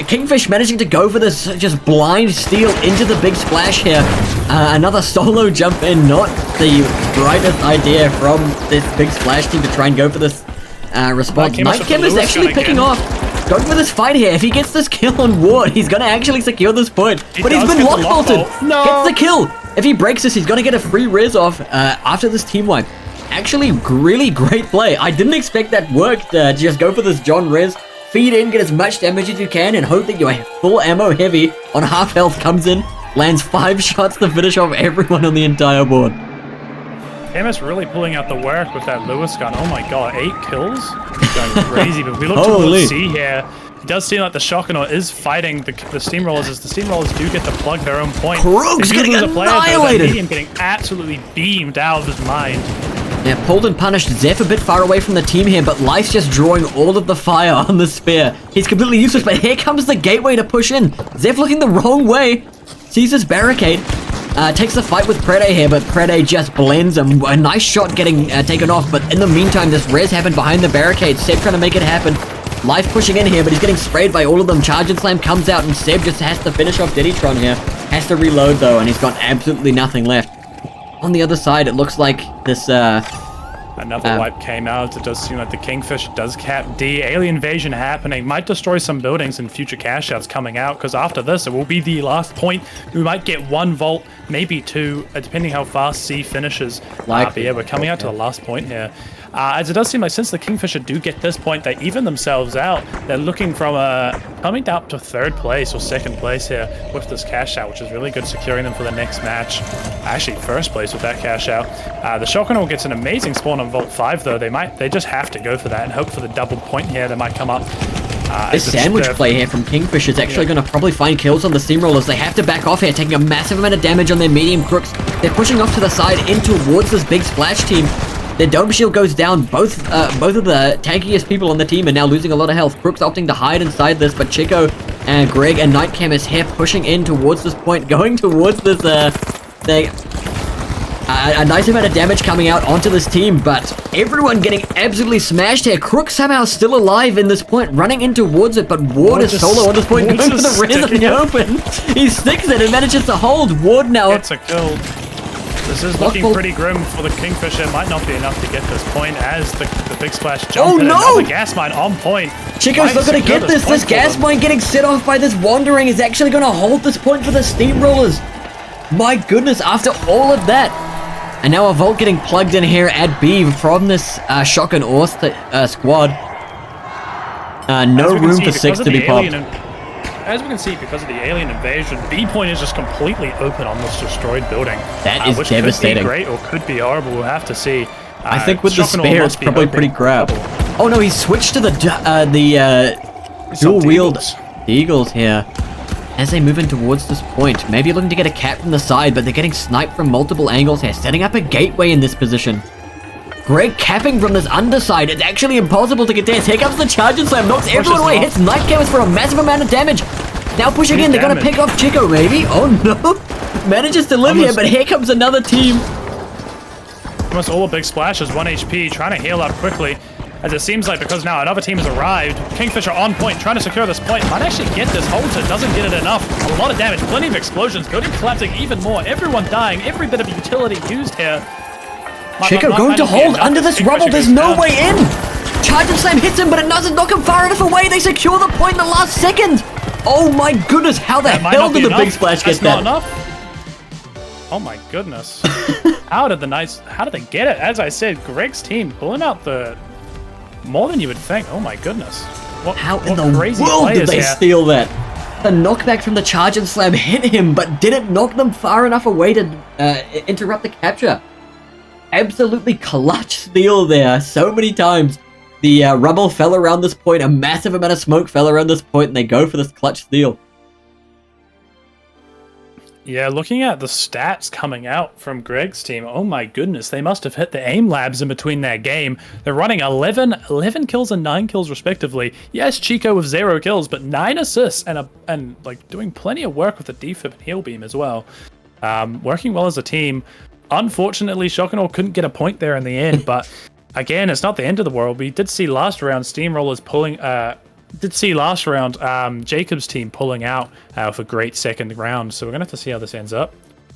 Kingfish managing to go for this just blind steal into the Big Splash here. Another solo jump in, not the brightest idea from this Big Splash team to try and go for this response. Nightcam is actually picking off. Going for this fight here. If he gets this kill on Ward, he's going to actually secure this point. But he's been lock bolted. No. Gets the kill. If he breaks this, he's going to get a free res off after this team wipe. Actually, really great play. I didn't expect that worked. Just go for this John res. Feed in, get as much damage as you can, and hope that your full ammo heavy on half health comes in. Lands 5 shots to finish off everyone on the entire board. MS really pulling out the work with that Lewis gun. Oh my god, 8 kills? He's going crazy, but we look towards C here. It does seem like the Shocker is fighting the Steamrollers, as the Steamrollers do get to plug their own point. Krug's getting annihilated! Medium getting absolutely beamed out of his mind. Yeah, pulled and punished. Zeph a bit far away from the team here, but Life's just drawing all of the fire on the Spare. He's completely useless, but here comes the gateway to push in. Zeph looking the wrong way. Sees this barricade. Takes the fight with Prede here, but Prede just blends him. A nice shot getting taken off, but in the meantime, this res happened behind the barricade. Seb trying to make it happen. Life pushing in here, but he's getting sprayed by all of them. Charge and Slam comes out, and Seb just has to finish off Diddytron here. Has to reload, though, and he's got absolutely nothing left. On the other side, it looks like this, Another wipe came out. It does seem like the Kingfish does cap D. Alien invasion happening. Might destroy some buildings and future cash outs coming out, because after this, it will be the last point. We might get 1 vault, maybe 2, depending how fast C finishes. But yeah, we're coming out to the last point here. As it does seem like since the Kingfisher do get this point, they even themselves out. They're looking from coming up to 3rd place or 2nd place here with this cash out, which is really good, securing them for the next match. Actually, 1st place with that cash out. The Shotgun gets an amazing spawn on Vault 5, though. They just have to go for that and hope for the double point here that might come up. This sandwich play here from Kingfish is actually going to probably find kills on the Steamrollers. They have to back off here, taking a massive amount of damage on their medium Crooks. They're pushing off to the side in towards this Big Splash team. Their dome shield goes down. Both of the tankiest people on the team are now losing a lot of health. Crooks opting to hide inside this, but Chico and Greg and Nightcam is here pushing in towards this point, going towards this thing. A nice amount of damage coming out onto this team, but everyone getting absolutely smashed here. Crook somehow still alive in this point, running in towards it, but Ward is solo on this point, going for the res in the open. He sticks it and manages to hold. Ward now gets a kill. This is looking pretty grim for the Kingfisher. Might not be enough to get this point as the Big Splash jump in. Another gas mine on point. Chico's not going to get this. This gas mine getting set off by this Wandering is actually going to hold this point for the Steamrollers. My goodness, after all of that. And now a Vault getting plugged in here at B from this Shotgun Orth squad. No room for 6 to be popped. as we can see, because of the alien invasion, B point is just completely open on this destroyed building. That is which devastating. Could be great or could be horrible. We'll have to see. I think with the spare, it's probably pretty crap. Oh no, he switched to the dual-wield Eagles here. As they move in towards this point, maybe looking to get a cap from the side, but they're getting sniped from multiple angles here, setting up a gateway in this position. Greg capping from this underside. It's actually impossible to get there. Here comes the charge and slam, knocks everyone away, hits Night Cameras for a massive amount of damage. Now pushing in, they're gonna pick off Chico, maybe? Oh no! Manages to live here, but here comes another team. Almost all the big splashes, 1 HP, trying to heal up quickly. As it seems like, because now another team has arrived, Kingfisher on point, trying to secure this point, might actually get this Halter, doesn't get it enough. A lot of damage, plenty of explosions, Goaty collapsing even more, everyone dying, every bit of utility used here. Chico going to hold under this rubble, there's no way in! Charge and Slam hits him, but it doesn't knock him far enough away, they secure the point in the last second! Oh my goodness, how the hell did the big splash get that? Not enough? Oh my goodness. How did they get it? As I said, Greg's team pulling out the more than you would think. Oh my goodness. How in the world did they steal that? The knockback from the Charge and Slam hit him, but didn't knock them far enough away to interrupt the capture. Absolutely clutch steal there so many times. The rubble fell around this point, a massive amount of smoke fell around this point, and they go for this clutch steal. Yeah, looking at the stats coming out from Greg's team, oh my goodness, they must have hit the aim labs in between their game. They're running 11 kills and 9 kills respectively. Yes, Chico with 0 kills, but 9 assists and like doing plenty of work with the defib and heal beam as well. Working well as a team. Unfortunately, Chocomilk couldn't get a point there in the end, but again, it's not the end of the world. We did see last round Steamrollers pulling Jacob's team pulling out for a great second round, so we're gonna have to see how this ends up.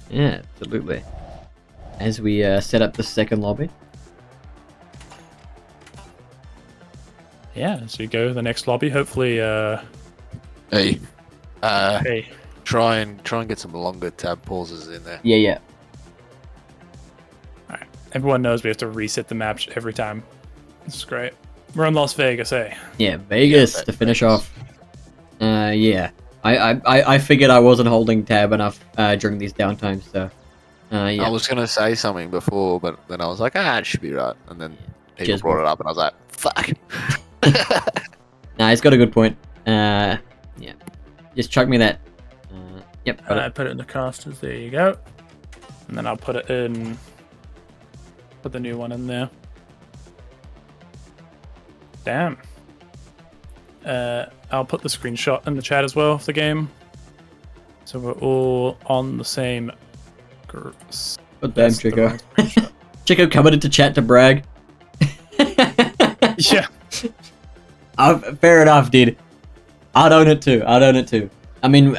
Yeah, absolutely. As we set up the second lobby. Yeah, so you go to the next lobby. Hopefully, Hey. hey. Try and get some longer tab pauses in there. Yeah. All right. Everyone knows we have to reset the map every time. This is great. We're in Las Vegas, eh? Yeah, Vegas to finish off. Yeah. I figured I wasn't holding tab enough during these downtimes, so yeah. I was gonna say something before, but then I was like, it should be right. And then people brought it up, and I was like, fuck. Nah, he's got a good point. Yeah. Just chuck me that. Yep. I put it in the casters. There you go. And then I'll put it in. Put the new one in there. Damn. I'll put the screenshot in the chat as well of the game. So we're all on the same groups. Oh, damn, Chico. Chico coming into chat to brag. Yeah. Fair enough, dude. I'd own it too. I mean,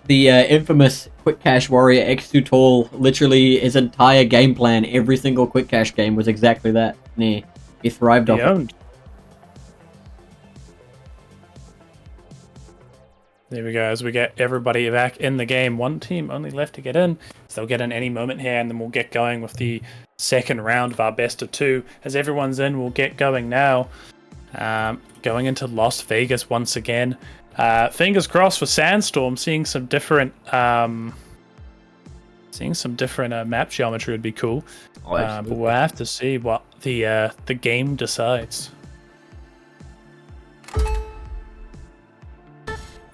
the infamous Quick Cash Warrior X2 Tall, literally his entire game plan, every single Quick Cash game was exactly that. Yeah. He thrived off it. There we go. As we get everybody back in the game, one team only left to get in. So they'll get in any moment here, and then we'll get going with the second round of our best of 2. As everyone's in, we'll get going now. Going into Las Vegas once again. Fingers crossed for Sandstorm. Seeing some different map geometry would be cool. But we'll have to see what the game decides.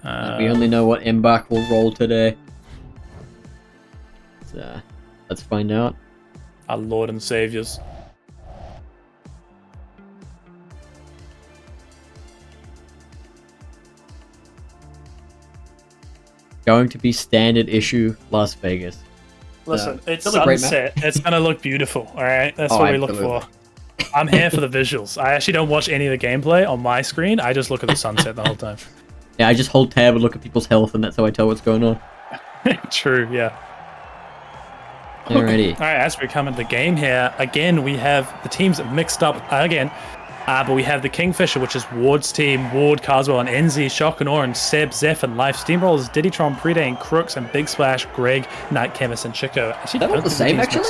We only know what Embark will roll today. So, let's find out. Our Lord and Saviors. Going to be standard issue Las Vegas. Listen, it's sunset. It's going to look beautiful, all right? That's what we look for. I'm here for the visuals. I actually don't watch any of the gameplay on my screen. I just look at the sunset the whole time. Yeah, I just hold tab and look at people's health, and that's how I tell what's going on. True, yeah. Alrighty. All right, as we come into the game here, again, we have the teams mixed up again. But we have the Kingfisher, which is Ward's team, Ward, Carswell, and Enzi, Shock and Seb, Zeph, and Life, Steamrollers, Diddytron, Prede, and Crooks, and Big Splash, Greg, Night Chemist, and Chico. Actually, that was the same, actually?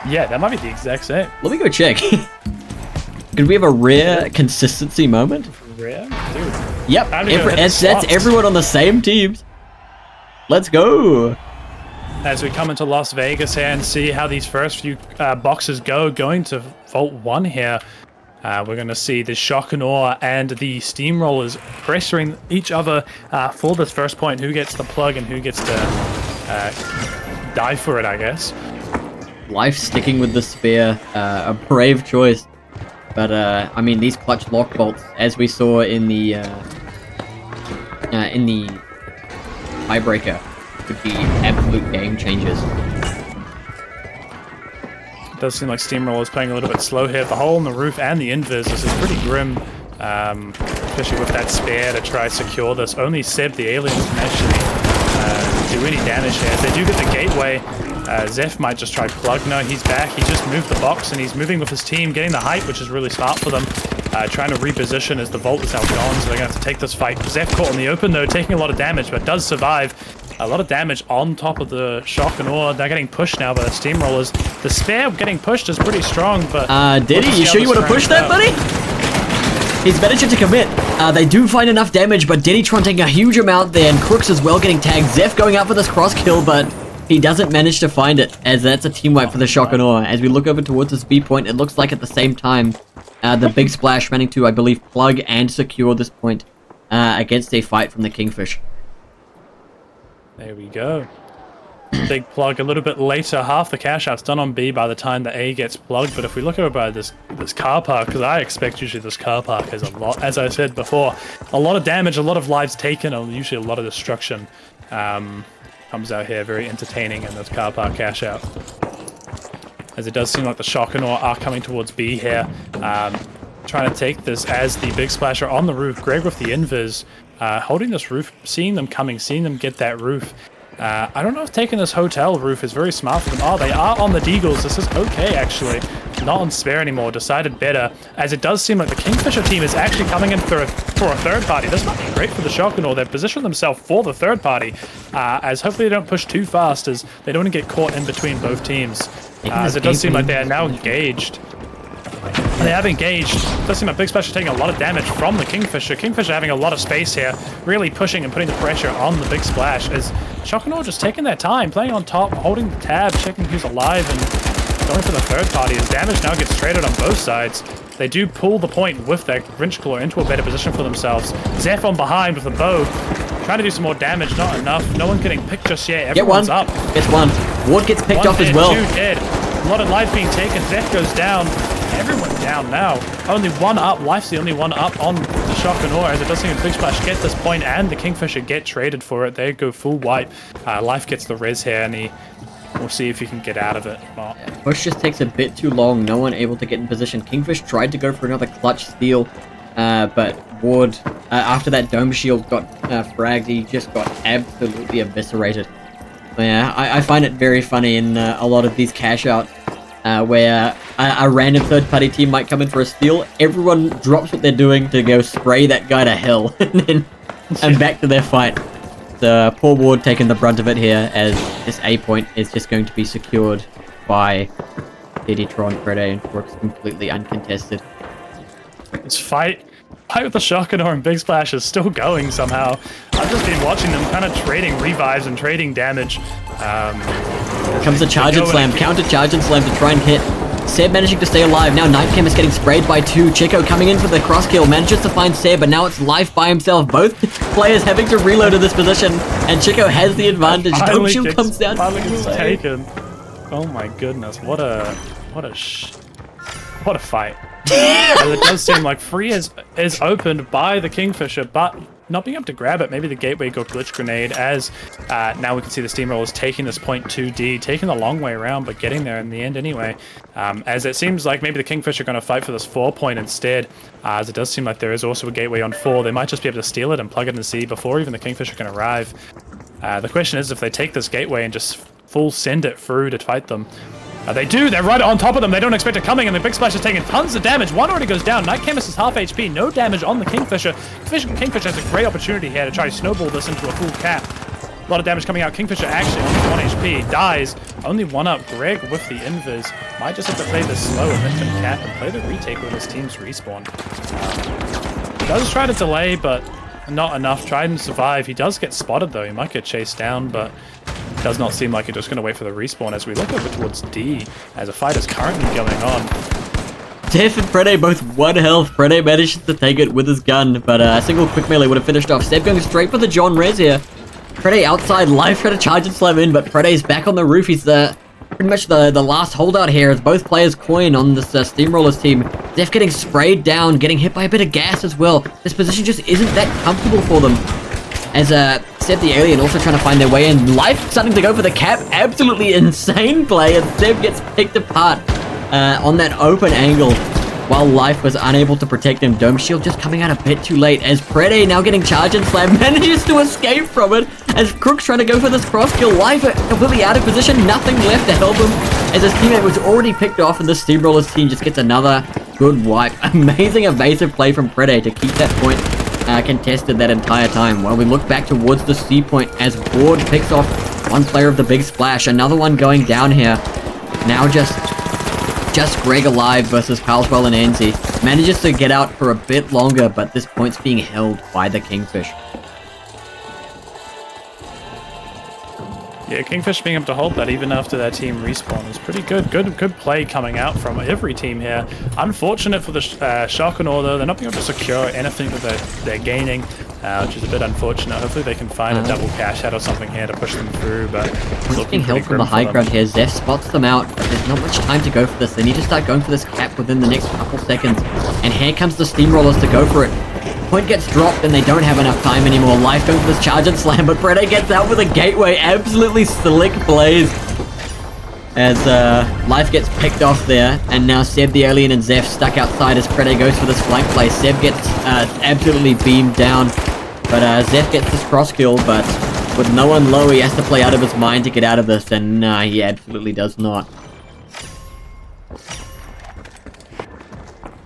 Yeah, that might be the exact same. Let me go check. Could we have a rare consistency moment? Rare? Dude. Yep, that's everyone on the same teams. Let's go. As we come into Las Vegas here and see how these first few boxes go, going to Vault 1 here. We're going to see the Shock and Awe and the Steamrollers pressuring each other for this first point. Who gets the plug and who gets to die for it, I guess. Life sticking with the spear, a brave choice. But, I mean, these clutch lock bolts, as we saw in the tiebreaker, could be absolute game changers. It does seem like Steamroller is playing a little bit slow here. The hole in the roof and the invis is pretty grim, especially with that spear to try to secure this. Only Seb the alien can actually do any damage here. If they do get the gateway, Zeph might just try plug. No, he's back. He just moved the box and he's moving with his team, getting the height, which is really smart for them. Trying to reposition as the Vault is now gone, so they're going to have to take this fight. Zeph caught in the open though, taking a lot of damage, but does survive. A lot of damage on top of the Shock and Awe. They're getting pushed now by the Steamrollers. The spare getting pushed is pretty strong, but... Diddy, you sure you want to push that, buddy? He's managing to commit. They do find enough damage, but Diddytron taking a huge amount there, and Crooks as well getting tagged. Zeph going out for this cross kill, but he doesn't manage to find it, as that's a team wipe for the Shock and Awe. As we look over towards this B point, it looks like at the same time, the Big Splash managing to, I believe, plug and secure this point against a fight from the Kingfish. There we go. Big plug a little bit later. Half the cash out's done on B by the time the A gets plugged. But if we look over by this car park, because I expect usually this car park has a lot, as I said before, a lot of damage, a lot of lives taken, and usually a lot of destruction comes out here. Very entertaining in this car park cash out. As it does seem like the Shock and Awe are coming towards B here. Trying to take this as the Big Splasher on the roof. Greg with the invis. Holding this roof, seeing them coming, seeing them get that roof. I don't know if taking this hotel roof is very smart for them. Oh, they are on the Deagles. This is okay, actually. Not on spare anymore. Decided better, as it does seem like the Kingfisher team is actually coming in for a third party. This might be great for the Shock and Awe. They've positioned themselves for the third party, as hopefully they don't push too fast, as they don't want to get caught in between both teams. As it does seem like they are now engaged. They have engaged. It does seem like Big Splash is taking a lot of damage from the Kingfisher. Kingfisher having a lot of space here, really pushing and putting the pressure on the Big Splash. As Shock and Awe just taking their time, playing on top, holding the tab, checking who's alive, and going for the third party. As damage now gets traded on both sides. They do pull the point with their Wrench Claw into a better position for themselves. Zeph on behind with a bow, trying to do some more damage, not enough. No one getting picked just yet. Everyone's up. Gets one. Ward gets picked off as well. Two dead. A lot of life being taken. Zeph goes down. Everyone down now. Only one up. Life's the only one up on the Shock and Awe, as it does seem Big Splash get this point and the Kingfisher get traded for it. They go full wipe. Life gets the res here, and we'll see if he can get out of it. Push just takes a bit too long. No one able to get in position. Kingfish tried to go for another clutch steal, but Ward, after that Dome Shield got fragged, he just got absolutely eviscerated. Yeah, I find it very funny in a lot of these cash outs where a random third-party team might come in for a steal. Everyone drops what they're doing to go spray that guy to hell, and back to their fight. So poor Ward taking the brunt of it here, as this A point is just going to be secured by Diddytron, Freddy, and Crooks completely uncontested. This fight with the Shock and Awe and Big Splash is still going somehow. I've just been watching them kind of trading revives and trading damage. Comes the charge and slam, counter charge and slam to try and hit. Seb managing to stay alive. Now Night Chemist getting sprayed by two. Chico coming in for the cross kill, manages to find Seb, but now it's Life by himself. Both players having to reload in this position, and Chico has the advantage. Dome Shield comes down. Gets taken. Oh my goodness, what a fight. It does seem like free is opened by the Kingfisher, but not being able to grab it. Maybe the gateway got glitch grenade, as now we can see the Steamrollers taking this point 2D, taking the long way around, but getting there in the end anyway. As it seems like maybe the Kingfisher are going to fight for this 4 point instead, as it does seem like there is also a gateway on 4. They might just be able to steal it and plug it in C before even the Kingfisher can arrive. The question is if they take this gateway and just full send it through to fight them. They do. They're right on top of them. They don't expect it coming, and the Big Splash is taking tons of damage. One already goes down. Night Chemist is half HP. No damage on the Kingfisher. Kingfisher has a great opportunity here to try to snowball this into a full cap. A lot of damage coming out. Kingfisher actually only 1 HP. Dies. Only one up. Greg with the invis. Might just have to play this slow and then cap and play the retake with his team's respawn. Does try to delay, but not enough. Tried and survive. He does get spotted though. He might get chased down, but does not seem like he's just going to wait for the respawn as we look over towards D, as a fight is currently going on. Tiff and Prede both 1 health. Prede manages to take it with his gun, but a single quick melee would have finished off. Seb going straight for the John Rez here. Prede outside, live trying to charge and slam in, but Prede's back on the roof. He's pretty much the last holdout here as both players coin on this Steamrollers team. Zeph getting sprayed down, getting hit by a bit of gas as well. This position just isn't that comfortable for them. As Seb the Alien also trying to find their way in. Life starting to go for the cap. Absolutely insane play as Seb gets picked apart on that open angle. While Life was unable to protect him, Dome Shield just coming out a bit too late as Prede now getting charged and slam manages to escape from it as Crook's trying to go for this cross kill. Life completely out of position, nothing left to help him as his teammate was already picked off and the Steamrollers team just gets another good wipe. Amazing evasive play from Prede to keep that point contested that entire time. While we look back towards the C point as Ward picks off one player of the big splash, another one going down here. Now just Greg alive versus Carlswell and Anzi. Manages to get out for a bit longer, but this point's being held by the Kingfish. Yeah, Kingfish being able to hold that even after their team respawn is pretty good. Good play coming out from every team here. Unfortunate for the Shokanor though, they're not being able to secure anything that they're gaining, which is a bit unfortunate. Hopefully they can find a double cash out or something here to push them through, but it's being held from the high ground here. Zeph spots them out, but there's not much time to go for this. They need to start going for this cap within the next couple seconds. And here comes the Steamrollers to go for it. Point gets dropped and they don't have enough time anymore. Life going for this charge and slam, but Prede gets out with a gateway. Absolutely slick plays as Life gets picked off there, and now Seb the Alien and Zeph stuck outside as Prede goes for this flank play. Seb gets absolutely beamed down, but Zeph gets this cross kill, but with no one low, he has to play out of his mind to get out of this, and he absolutely does not.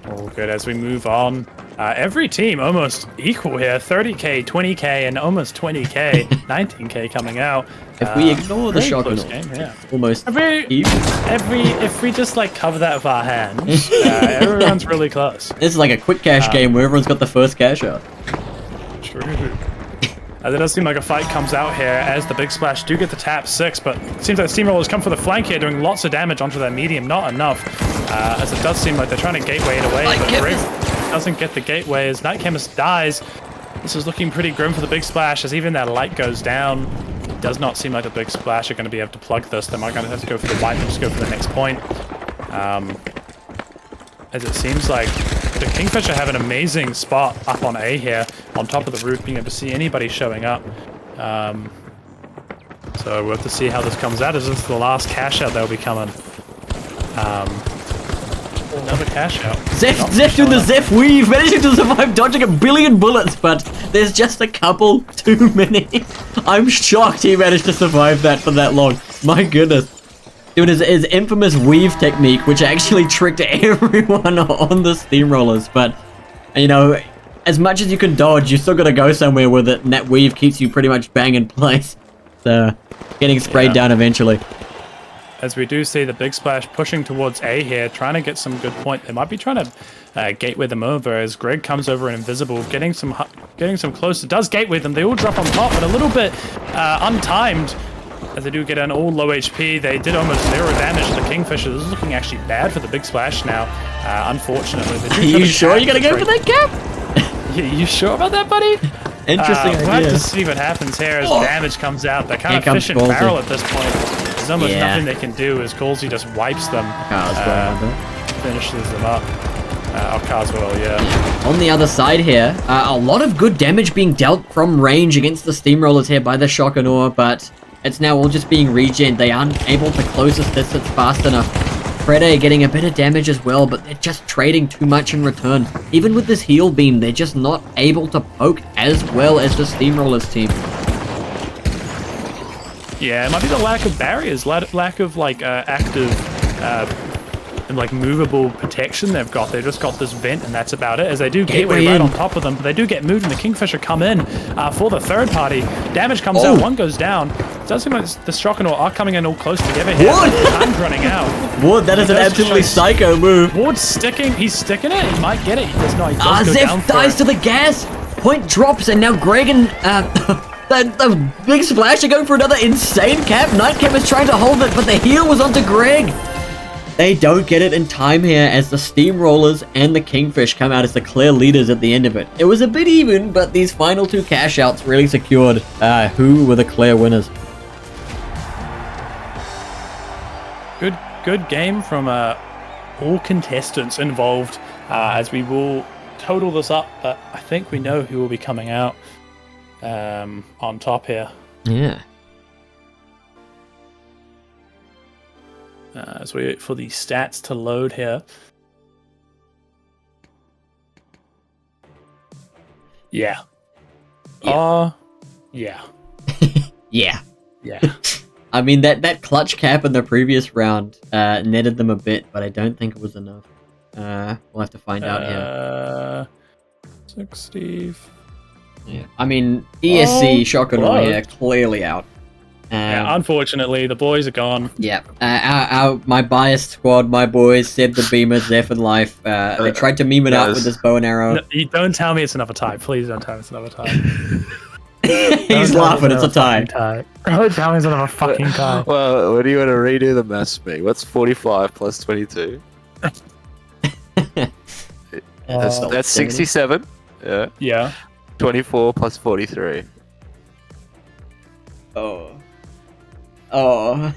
All good as we move on. Every team almost equal here, 30k, 20k, and almost 20k, 19k coming out. If we ignore the shock and almost if we just like cover that with our hands, everyone's really close. This is like a quick cash game where everyone's got the first cash out. True. It does seem like a fight comes out here as the Big Splash do get the tap 6, but it seems like Steamrollers come for the flank here, doing lots of damage onto their medium, not enough, as it does seem like they're trying to gateway it away, but Greg doesn't get the gateway as Night Chemist dies. This is looking pretty grim for the Big Splash as even that light goes down. It does not seem like the Big Splash are going to be able to plug this. They might going to have to go for the wipe and just go for the next point. As it seems like the Kingfisher have an amazing spot up on A here, on top of the roof, being able to see anybody showing up. So we'll have to see how this comes out. Is this the last cash out that'll be coming? Another cash out. Zeph doing the Zeph weave, managing to survive dodging 1 billion bullets, but there's just a couple too many. I'm shocked he managed to survive that for that long. My goodness. Doing his infamous weave technique, which actually tricked everyone on the Steamrollers. But, you know, as much as you can dodge, you still gotta go somewhere with it, and that weave keeps you pretty much bang in place. So, getting sprayed down eventually. As we do see the Big Splash pushing towards A here, trying to get some good point. They might be trying to gateway them over as Greg comes over in invisible, getting some close. It does gateway them. They all drop on top, but a little bit untimed. As they do get an all low HP, they did almost 0 damage to the Kingfisher. This is looking actually bad for the Big Splash now, unfortunately. Are you sure you're going to go for that cap? You sure about that, buddy? Interesting idea. We'll have to see what happens here as damage comes out. They're kind of fish and barrel at this point. There's almost nothing they can do as Colsey just wipes them, finishes them up. Carswell, On the other side here, a lot of good damage being dealt from range against the Steamrollers here by the Shokanor, but it's now all just being regen. They aren't able to close this distance fast enough. Prede getting a bit of damage as well, but they're just trading too much in return. Even with this heal beam, they're just not able to poke as well as the Steamrollers team. Yeah, it might be the lack of barriers, lack of like active and like movable protection they've got. They've just got this vent and that's about it, as they do gateway right on top of them, but they do get moved and the Kingfisher come in for the third party. Damage comes out, one goes down. It does seem like the Shokanor are coming in all close together here. Time's running out. Ward, that is an absolutely psycho move. Ward's sticking, he's sticking it, he might get it. He does not, he does go Zeph down for dies it. to the gas. point drops, and now Greg and the big splash are going for another insane cap. Nightcap is trying to hold it, but the heal was onto Greg. They don't get it in time here as the Steamrollers and the Kingfish come out as the clear leaders at the end of it. It was a bit even, but these final two cash outs really secured who were the clear winners. Good game from all contestants involved, as we will total this up, but I think we know who will be coming out on top here. Yeah. As we wait for the stats to load here. Yeah. Yeah. Yeah. Yeah. I mean, that clutch cap in the previous round netted them a bit, but I don't think it was enough. We'll have to find out here. 60. Yeah. I mean, ESC, Chocomilk here, clearly out. Yeah, unfortunately, the boys are gone. Yeah. My biased squad, my boys, Seb the Beamer, Zeph and Life, they tried to meme it out with this bow and arrow. No, you don't tell me it's another tie. Please don't tell me it's another tie. He's laughing, it's a tie. Don't tell me it's another fucking tie. Well, what do you want to redo the maths me? What's 45 plus 22? That's 67. Yeah. Yeah. 24 plus 43. Oh, okay.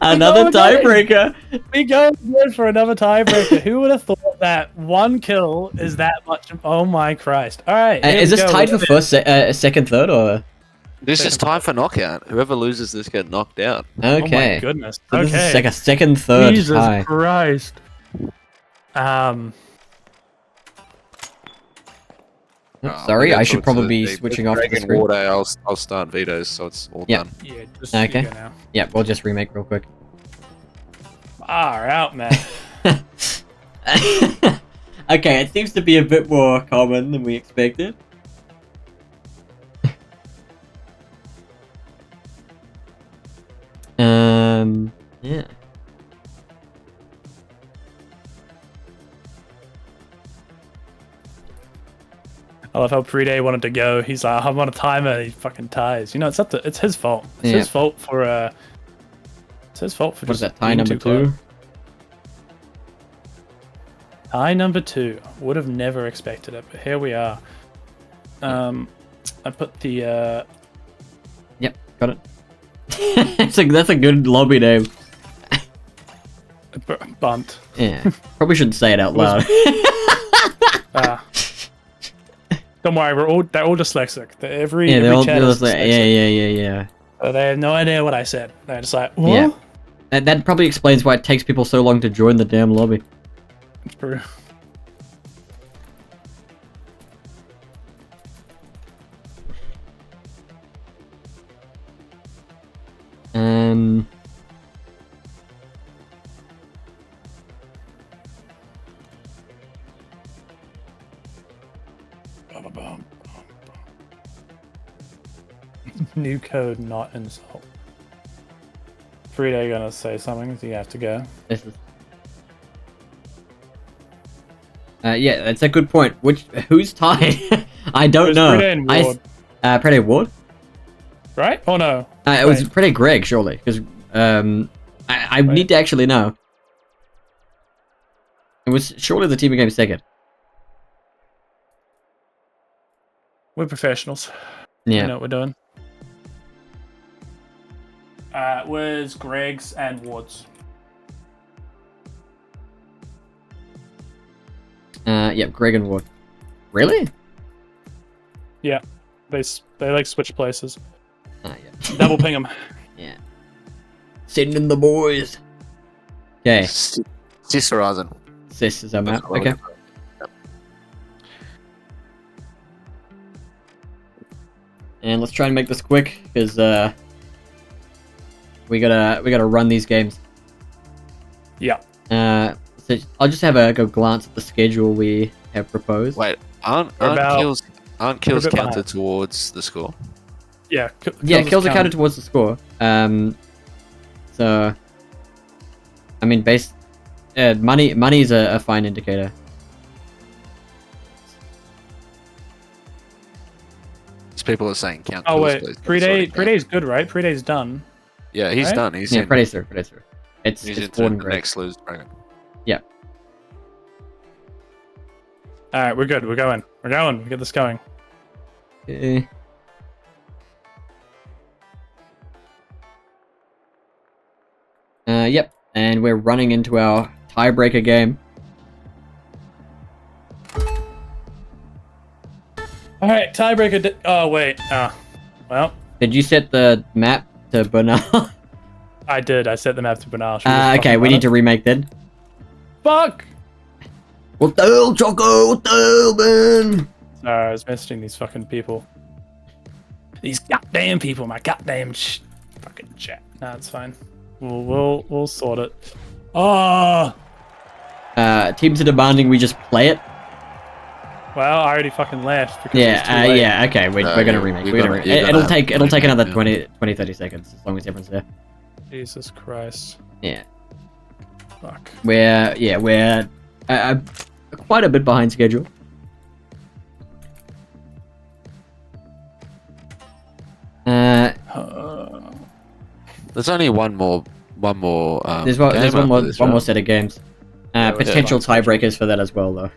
Another tiebreaker. We go again for another tiebreaker. Who would have thought that one kill is that much? Oh my Christ! All right. Is this tied for first, second, third, or? This is time for knockout. Whoever loses this get knocked out. Okay. Oh my goodness. So okay. this is like a second, third Jesus tie. Christ. Sorry, I should probably be switching off the screen. Water, I'll start vetoes, so it's all done. Yeah. Just Okay. you go now. Yeah, we'll just remake real quick. Far out, man. Okay, it seems to be a bit more common than we expected. Yeah. I love how Pre-Day wanted to go. He's like, I'm on a timer. He fucking ties. You know, it's his fault. It's his fault for It's his fault for what is just that, tie being number too 2? close. Tie number 2. Would have never expected it, but here we are. I put the Yep, got it. That's a good lobby name. bunt. Yeah, probably shouldn't say it out loud. Don't worry, they're all dyslexic. Every they're all chat is dyslexic. dyslexic. Yeah. So they have no idea what I said. They're just like, what? Yeah. That probably explains why it takes people so long to join the damn lobby. It's true. New code, not insult. Frida, gonna say something? So you have to go. This is... yeah, that's a good point. Who's tied? I don't know. Frida and Ward. Prede Ward? Right? Oh no. It was Prede Greg, surely, because I need to actually know. It was surely the team who came second. We're professionals. Yeah. We know what we're doing. Where's Greg's and Ward's? Yep, Greg and Ward. Really? Yeah. They like switch places. Yeah. Double ping them. Yeah. Send in the boys. Okay. Sis Horizon. Sis is our map. Okay. And let's try and make this quick, because we gotta run these games. Yeah. So I'll just have a glance at the schedule we have proposed. Wait, aren't kills counted towards the score? Yeah. Kills are counted towards the score. So I mean, money is a fine indicator. people are saying count. Oh kills, wait, please. Preday's good, right? Preday's done. Yeah, he's right? done. He's Yeah, in. Freddy's through. It's He's into Warden the Greg. next lose bracket. Yeah. All right, we're good. We're going. We get this going. Okay. Yep, and we're running into our tiebreaker game. All right, tiebreaker. Oh wait. Well, Did you set the map to banal? I did. I set the map to banal. Okay, we need to remake then. Fuck. What the hell, Choco? What the hell, man? Sorry, I was messaging these fucking people. These goddamn people, my goddamn fucking chat. Nah, it's fine. We'll sort it. Oh. Teams are demanding we just play it. Well, I already fucking left because Yeah, it's too late. yeah, okay, we're gonna remake. It'll take another 20, 30 seconds as long as everyone's there. Jesus Christ. Yeah. Fuck. We're quite a bit behind schedule. There's only one more. There's one more set of games. Potential tiebreakers for that as well, though.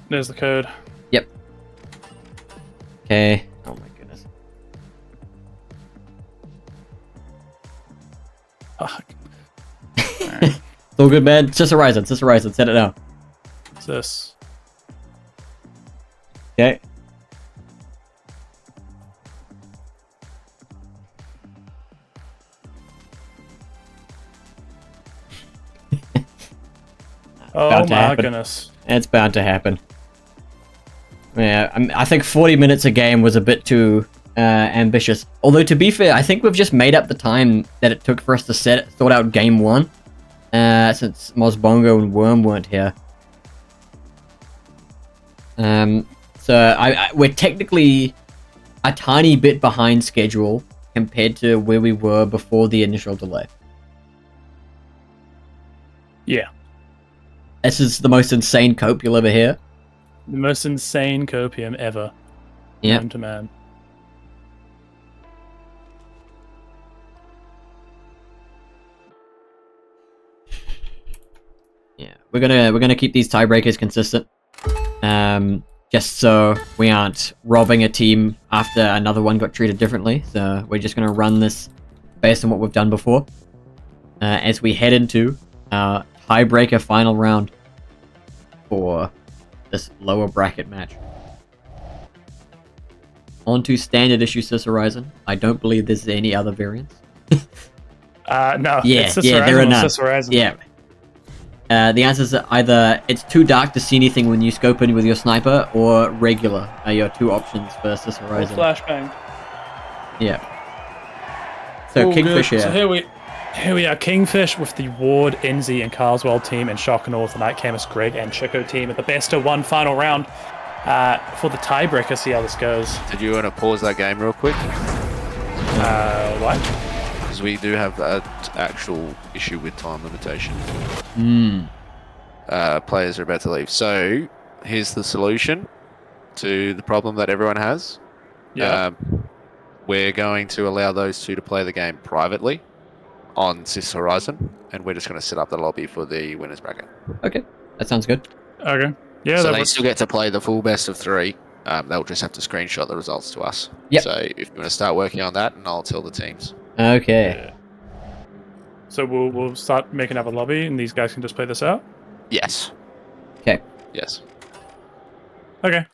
There's the code. Yep. Okay. Oh my goodness. Fuck. It's all good, man. It's just Horizon. Set it now. What's this? Okay. Oh my goodness. It's bound to happen. Yeah, I think 40 minutes a game was a bit too ambitious. Although, to be fair, I think we've just made up the time that it took for us to sort out game one. Since Mozbongo and Worm weren't here. So we're technically a tiny bit behind schedule compared to where we were before the initial delay. Yeah. This is the most insane cope you'll ever hear. The most insane copium ever. Yeah. Known to man. Yeah, we're gonna keep these tiebreakers consistent. Just so we aren't robbing a team after another one got treated differently. So we're just gonna run this based on what we've done before. As we head into our tiebreaker final round for this lower bracket match. On to standard issue Sis Horizon. I don't believe there's any other variants. No. Yeah, there are none. Yeah. The answers are either it's too dark to see anything when you scope in with your sniper, or regular are your two options for Sis Horizon. Flashbang. Yeah. So Kingfish here. So here we are, Kingfish with the Ward, Enzi, and Carswell team, and Shock and North, the Night Chemist, Greg, and Chico team at the best of one final round for the tiebreaker. See how this goes. Did you want to pause that game real quick? What? Because we do have an actual issue with time limitation. Players are about to leave. So here's the solution to the problem that everyone has. Yeah. We're going to allow those two to play the game privately on Sis Horizon, and we're just going to set up the lobby for the winners bracket. Okay, that sounds good. Okay. Yeah. So they still get to play the full best of three. They'll just have to screenshot the results to us. Yep. So if you want to start working on that, and I'll tell the teams. Okay. Yeah. So we'll start making up a lobby, and these guys can just play this out. Yes. Okay. Yes. Okay.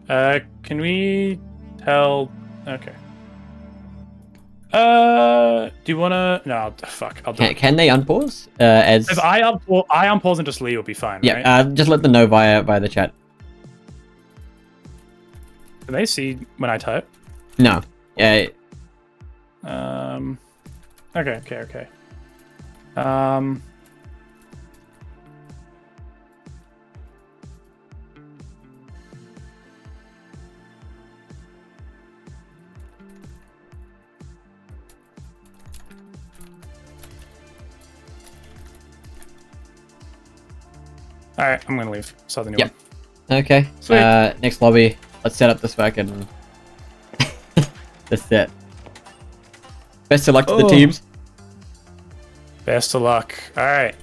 Can we tell? Okay. Do you wanna? No, fuck. I'll do it. Can they unpause? As If I unpause and just leave, will be fine. yeah, Right? just let them know via the chat. Can they see when I type? No. Yeah. Okay. All right, I'm gonna leave. Start the new Yep. Okay. Sweet. Next lobby. Let's set up this fucking the set. Best of luck to the teams. Best of luck. All right.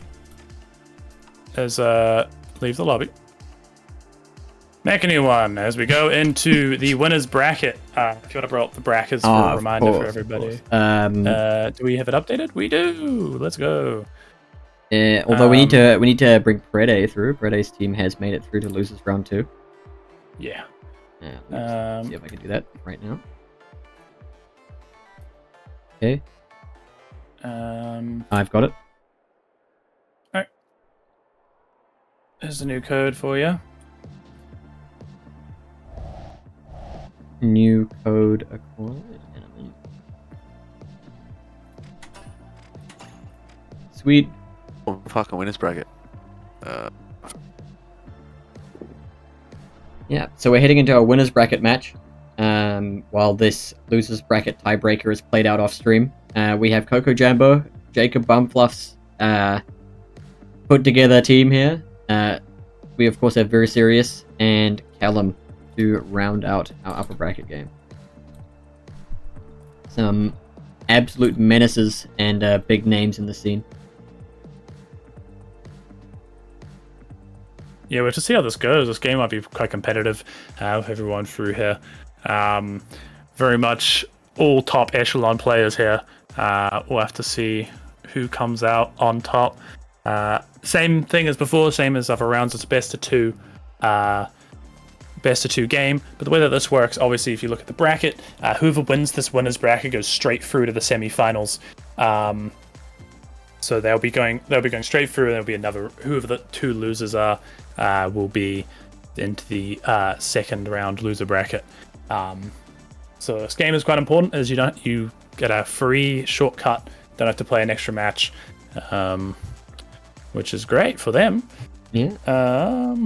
As leave the lobby. Make a new one as we go into the winners bracket. If you want to bring up the brackets for a reminder for everybody. Do we have it updated? We do. Let's go. Although we need to bring Prede through. Prede's team has made it through to losers round 2. Yeah. Let's see if I can do that right now. Okay. I've got it. Alright. There's a new code for you. New code acquired. Sweet. Oh, fucking winners bracket. Yeah, so we're heading into a winners bracket match. While this losers bracket tiebreaker is played out off stream, we have Coco Jambo, Jacob Bumfluff's put together team here. We of course have Very Serious and Callum to round out our upper bracket game. Some absolute menaces and big names in the scene. Yeah, we'll just see how this goes. This game might be quite competitive with everyone through here. Very much all top echelon players here. We'll have to see who comes out on top. Same thing as before, same as other rounds. It's best of two game. But the way that this works, obviously, if you look at the bracket, whoever wins this winners bracket goes straight through to the semi-finals. So they'll be going straight through, and there'll be another. Whoever the two losers are will be into the second round loser bracket. So this game is quite important, as you get a free shortcut, don't have to play an extra match, which is great for them. Yeah.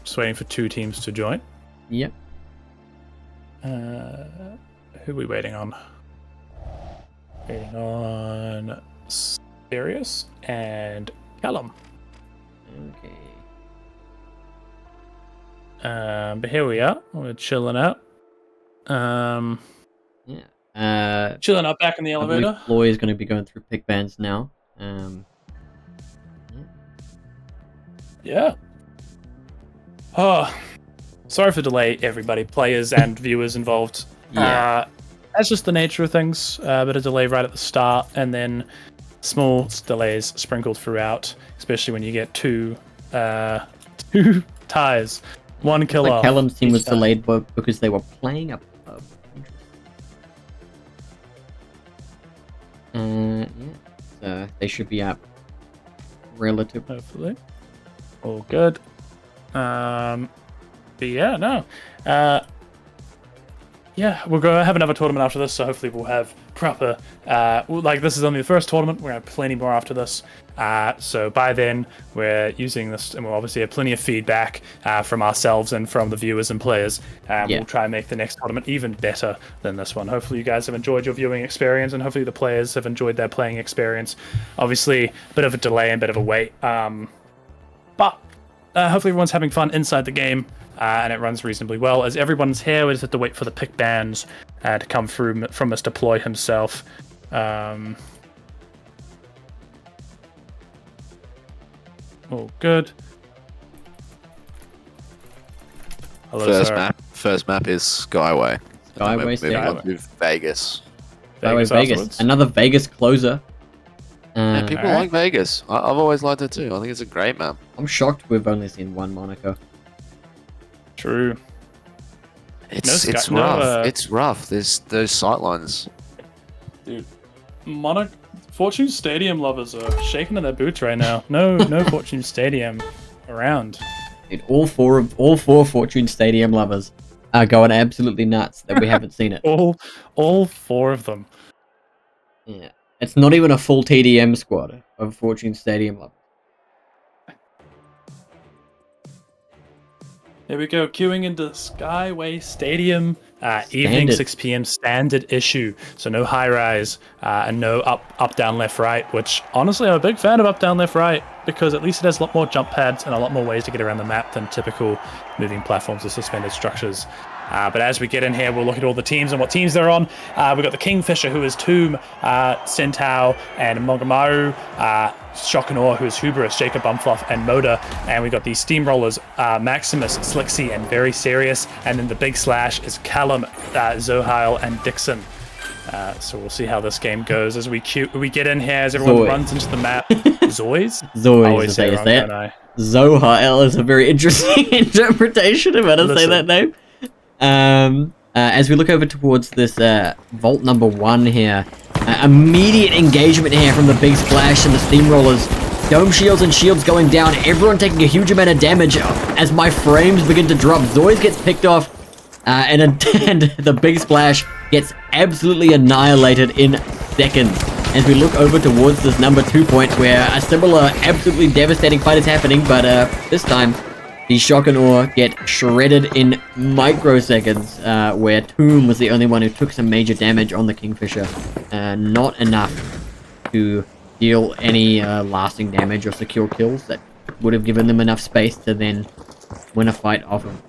Just waiting for 2 teams to join. Yep. Who are we waiting on? Waiting on Sirius and Callum. Okay. But here we are. We're chilling out. Yeah. Chilling out back in the elevator. Floyd is going to be going through pick bands now. Yeah. Oh, sorry for delay, everybody, players and viewers involved. Yeah. That's just the nature of things. A bit of delay right at the start, and then small delays sprinkled throughout, especially when you get two ties, one kill off. Callum's team was delayed because they were playing a pub. Yeah. So they should be up relatively. Hopefully. All good. But yeah, no. Yeah, we'll go have another tournament after this, so hopefully we'll have proper... like, this is only the first tournament. We're going to have plenty more after this. So by then, we're using this, and we'll obviously have plenty of feedback from ourselves and from the viewers and players. We'll try and make the next tournament even better than this one. Hopefully you guys have enjoyed your viewing experience, and hopefully the players have enjoyed their playing experience. Obviously, a bit of a delay and a bit of a wait. But hopefully everyone's having fun inside the game. And it runs reasonably well. As everyone's here, we just have to wait for the pick bands to come through from Mr. Ploy himself. All good. Hello, First map is Skyway. Skyway, moving on to Vegas. Vegas. Another Vegas closer. And people like Vegas. I've always liked it too. I think it's a great map. I'm shocked we've only seen one Monaco. True. It's rough. It's rough. There's those sightlines. Dude, Fortune Stadium lovers are shaking in their boots right now. No Fortune Stadium around. Dude, all four Fortune Stadium lovers are going absolutely nuts that we haven't seen it. All 4 of them. Yeah, it's not even a full TDM squad of Fortune Stadium lovers. Here we go, queuing into Skyway Stadium Evening 6 p.m. standard issue, so no high rise and no up down left right, which honestly I'm a big fan of up down left right because at least it has a lot more jump pads and a lot more ways to get around the map than typical moving platforms or suspended structures. But as we get in here, we'll look at all the teams and what teams they're on. We've got the Kingfisher, who is Tomb, Centaur, and Mogomaru. Shock&Awe, who is Hubris, Jacob Bumfluff, and Moda. And we've got the Steamrollers, Maximus, Slixy, and Very Serious. And then the Big Slash is Callum, Zohail, and Dixon. So we'll see how this game goes as we get in here, as everyone runs into the map. Zoys? Zoys, always say it wrong, Zohail is a very interesting interpretation of how to say that name. As we look over towards this vault number 1 here, immediate engagement here from the Big Splash and the Steamrollers. Dome shields and shields going down, everyone taking a huge amount of damage as my frames begin to drop. Zoys gets picked off, and the Big Splash gets absolutely annihilated in seconds. As we look over towards this number 2 point where a similar absolutely devastating fight is happening, but this time the Shock&Awe get shredded in microseconds, where Tomb was the only one who took some major damage on the Kingfisher. Not enough to deal any lasting damage or secure kills that would have given them enough space to then win a fight off of.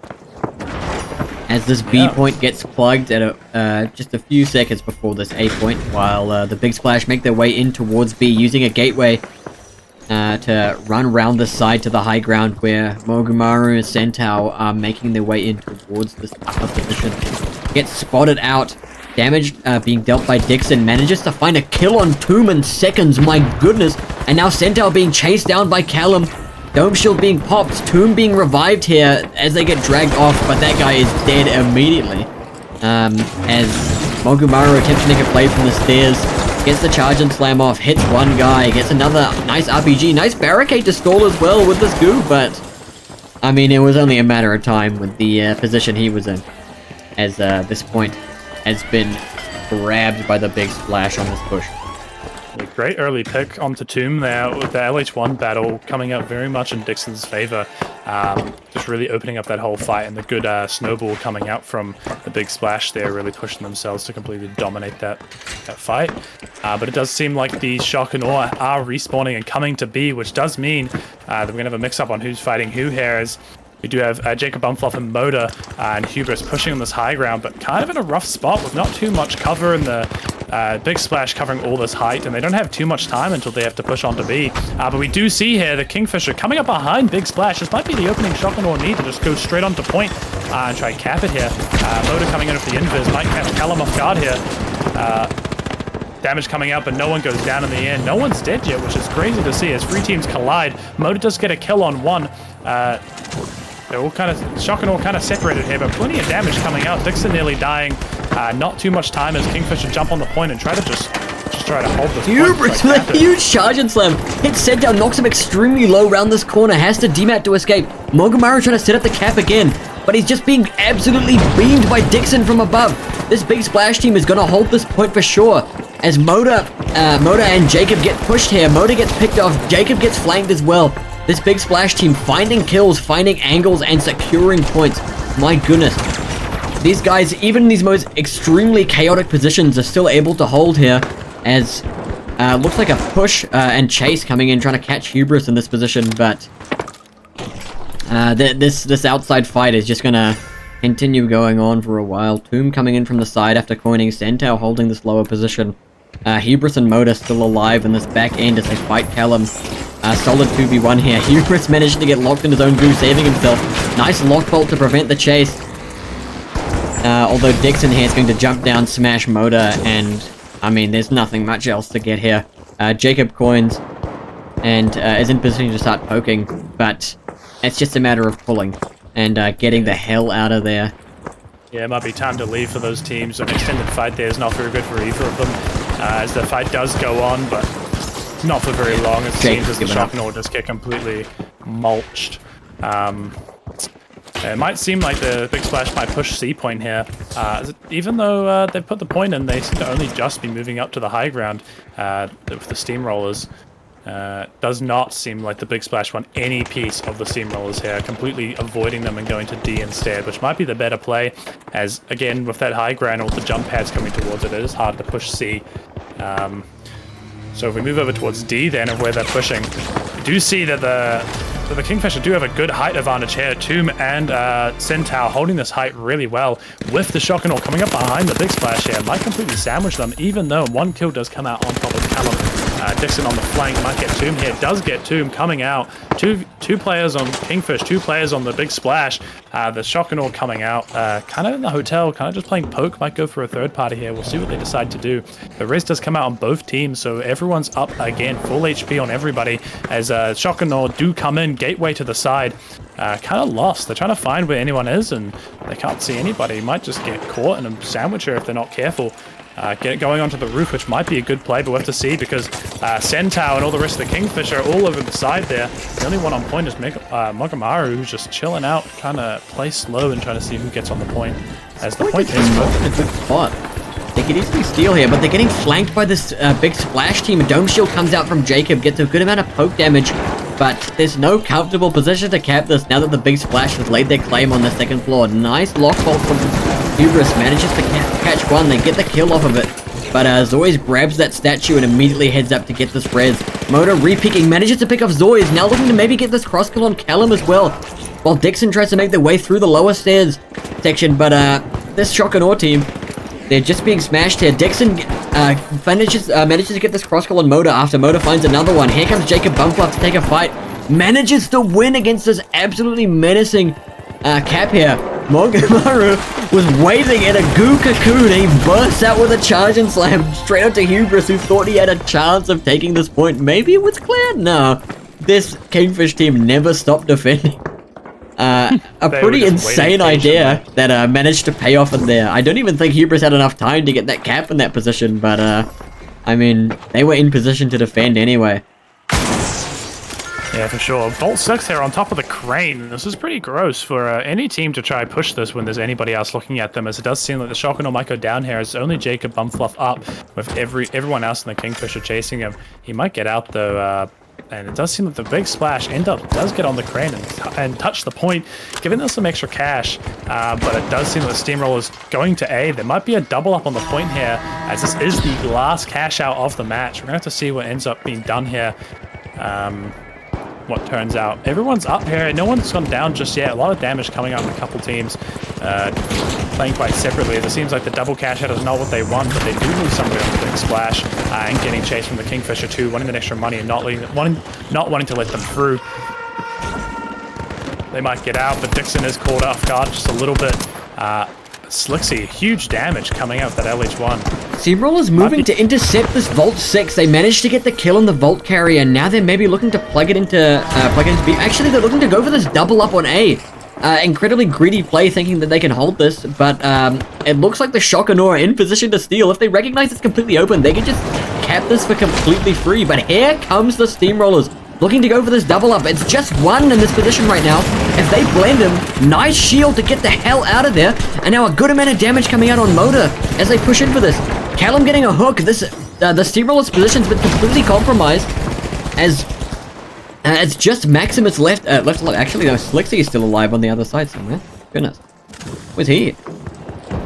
As this B point gets plugged at just a few seconds before this A point, while the Big Splash make their way in towards B using a gateway to run around the side to the high ground where Mogomaru and Centaur are making their way in towards this upper position. Gets spotted out. Damage being dealt by Dixon. Manages to find a kill on Tomb in seconds. My goodness. And now Centaur being chased down by Callum. Dome shield being popped. Tomb being revived here as they get dragged off. But that guy is dead immediately. As Mogomaru attempts to make a play from the stairs. Gets the charge and slam off, hits one guy, gets another nice RPG, nice barricade to stall as well with this goo, but I mean, it was only a matter of time with the position he was in, as this point has been grabbed by the Big Splash on this push. A great early pick onto Tomb there with the LH1 battle coming out very much in Dixon's favor. Just really opening up that whole fight, and the good snowball coming out from the Big Splash there, really pushing themselves to completely dominate that fight. But it does seem like the Shock&Awe are respawning and coming to B, which does mean that we're going to have a mix-up on who's fighting who here, as we do have Jacob Bumfluff and Moda and Hubris pushing on this high ground, but kind of in a rough spot with not too much cover, and the Big Splash covering all this height, and they don't have too much time until they have to push on to B. But we do see here the Kingfisher coming up behind Big Splash. This might be the opening Shock&Awe need to just go straight onto point and try and cap it here. Moda coming in with the invis might catch Callum off guard here. Damage coming out, but no one goes down in the end. No one's dead yet, which is crazy to see as 3 teams collide. Moda does get a kill on one. They're all kind of, Shock&Awe kind of separated here, but plenty of damage coming out. Dixon nearly dying. Not too much time as Kingfisher jump on the point and try to just try to hold this Hubris with a huge charge and slam. Hits Centaur, knocks him extremely low around this corner. Has to demat to escape. Mogomaru trying to set up the cap again, but he's just being absolutely beamed by Dixon from above. This Big Splash team is going to hold this point for sure. As Moda and Jacob get pushed here. Moda gets picked off. Jacob gets flanked as well. This Big Splash team finding kills, finding angles, and securing points. My goodness. These guys, even in these most extremely chaotic positions, are still able to hold here. As looks like a push and chase coming in, trying to catch Hubris in this position. But this outside fight is just going to continue going on for a while. Tomb coming in from the side after coining. Centaur holding this lower position. Hubris and Moda still alive in this back end as they fight Callum. Solid 2v1 here. Hubris managed to get locked in his own goo, saving himself. Nice lock bolt to prevent the chase. Although Dixon here is going to jump down, smash Moda, and I mean, there's nothing much else to get here. Jacob coins and is in position to start poking, but it's just a matter of pulling and getting the hell out of there. Yeah, it might be time to leave for those teams. An extended fight there is not very good for either of them, as the fight does go on, but not for very long. It seems as the Shock&Awe just get completely mulched. It might seem like the Big Splash might push C point here. Even though they put the point in, they seem to only just be moving up to the high ground with the Steamrollers. Does not seem like the Big Splash want any piece of the Steamrollers here, completely avoiding them and going to D instead, which might be the better play, as, again, with that high ground and with the jump pads coming towards it, it is hard to push C. So if we move over towards D then, of where they're pushing, do see that the Kingfisher do have a good height advantage here. Tomb and Centaur holding this height really well, with the Chocomilk coming up behind the Big Splash here. Might completely sandwich them, even though one kill does come out on top of Callum. Dixon on the flank might get Tomb here. Does get Tomb coming out. Two players on Kingfish, 2 players on the Big Splash. The Chocomilk coming out. Kind of in the hotel, kind of just playing poke. Might go for a third party here. We'll see what they decide to do. The res does come out on both teams, so everyone's up again. Full HP on everybody as Chocomilk do come in. Gateway to the side. Kind of lost. They're trying to find where anyone is, and they can't see anybody. Might just get caught in a sandwich here if they're not careful. Get going onto the roof, which might be a good play, but we'll have to see because Centaur and all the rest of the Kingfisher are all over the side there. The only one on point is Mogumaru, who's just chilling out, kind of play slow and trying to see who gets on the point. As the point is in a good spot. They could easily steal here, but they're getting flanked by this Big Splash team. Dome Shield comes out from Jacob, gets a good amount of poke damage, but there's no comfortable position to cap this now that the Big Splash has laid their claim on the second floor. Nice lock bolt from Hubris, manages to catch one. They get the kill off of it, but Zoyz grabs that statue and immediately heads up to get this res. Moda re-picking, manages to pick up Zoyz, now looking to maybe get this cross kill on Callum as well, while Dixon tries to make their way through the lower stairs section, but this Chocomilk team, they're just being smashed here. Dixon manages to get this cross kill on Moda after Moda finds another one. Here comes Jacob Bumfluff to take a fight. Manages to win against this absolutely menacing cap here. Mogumaru was waiting in a goo cocoon and he bursts out with a charge and slam straight onto Hubris, who thought he had a chance of taking this point. Maybe it was clear? No. This Kingfish team never stopped defending. A pretty insane idea that managed to pay off in there. I don't even think Hubris had enough time to get that cap in that position, but I mean, they were in position to defend anyway. Yeah, for sure. Vault 6 here on top of the crane. This is pretty gross for any team to try and push this when there's anybody else looking at them, as it does seem like the Chocomilk might go down here. It's only Jacob Bumfluff up with everyone else in the Kingfisher chasing him. He might get out though, and it does seem that the Big Splash does get on the crane and touch the point, giving them some extra cash. But it does seem that the Steamroller is going to A. There might be a double up on the point here, as this is the last cash out of the match. We're going to have to see what ends up being done here. What turns out. Everyone's up here. No one's gone down just yet. A lot of damage coming out in a couple teams. Playing quite separately. It seems like the double cash out is not what they want, but they do lose somebody on the Big Splash and getting chased from the Kingfisher too, wanting that extra money and not wanting to let them through. They might get out, but Dixon is caught off guard just a little bit. Slixy, huge damage coming out with that LH1. Steamroller's moving to intercept this Vault 6. They managed to get the kill on the Vault carrier. Now they're maybe looking to plug it into B. Actually, they're looking to go for this double up on A. Incredibly greedy play, thinking that they can hold this, but it looks like the Chocomilk are in position to steal. If they recognize it's completely open, they can just cap this for completely free. But here comes the Steamrollers, looking to go for this double up. It's just one in this position right now. If they blend him, nice shield to get the hell out of there. And now a good amount of damage coming out on Moda as they push in for this. Callum getting a hook. The Steamroller's position's been completely compromised as it's just Maximus left alive. Actually, no, Slixy is still alive on the other side somewhere. Goodness. Where's he?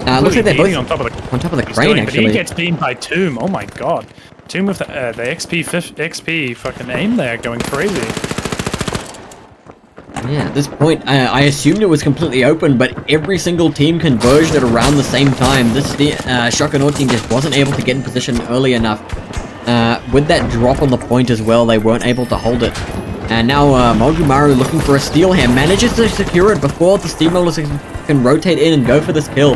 Looks like they're both on top of the crane, actually. But he gets beamed by Tomb. Oh my god. Tomb with the XP fucking aim there, going crazy. Yeah, at this point, I assumed it was completely open, but every single team converged at around the same time. This Chocomilk team just wasn't able to get in position early enough. With that drop on the point as well, they weren't able to hold it. And now Mogumaru looking for a steal here, manages to secure it before the Steamrollers can rotate in and go for this kill.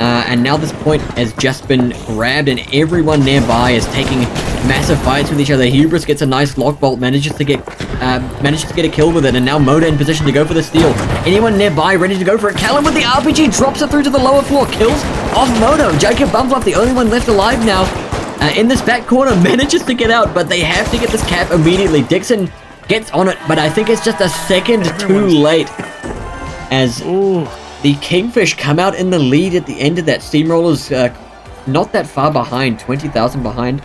And now this point has just been grabbed and everyone nearby is taking massive fights with each other. Hubris gets a nice lock bolt, manages to get a kill with it, and now Moda in position to go for the steal. Anyone nearby ready to go for it. Callum with the RPG drops it through to the lower floor, kills off Moda. Jacob Bumfluff, the only one left alive now. In this back corner, manages to get out, but they have to get this cap immediately. Dixon gets on it, but I think it's just a second too late. As the Kingfish come out in the lead at the end of that. Steamrollers not that far behind, 20,000 behind,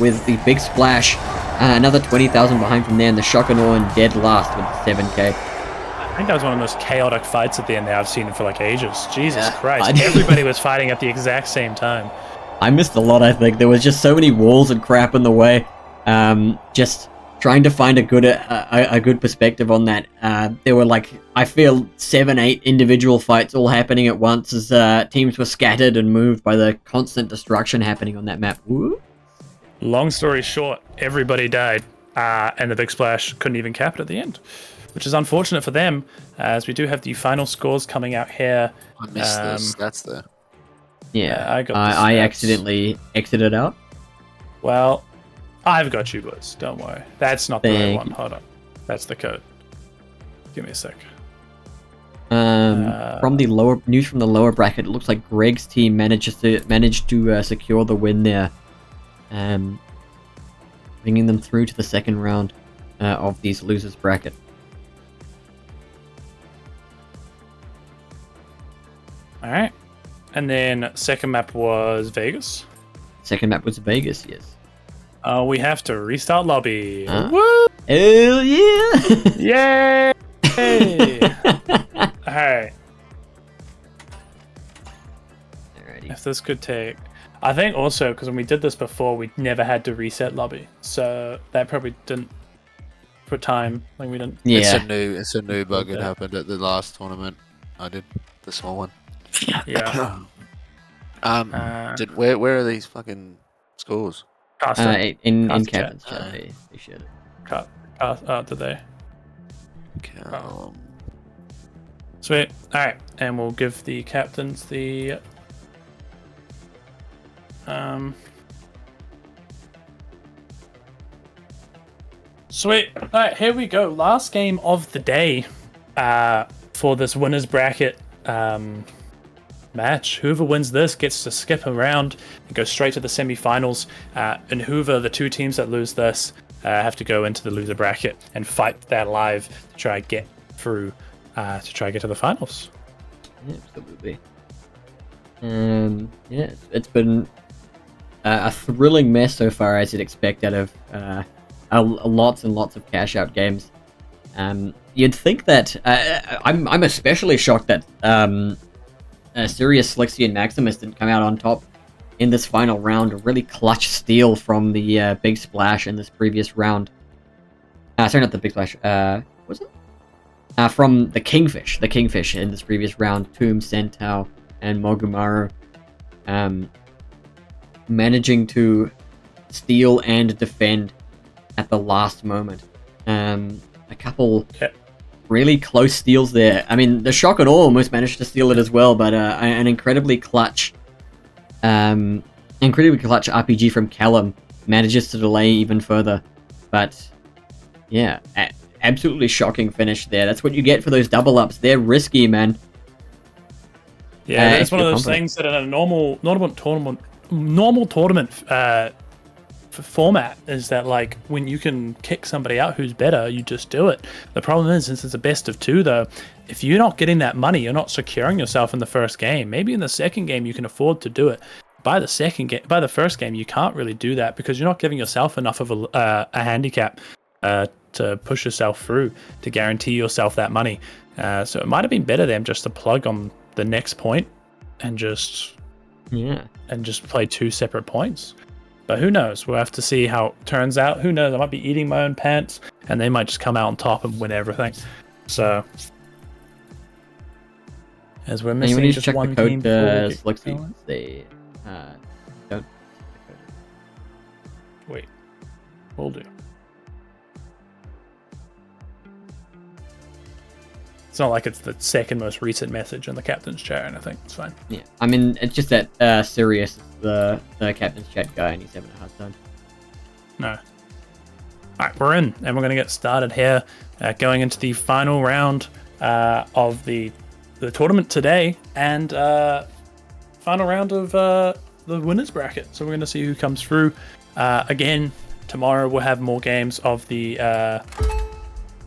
with the Big Splash Another 20,000 behind from there, and the Chocomilk in dead last with 7k. I think that was one of the most chaotic fights at the end that I've seen for like ages. Jesus Christ. I- Everybody was fighting at the exact same time. I missed a lot, I think. There was just so many walls and crap in the way. Just trying to find a good perspective on that. There were like, I feel 7-8 individual fights all happening at once as teams were scattered and moved by the constant destruction happening on that map. Woo. Long story short, everybody died, and the Big Splash couldn't even cap it at the end, which is unfortunate for them, as we do have the final scores coming out here. I missed the stats there. Yeah, I got the I stats. accidentally exited out. Well, I've got you, boys. Don't worry. That's not the right one. Hold on. That's the code. Give me a sec. From the lower news from the lower bracket, it looks like Greg's team managed to secure the win there, bringing them through to the second round of these losers bracket. All right. And then second map was Vegas. Second map was Vegas, yes. We have to restart lobby. Woo! Hell yeah! Yay! Alright. Alrighty. If this could take... I think also, because when we did this before, we never had to reset lobby. So that probably didn't put time. Like we didn't... Yeah. It's a new bug that happened at the last tournament. I did the small one. Yeah. Where are these fucking scores? In Cast Kevin's chat. chat, they shared it. Did they? Cal. Sweet. Alright. And we'll give the captains the... Sweet. Alright, here we go. Last game of the day for this winners bracket match. Whoever wins this gets to skip around and go straight to the semi-finals. And whoever the two teams that lose this have to go into the loser bracket and fight that live to try to get through, to try to get to the finals. Yeah, absolutely. Yeah, it's been a thrilling mess so far, as you'd expect out of lots and lots of cash out games. You'd think that I'm especially shocked that Sirius, Slixy, and Maximus didn't come out on top in this final round. A really clutch steal from the Big Splash in this previous round. Sorry, not the Big Splash. Was it? From the Kingfish. The Kingfish in this previous round. Tomb, Centaur, and Mogumaru. Managing to steal and defend at the last moment. A couple really close steals there. I mean, the Shock and Awe almost managed to steal it as well, but an incredibly clutch RPG from Callum manages to delay even further. But yeah, absolutely shocking finish there. That's what you get for those double ups. They're risky, man. Yeah, it's one of those things that in a normal tournament format is that, like, when you can kick somebody out who's better, you just do it. The problem is, since it's a best of two, though, if you're not getting that money, you're not securing yourself in the first game. Maybe in the second game you can afford to do it. By the first game, you can't really do that because you're not giving yourself enough of a handicap to push yourself through to guarantee yourself that money. So it might have been better them just to plug on the next point and just play two separate points. But who knows? We'll have to see how it turns out. Who knows? I might be eating my own pants, and they might just come out on top and win everything. So, as we're missing just check one the code team, Slixy, they don't. Wait, we'll do. It's not like it's the second most recent message in the captain's chat, and I think it's fine. Yeah, I mean, it's just that Sirius is the captain's chat guy, and he's having a hard time. No. Alright, we're in, and we're going to get started here, going into the final round of the tournament today, and final round of the winners bracket. So we're going to see who comes through. Again, tomorrow we'll have more games of the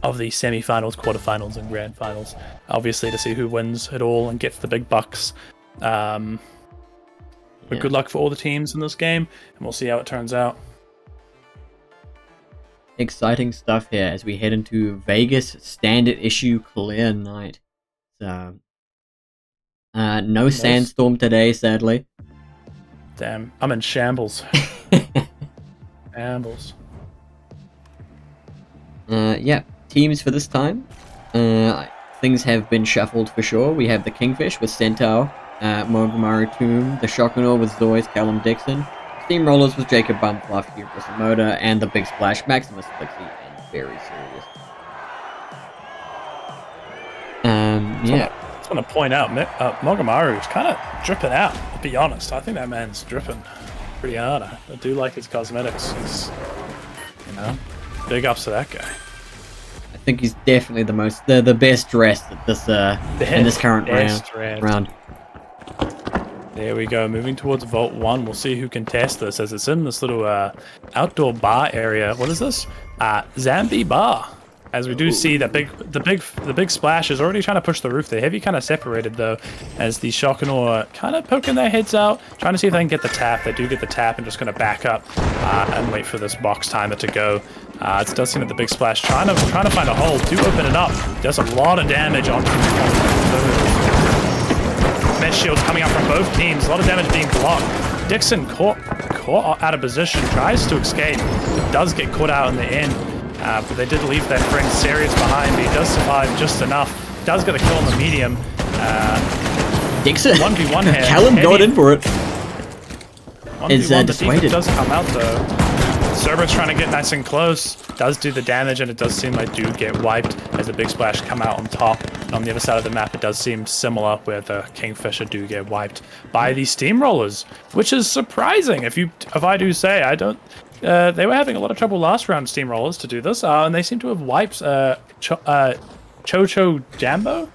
semi-finals, quarterfinals, and grand finals, obviously, to see who wins it all and gets the big bucks. But good luck for all the teams in this game, and we'll see how it turns out. exciting stuff here as we head into Vegas standard issue clear night. So, no sandstorm today, sadly. Damn, I'm in shambles. Shambles. Yeah, teams for this time. Things have been shuffled for sure. We have the Kingfish with Centaur, Mogomaru Tomb, the Shockanaw with Zoids, Callum Dixon, Steamrollers with Jacob Bumfluff, Hubris and Moda, and the Big Splash, Maximus Flixie, and Very Serious. Yeah. I just want to point out, Mogomaru is kind of dripping out, to be honest. I think that man's dripping pretty hard. I do like his cosmetics. He's, big ups to that guy. I think he's definitely the best dressed at this in this current round. There we go. Moving towards Vault 1. We'll see who can test this as it's in this little outdoor bar area. What is this? Zambi Bar. As we do see that the big splash is already trying to push the roof. The heavy kind of separated though, as the Shockanaw kind of poking their heads out, trying to see if they can get the tap. They do get the tap and just going to back up and wait for this box timer to go. It does seem that the big splash trying to find a hole to open it up. Does a lot of damage on mesh shields coming out from both teams. A lot of damage being blocked. Dixon caught out of position, tries to escape, does get caught out in the end. But they did leave their friend Serious behind. He does survive just enough. Does get a kill on the medium. Dixon 1v1 here. Callum got in for it. 1v1, the does come out though. Cerberus trying to get nice and close. Does do the damage, and it does seem like do get wiped as the big splash come out on top. And on the other side of the map, it does seem similar where the Kingfisher do get wiped by the Steamrollers, which is surprising. If I do say, I don't. They were having a lot of trouble last round, Steamrollers, to do this, and they seem to have wiped Coco Jambo.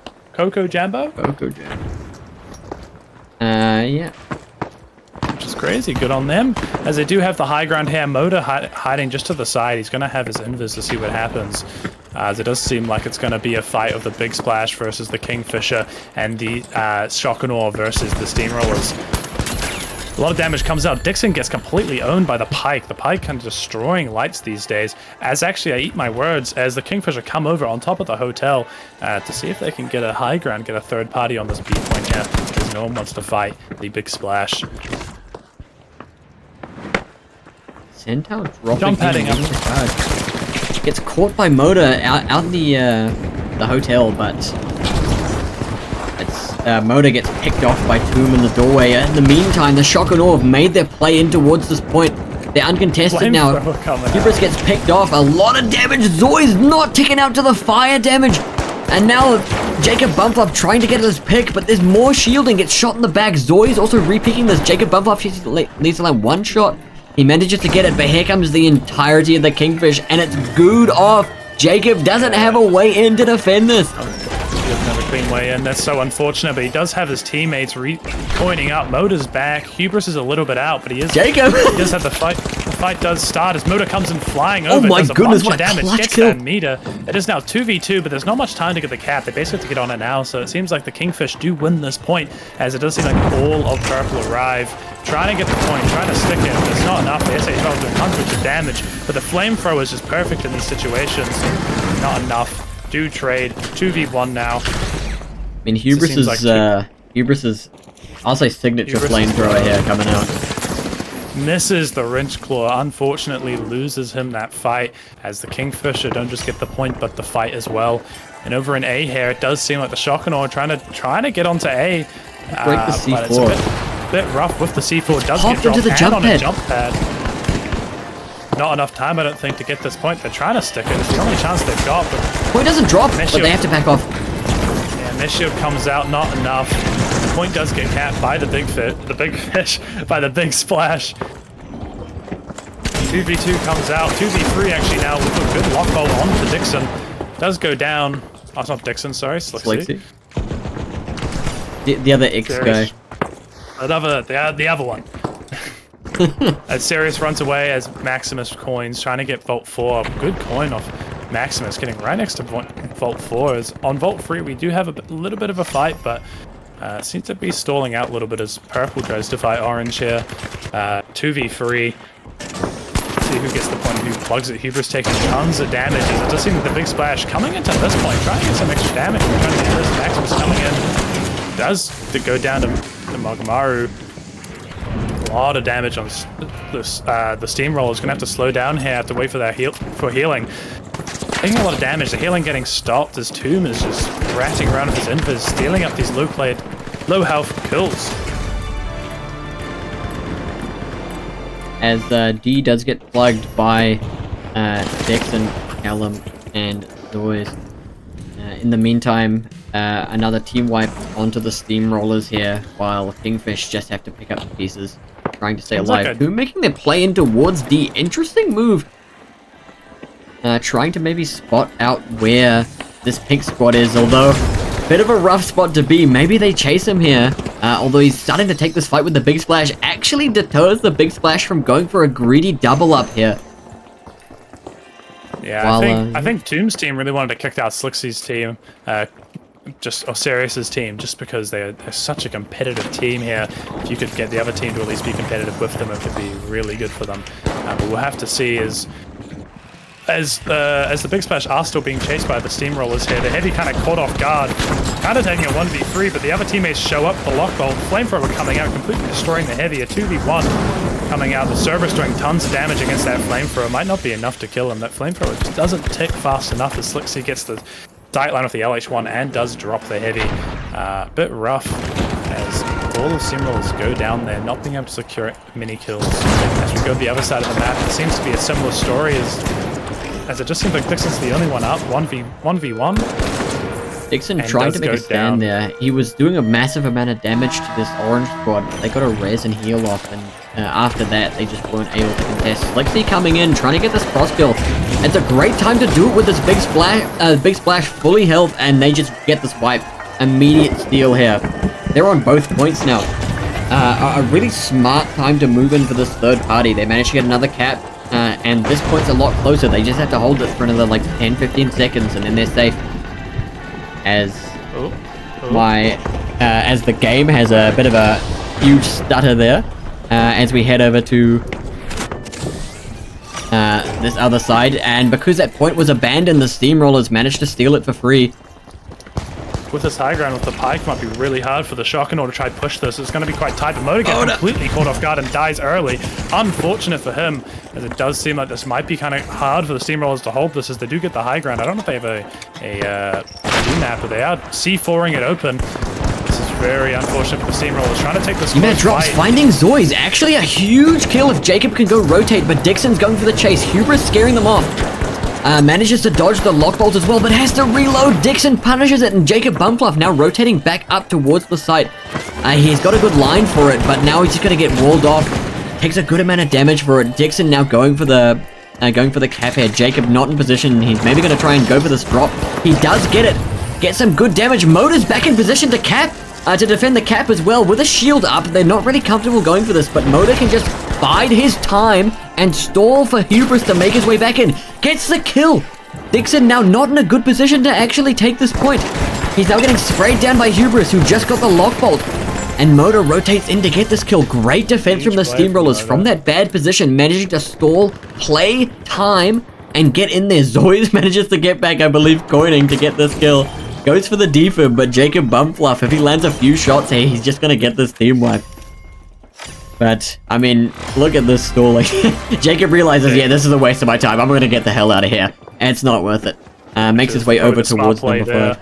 Yeah. Which is crazy. Good on them. As they do have the high ground here, Moda hiding just to the side. He's going to have his invis to see what happens. As it does seem like it's going to be a fight of the Big Splash versus the Kingfisher and the Shockanaw versus the Steamrollers. A lot of damage comes out. Dixon gets completely owned by the Pike. The Pike kind of destroying lights these days. As actually, I eat my words, as the Kingfisher come over on top of the hotel to see if they can get a high ground, get a third party on this B point here, because no one wants to fight the Big Splash. Centaur dropping Jump padding up. Gets caught by Moda out in the hotel, but Moda gets picked off by Tomb in the doorway. In the meantime, the Shockanaw have made their play in towards this point. They're uncontested now. Hubris gets picked off. A lot of damage. Zoi's not ticking out to the fire damage. And now Jacob Bumfluff trying to get his pick, but there's more shielding. Gets shot in the back. Zoi's also repicking this. Jacob Bumfluff needs to land one shot. He manages to get it, but here comes the entirety of the Kingfish, and it's gooed off. Jacob doesn't have a way in to defend this. He doesn't have a clean way in. That's so unfortunate, but he does have his teammates pointing out. Moda's back. Hubris is a little bit out, but he is. Jacob! He does have the fight. The fight does start as Moda comes in flying over. Oh my does a goodness, bunch what of a damage. clutch Gets kill. that meter. It is now 2v2, but there's not much time to get the cap. They basically have to get on it now, so it seems like the Kingfish do win this point, as it does seem like all of Purple arrive. Trying to get the point, trying to stick it. It's not enough. The SHL doing hundreds of damage, but the flamethrower is just perfect in these situations. Not enough. Do trade. 2v1 now. I mean, Hubris is, I'll say signature flamethrower here coming out. Misses the Wrench Claw. Unfortunately, loses him that fight, as the Kingfisher don't just get the point, but the fight as well. And over in A here, it does seem like the Shockanaw trying to get onto A. Break the C4. But it's a bit rough with the C4. Does Pop get dropped into the jump on pad. a jump pad. Not enough time, I don't think, to get this point. They're trying to stick it. It's the only chance they've got. But Point doesn't drop, but they have to back off. Yeah, mesh shield comes out, not enough. The point does get capped by the big fish, by the Big Splash. 2v2 comes out. 2v3 actually now with a good lock bolt onto Dixon. Does go down. Oh, it's not Dixon, sorry. Slixy. The other X guy. The other one. As Serious runs away as Maximus coins, trying to get Vault 4. Good coin off Maximus, getting right next to Vault 4. As on Vault 3, we do have a little bit of a fight, but seems to be stalling out a little bit as Purple tries to fight Orange here. 2v3. See who gets the point, who plugs it. Hubris taking tons of damage. It does seem that the big splash coming into this point, trying to get some extra damage. We're trying to get this. Maximus coming in. Does go down to Magamaru. A lot of damage on the Steamroller's gonna have to slow down here, have to wait for that healing. Taking a lot of damage, the healing getting stopped as Tomb is just ratting around with his invis, stealing up these low health kills. As D does get plugged by Dixon, Callum, and Zoys. In the meantime, another team wipe onto the Steamrollers here, while Kingfish just have to pick up the pieces, trying to stay alive. Who making their play in towards D. Interesting move. Trying to maybe spot out where this pink squad is, although bit of a rough spot to be. Maybe they chase him here, although he's starting to take this fight with the big splash. Actually deters the big splash from going for a greedy double up here. Yeah, I think Tomb's team really wanted to kick out Slixy's team, or Sirius's team, just because they're such a competitive team here. If you could get the other team to at least be competitive with them, it could be really good for them. But we'll have to see as the big splash are still being chased by the Steamrollers here. The heavy kind of caught off guard, kind of taking a 1v3, but the other teammates show up. The lockbolt, flamethrower coming out, completely destroying the heavy. A 2v1 coming out. The Cerberus doing tons of damage against that flamethrower. Might not be enough to kill him. That flamethrower just doesn't tick fast enough as Slixy gets the sight line with the LH1 and does drop the heavy. A bit rough as all the Steamrollers go down there, not being able to secure many kills. As we go to the other side of the map, it seems to be a similar story as it just seems like Dixon's the only one up, 1v1. Dixon trying to make a stand there. He was doing a massive amount of damage to this orange squad. They got a res and heal off, and after that, they just weren't able to contest. Lexi coming in, trying to get this cross kill. It's a great time to do it with this big splash fully health, and they just get this wipe. Immediate steal here. They're on both points now. A really smart time to move in for this third party. They managed to get another cap. And this point's a lot closer. They just have to hold it for another like 10-15 seconds, and then they're safe. As as the game has a bit of a huge stutter there, as we head over to this other side, and because that point was abandoned, the Steamrollers managed to steal it for free. With this high ground with the pike might be really hard for the Chocomilk to try to push this. It's going to be quite tight. The Motor gets completely caught off guard and dies early. Unfortunate for him, as it does seem like this might be kind of hard for the Steamrollers to hold this as they do get the high ground. I don't know if they have a map, but they are C4ing it open. This is very unfortunate for the Steamrollers trying to take this. That drops finding Zoys. Actually a huge kill if Jacob can go rotate, but Dixon's going for the chase. Hubris scaring them off. Manages to dodge the lockbolt as well, but has to reload. Dixon punishes it, and Jacob Bumfluff now rotating back up towards the site. He's got a good line for it, but now he's just going to get walled off. Takes a good amount of damage for it. Dixon now going for the cap here. Jacob not in position. He's maybe going to try and go for this drop. He does get it. Get some good damage. Motor's back in position to cap. To defend the cap as well. With a shield up, they're not really comfortable going for this, but Motor can just bide his time and stall for Hubris to make his way back in. Gets the kill. Dixon now not in a good position to actually take this point. He's now getting sprayed down by Hubris, who just got the lockbolt. And Motor rotates in to get this kill. Great defense from the Steamrollers from that bad position, managing to stall, play time, and get in there. Zoys manages to get back, I believe, coining to get this kill. Goes for the defib, but Jacob Bumfluff, if he lands a few shots here, he's just going to get this team wipe. But, I mean, look at this stall. Like, Jacob realizes, yeah, this is a waste of my time. I'm going to get the hell out of here. And it's not worth it. Makes his way over towards number 5. Yeah,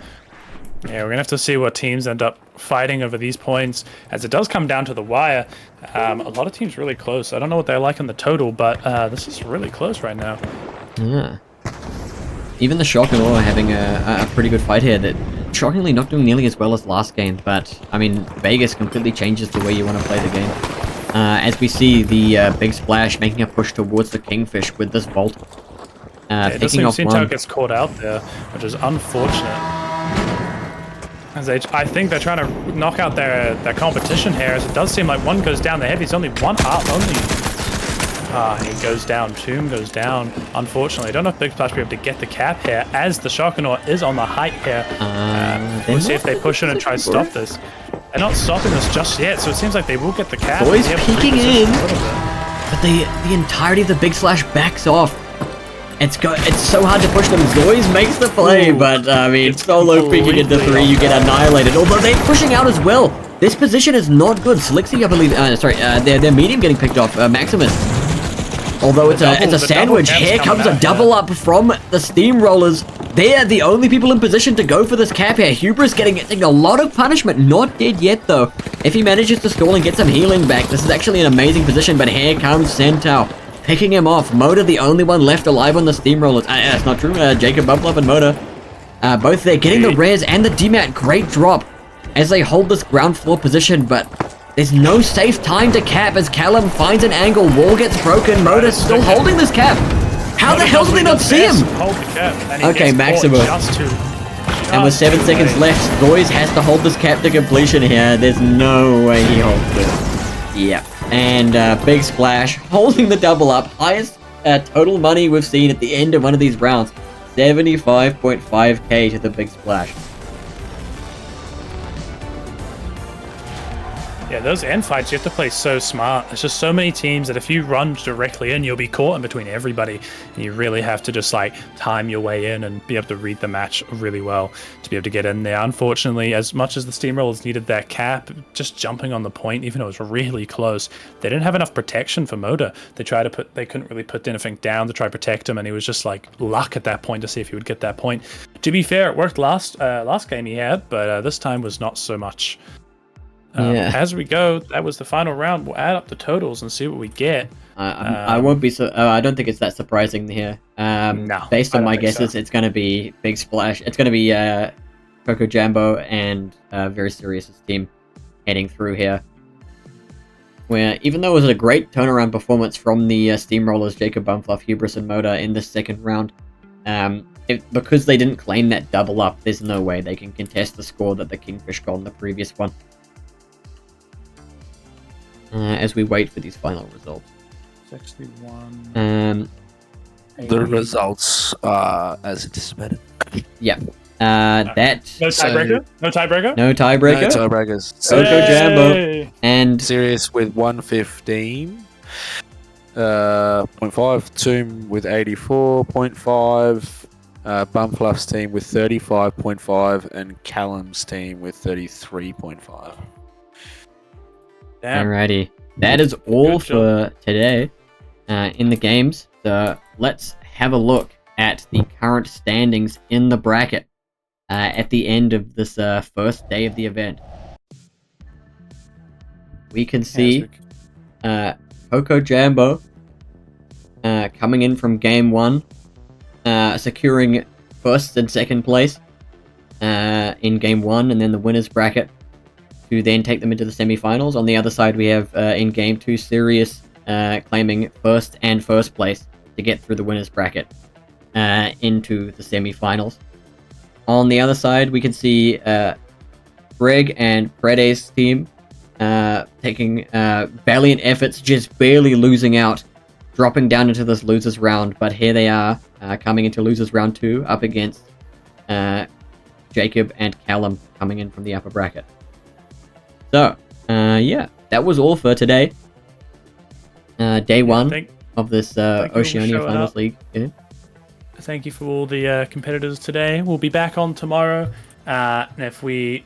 we're going to have to see what teams end up fighting over these points, as it does come down to the wire. A lot of teams really close. I don't know what they're like in the total, but this is really close right now. Yeah. Even the Chocomilk are having a pretty good fight here. That shockingly not doing nearly as well as last game, but I mean, Vegas completely changes the way you want to play the game. As we see the big splash making a push towards the Kingfish with this bolt. It does seem Tao gets caught out there, which is unfortunate. As I think they're trying to knock out their competition here, as it does seem like one goes down the heavy. It's only one up, he goes down. Tomb goes down. Unfortunately, I don't know if Big Splash will be able to get the cap here, as the Chocomilk is on the height here. We'll see if they push in and try to stop this. They're not stopping this just yet, so it seems like they will get the cap. Boys peeking in. but the entirety of the Big Splash backs off. It's so hard to push them. Zoys makes the play, but I mean, solo peeking into 3, you get annihilated. Although they're pushing out as well. This position is not good. Slixy, I believe. Their medium getting picked off. Maximus. Although it's a sandwich. Here comes a double up from the Steamrollers. They're the only people in position to go for this cap here. Hubris getting a lot of punishment. Not dead yet, though. If he manages to stall and get some healing back, this is actually an amazing position. But here comes Centaur, picking him off. Moda, the only one left alive on the Steamrollers. That's not true. Jacob Bumplop and Moda, both there, getting the rares and the DMAT. Great drop as they hold this ground floor position, but there's no safe time to cap as Callum finds an angle. Wall gets broken. Moda's still holding this cap. How the hell did they not see him? Okay, Maximus. And with 7 seconds left, Zoys has to hold this cap to completion here. There's no way he holds it. Yeah. And Big Splash holding the double up. Highest total money we've seen at the end of one of these rounds. 75.5k to the Big Splash. Yeah, those end fights, you have to play so smart. There's just so many teams that if you run directly in, you'll be caught in between everybody. And you really have to just like time your way in and be able to read the match really well to be able to get in there. Unfortunately, as much as the Steamrollers needed that cap, just jumping on the point, even though it was really close, they didn't have enough protection for Moda. They couldn't really put anything down to try to protect him, and he was just like luck at that point to see if he would get that point. To be fair, it worked last game he had, but this time was not so much. As we go, that was the final round. We'll add up the totals and see what we get. I won't be so. I don't think it's that surprising here. No, based on my guesses, it's going to be Big Splash. It's going to be Coco Jambo and Very Serious's team heading through here. Where even though it was a great turnaround performance from the Steamrollers, Jacob Bumfluff, Hubris, and Moda in the second round, because they didn't claim that double up, there's no way they can contest the score that the Kingfish got in the previous one. As we wait for these final results. 61. The results are as anticipated. Yeah. That. No tiebreaker? No tiebreaker? No tiebreaker. No tiebreakers. Coco Jambo and Sirius with 115. 0.5. Tomb with 84.5. Bumfluff's team with 35.5. And Callum's team with 33.5. Alrighty, that is all for today in the games. So let's have a look at the current standings in the bracket at the end of this first day of the event. We can see Coco Jambo coming in from game 1, securing first and second place in game 1, and then the winners bracket to then take them into the semi-finals. On the other side, we have in game 2 Sirius claiming first and first place to get through the winners bracket into the semi-finals. On the other side, we can see Greg and Frede's team taking valiant efforts, just barely losing out, dropping down into this losers round. But here they are coming into losers round 2 up against Jacob and Callum coming in from the upper bracket. So, yeah, that was all for today. Day 1 of this Oceania Finals League. Yeah. Thank you for all the competitors today. We'll be back on tomorrow. And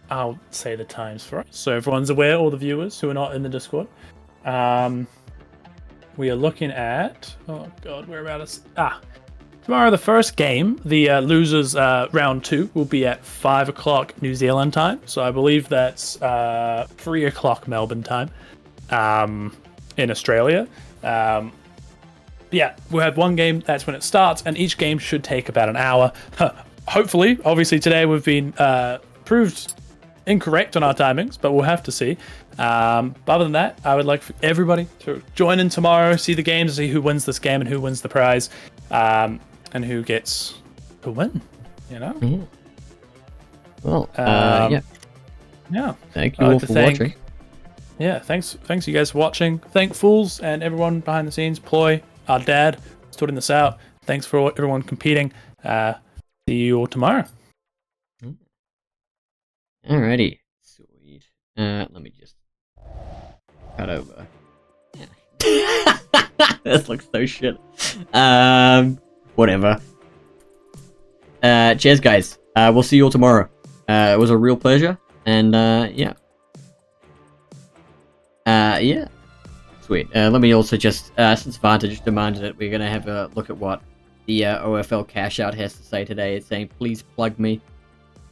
I'll say the times for us, so everyone's aware, all the viewers who are not in the Discord. We are looking at... Oh, God, where about us? Tomorrow, the first game, the losers round 2, will be at 5 o'clock New Zealand time. So I believe that's 3 o'clock Melbourne time in Australia. Yeah, we'll have one game. That's when it starts, and each game should take about an hour. Hopefully, obviously today we've been proved incorrect on our timings, but we'll have to see. But other than that, I would like for everybody to join in tomorrow, see the games, see who wins this game and who wins the prize. And who gets to win, you know? Mm. Well, yeah. Yeah. Thank you all for watching. Yeah, thanks you guys for watching. Thank Fools and everyone behind the scenes. Ploy, our dad, sorting this out. Thanks for everyone competing. See you all tomorrow. Alrighty. Sweet. Let me just cut over. Yeah. This looks so shit. Whatever. Cheers, guys. We'll see you all tomorrow. It was a real pleasure, and yeah. Yeah. Sweet. Let me also just, since Vantage demanded it, we're gonna have a look at what the OFL cash out has to say today. It's saying, please plug me.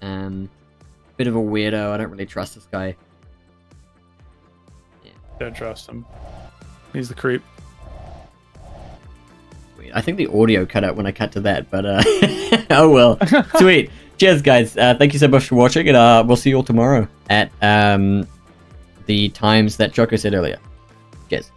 Bit of a weirdo. I don't really trust this guy. Yeah. Don't trust him. He's the creep. Sweet. I think the audio cut out when I cut to that, but oh well. Sweet. Cheers, guys. Thank you so much for watching, and we'll see you all tomorrow at the times that Choco said earlier. Cheers.